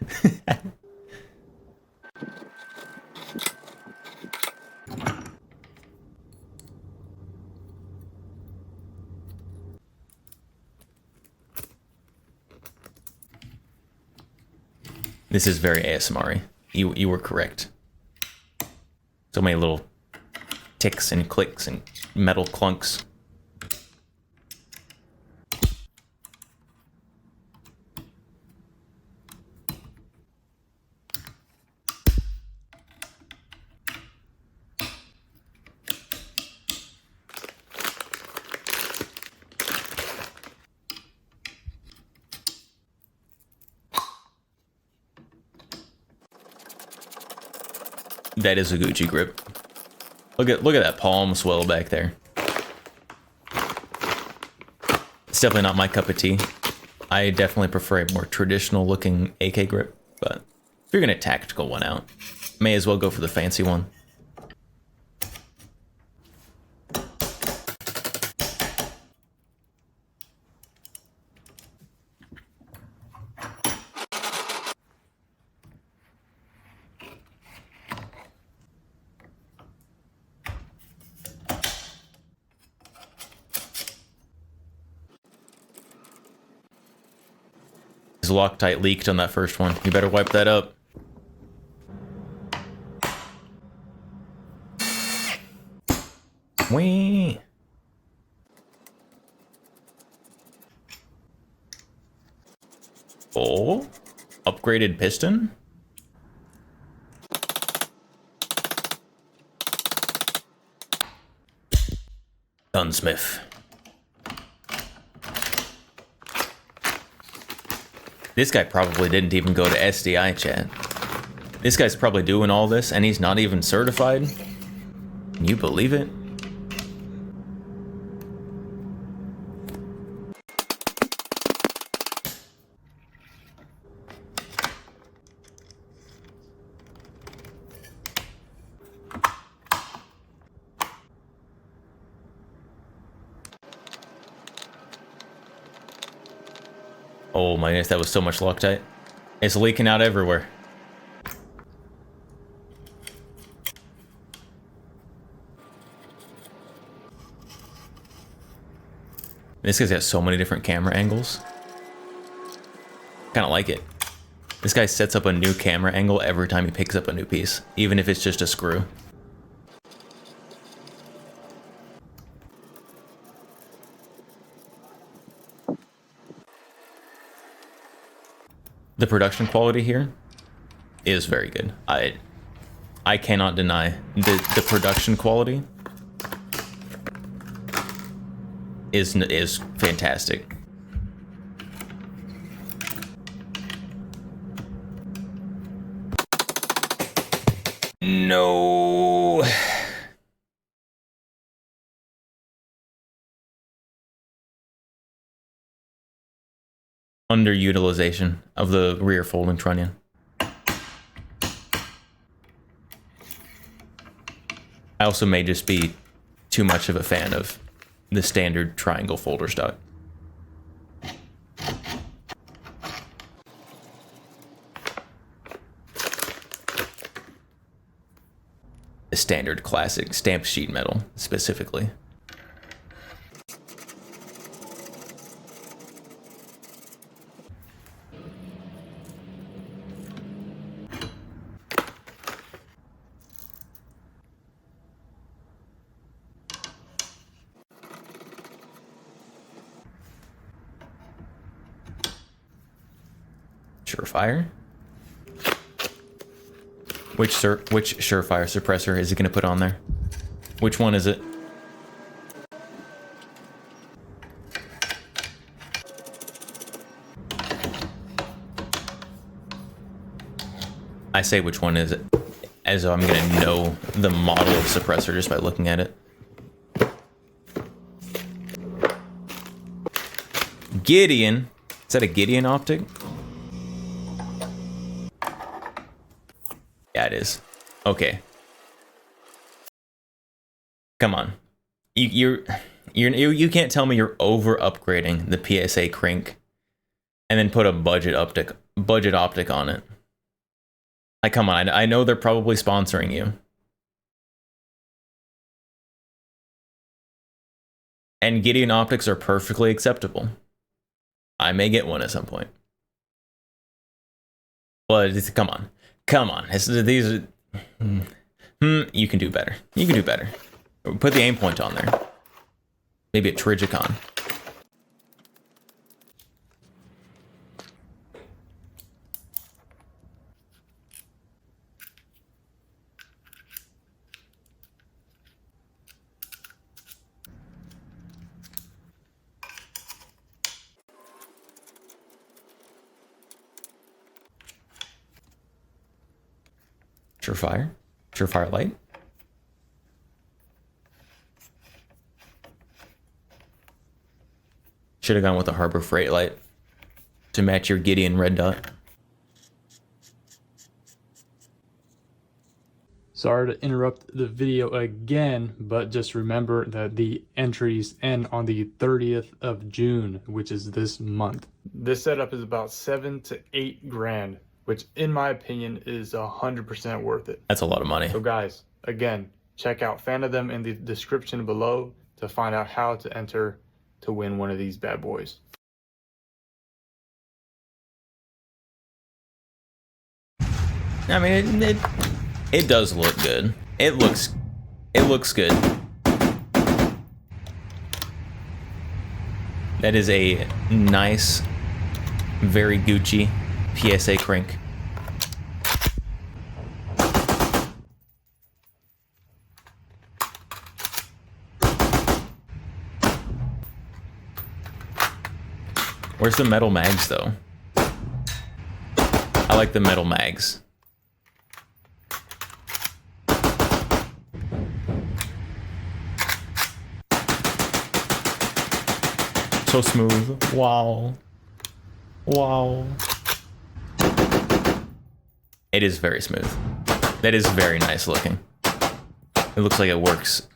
This is very ASMR-y. You were correct. So many little ticks and clicks and metal clunks. That is a Gucci grip. Look at that palm swell back there. It's definitely not my cup of tea. I definitely prefer a more traditional looking AK grip, but if you're gonna tactical one out, may as well go for the fancy one. His Loctite leaked on that first one. You better wipe that up. Wee. Oh, upgraded piston. Gunsmith. This guy probably didn't even go to SDI chat. This guy's probably doing all this and he's not even certified. Can you believe it? Oh my goodness, that was so much Loctite. It's leaking out everywhere. This guy's got so many different camera angles. Kind of like it. This guy sets up a new camera angle every time he picks up a new piece, even if it's just a screw. The production quality here is very good. I cannot deny the production quality is fantastic. No. Underutilization of the rear folding trunnion. I also may just be too much of a fan of the standard triangle folder stock. The standard classic stamped sheet metal, specifically. Surefire. Which Surefire suppressor is it going to put on there? Which one is it? I say which one is it, as though I'm going to know the model of suppressor just by looking at it. Gideon. Is that a Gideon optic? Yeah, it is. Okay. Come on. You can't tell me you're over upgrading the PSA crank and then put a budget optic on it. Like, come on. I know they're probably sponsoring you. And Gideon optics are perfectly acceptable. I may get one at some point. But come on. Come on. These are... you can do better. You can do better. Put the aim point on there. Maybe a Trigicon. Surefire? Surefire light? Should have gone with a Harbor Freight light to match your Gideon red dot. Sorry to interrupt the video again, but just remember that the entries end on the 30th of June, which is this month. This setup is about 7 to 8 grand, which in my opinion is 100% worth it. That's a lot of money. So guys, again, check out Fan of Them in the description below to find out how to enter to win one of these bad boys. I mean, it does look good. It looks good. That is a nice, very Gucci PSA crank. Where's the metal mags, though? I like the metal mags. So smooth. Wow. Wow. It is very smooth. That is very nice looking. It looks like it works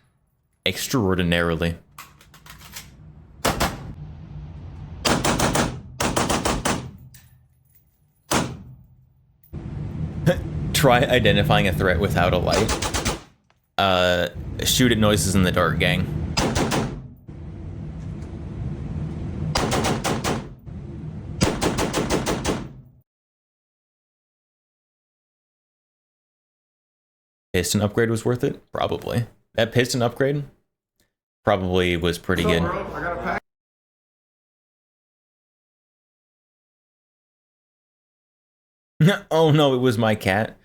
extraordinarily. Try identifying a threat without a light. Shoot at noises in the dark, gang. piston upgrade was worth it? Probably. That piston upgrade probably was pretty good. I got a pack. Oh no, it was my cat.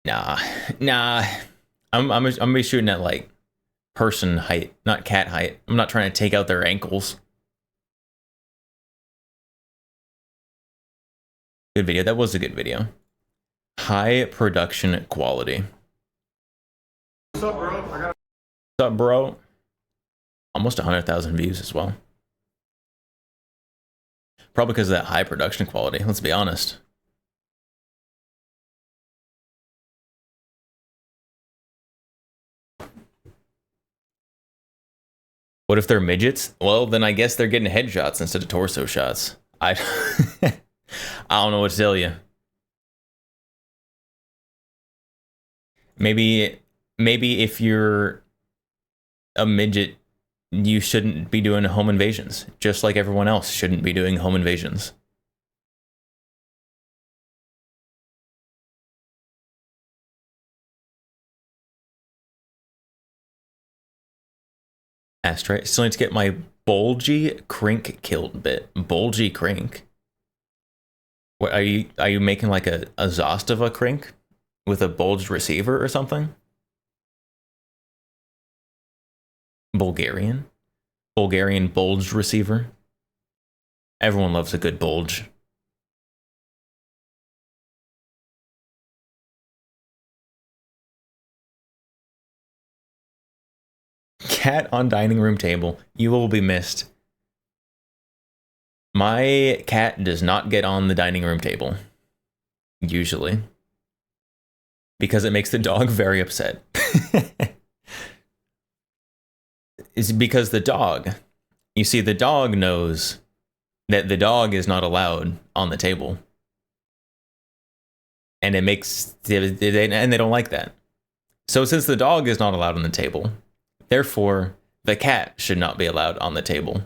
Nah. I'm gonna be shooting at like person height, not cat height. I'm not trying to take out their ankles. Good video. That was a good video. High production quality. What's up, bro? What's up, bro? Almost 100,000 views as well. Probably because of that high production quality, let's be honest. What if they're midgets? Well, then I guess they're getting headshots instead of torso shots. I don't know what to tell you. Maybe if you're a midget, you shouldn't be doing home invasions, just like everyone else shouldn't be doing home invasions. Ashtray. Still need to get my bulgy crink killed bit. Bulgy crink. What are you making like a Zostava crink with a bulged receiver or something? Bulgarian bulged receiver. Everyone loves a good bulge. Cat on dining room table. You will be missed. My cat does not get on the dining room table. Usually. Because it makes the dog very upset. It's because the dog, you see, the dog knows that the dog is not allowed on the table. And it makes, and they don't like that. So since the dog is not allowed on the table, therefore the cat should not be allowed on the table.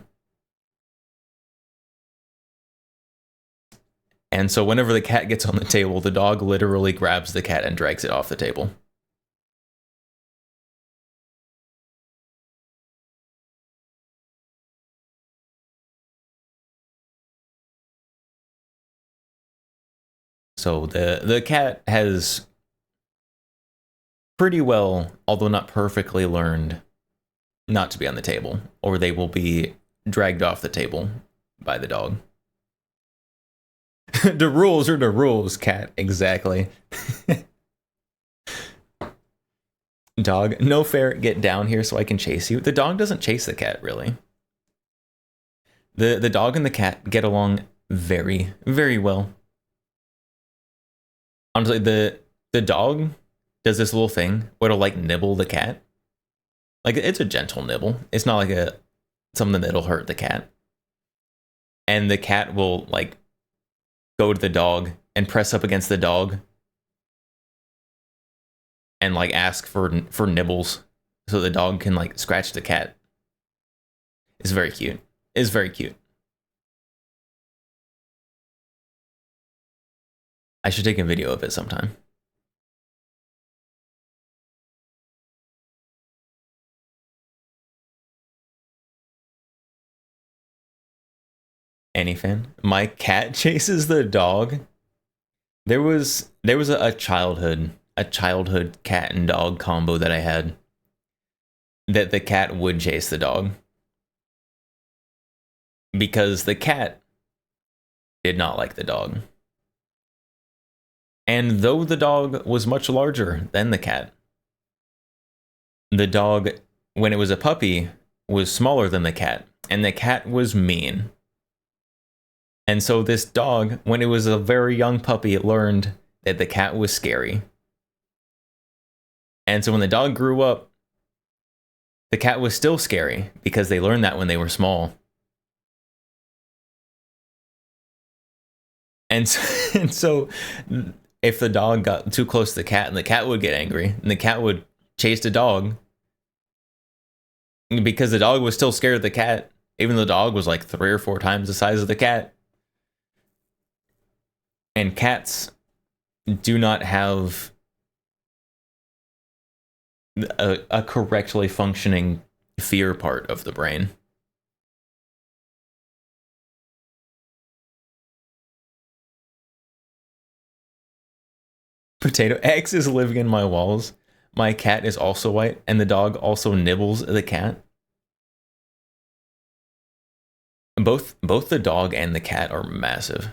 And so whenever the cat gets on the table, the dog literally grabs the cat and drags it off the table. So the cat has pretty well, although not perfectly, learned not to be on the table, or they will be dragged off the table by the dog. The rules are the rules, cat. Exactly. Dog, no fair, get down here so I can chase you. The dog doesn't chase the cat, really. The dog and the cat get along very, very well. Honestly, the dog does this little thing where it'll like nibble the cat. Like, it's a gentle nibble. It's not like something that'll hurt the cat. And the cat will like go to the dog and press up against the dog and like ask for nibbles so the dog can like scratch the cat. It's very cute. It's very cute. I should take a video of it sometime. Any fan? My cat chases the dog. There was a childhood cat and dog combo that I had. That the cat would chase the dog. Because the cat did not like the dog. And though the dog was much larger than the cat, the dog, when it was a puppy, was smaller than the cat, and the cat was mean. And so this dog, when it was a very young puppy, it learned that the cat was scary. And so when the dog grew up, the cat was still scary because they learned that when they were small. And so if the dog got too close to the cat, and the cat would get angry, and the cat would chase the dog, because the dog was still scared of the cat, even though the dog was like 3 or 4 times the size of the cat. And cats do not have a correctly functioning fear part of the brain. Potato X is living in my walls. My cat is also white, and the dog also nibbles the cat. Both the dog and the cat are massive.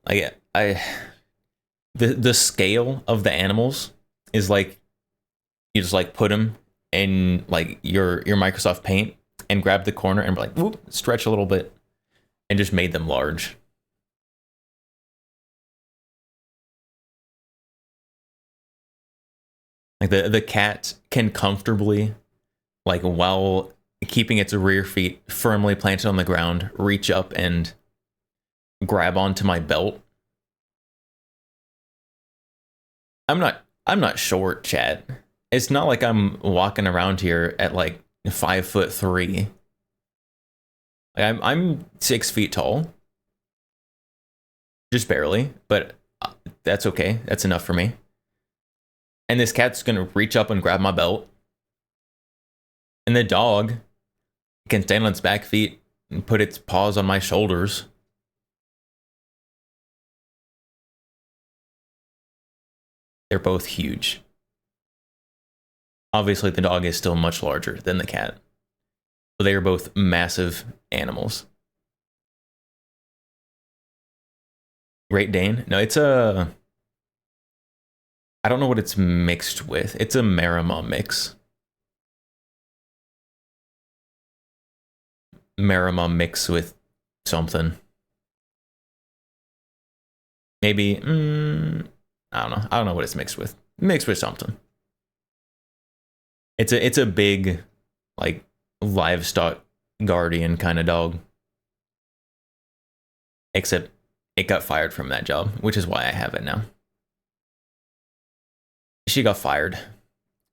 Like the scale of the animals is like you just like put them in like your Microsoft Paint and grab the corner and like whoop, stretch a little bit and just made them large. Like the cat can comfortably, like while keeping its rear feet firmly planted on the ground, reach up and grab onto my belt. I'm not short, chat. It's not like I'm walking around here at like 5'3". Like I'm 6 feet tall. Just barely, but that's okay. That's enough for me. And this cat's gonna reach up and grab my belt. And the dog can stand on its back feet and put its paws on my shoulders. They're both huge. Obviously, the dog is still much larger than the cat. But they are both massive animals. Great Dane? No, it's a... I don't know what it's mixed with. It's a Marima mix. Marima mix with something. Maybe, I don't know. I don't know what it's mixed with. Mixed with something. It's a big, like, livestock guardian kind of dog. Except it got fired from that job, which is why I have it now. She got fired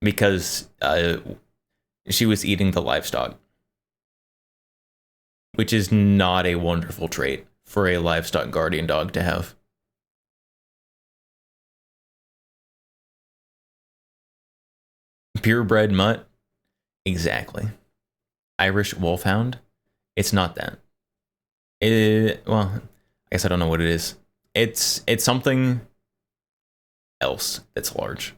because she was eating the livestock, which is not a wonderful trait for a livestock guardian dog to have. Purebred mutt? Exactly. Irish wolfhound? It's not that. Well, I guess I don't know what it is. It's something else that's large.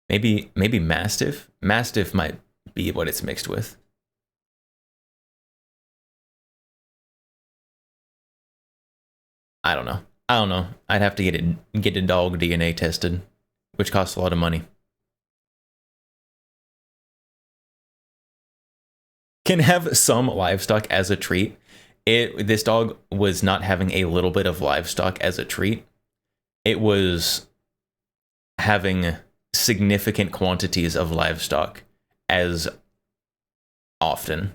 Maybe Mastiff? Mastiff might be what it's mixed with. I don't know. I'd have to get a dog DNA tested, which costs a lot of money. Can have some livestock as a treat. This dog was not having a little bit of livestock as a treat. It was having significant quantities of livestock as often.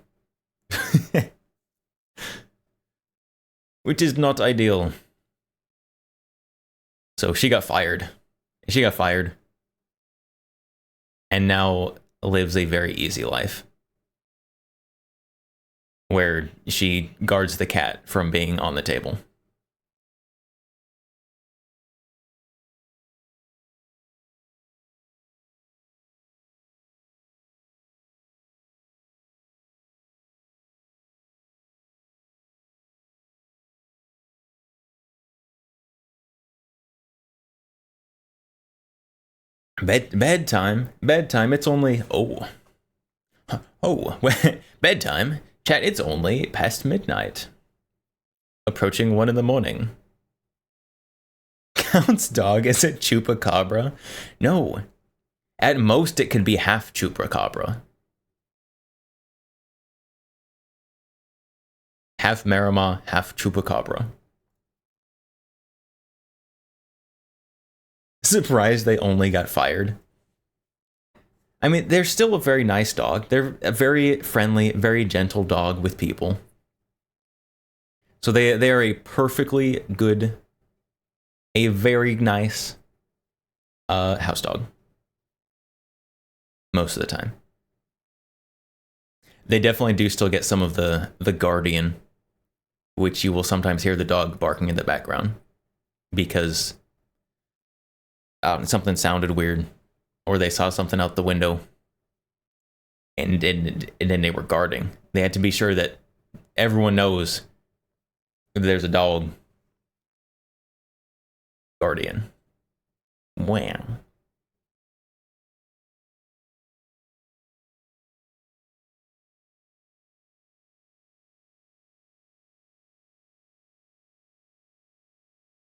Which is not ideal. So she got fired. And now lives a very easy life, where she guards the cat from being on the table. Bedtime. It's only bedtime. Chat. It's only past midnight. Approaching 1 in the morning. Count's dog is a chupacabra? No. At most, it can be half chupacabra. Half Marima, half chupacabra. Surprised they only got fired. I mean, they're still a very nice dog. They're a very friendly, very gentle dog with people. So they are a perfectly good, a very nice house dog. Most of the time. They definitely do still get some of the guardian which you will sometimes hear the dog barking in the background because something sounded weird, or they saw something out the window, and then they were guarding. They had to be sure that everyone knows there's a dog guardian. Wow.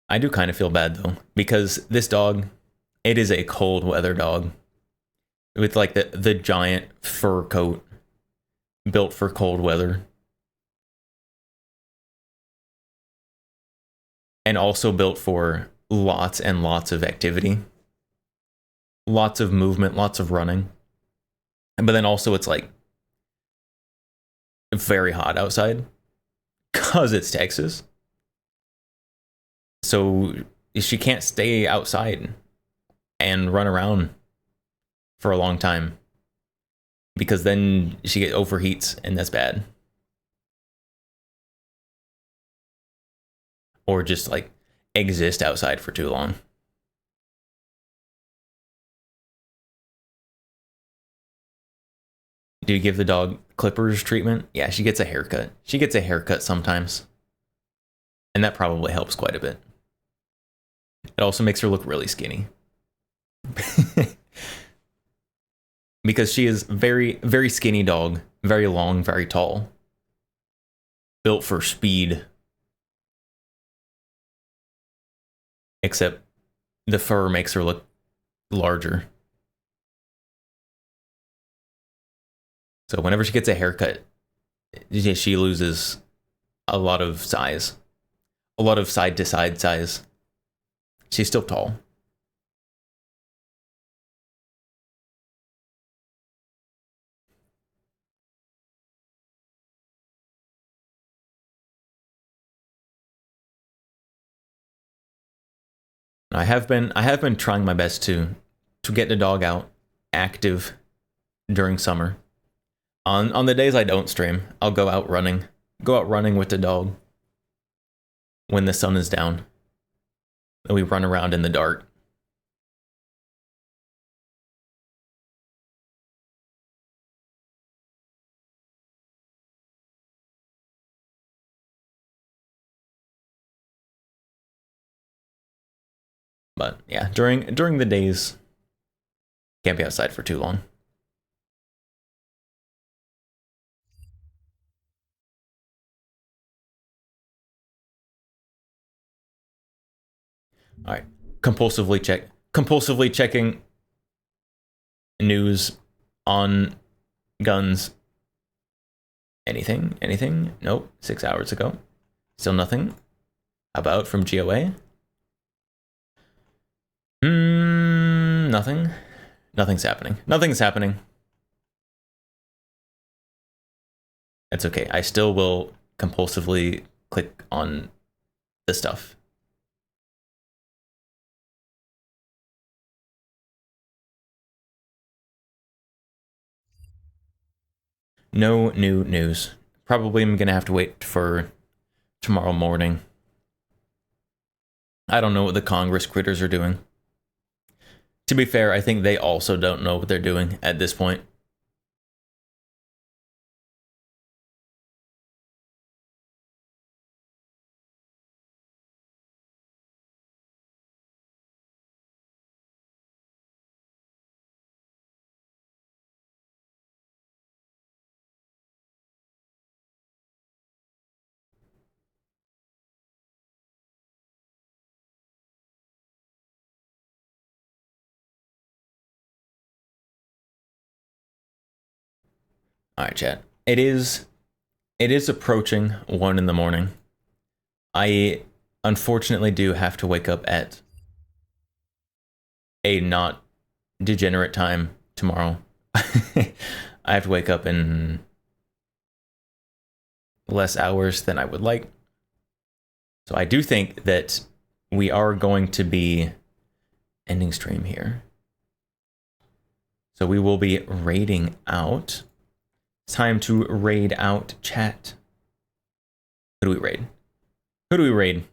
I do kind of feel bad though, because this dog, it is a cold weather dog with like the giant fur coat built for cold weather. And also built for lots and lots of activity. Lots of movement, lots of running. But then also it's like very hot outside because it's Texas. So she can't stay outside and run around for a long time because then she overheats, and that's bad. Or just like exist outside for too long. Do you give the dog clippers treatment? Yeah, she gets a haircut. She gets a haircut sometimes. And that probably helps quite a bit. It also makes her look really skinny. Because she is very, very skinny dog. Very long, very tall. Built for speed. Except the fur makes her look larger. So whenever she gets a haircut, she loses a lot of size. A lot of side to side size. She's still tall. I have been trying my best to get the dog out active during summer. On the days I don't stream, I'll go out running with the dog when the sun is down. And we run around in the dark. But yeah, during the days, can't be outside for too long. All right, compulsively checking news on guns. Anything? Nope. 6 hours ago, still nothing. About from GOA? Nothing. Nothing's happening. That's okay. I still will compulsively click on the stuff. No new news. Probably I'm gonna have to wait for tomorrow morning. I don't know what the Congress critters are doing. To be fair, I think they also don't know what they're doing at this point. All right, chat. It is approaching 1 in the morning. I unfortunately do have to wake up at a not degenerate time tomorrow. I have to wake up in less hours than I would like. So I do think that we are going to be ending stream here. So we will be raiding out. It's time to raid out chat. Who do we raid? Who do we raid?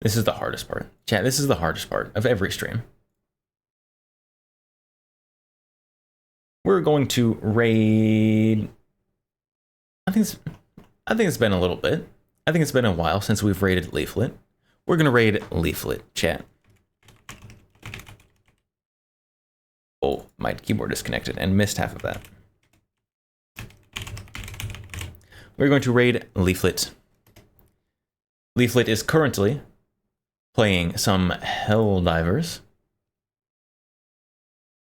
This is the hardest part. Chat, this is the hardest part of every stream. We're going to raid... I think it's been a little bit. I think it's been a while since we've raided Leaflet. We're going to raid Leaflet, chat. Oh, my keyboard disconnected and missed half of that. We're going to raid Leaflet. Leaflet is currently playing some Helldivers.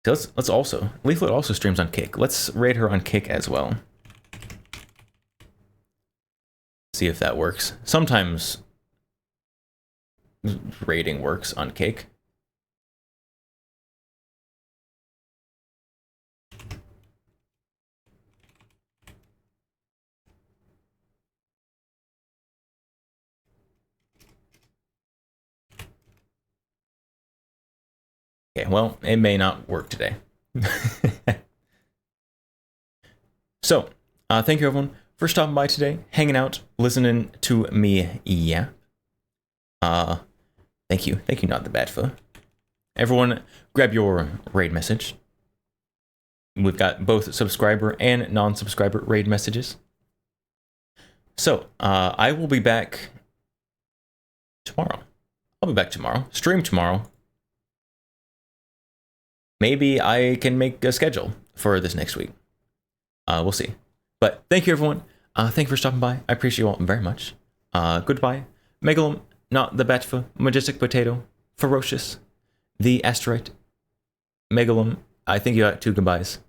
So let's also... Leaflet also streams on Kick. Let's raid her on Kick as well. See if that works. Sometimes raiding works on Kick. Okay, well, it may not work today. So, thank you everyone for stopping by today, hanging out, listening to me yap. Thank you, not the bad foot. Everyone, grab your raid message. We've got both subscriber and non-subscriber raid messages. So, I will be back tomorrow. I'll be back tomorrow, stream tomorrow. Maybe I can make a schedule for this next week. We'll see. But thank you, everyone. Thank you for stopping by. I appreciate you all very much. Goodbye. Megalum, not the Batchfa, Majestic Potato, Ferocious, the Asteroid, Megalum. I think you got 2 goodbyes.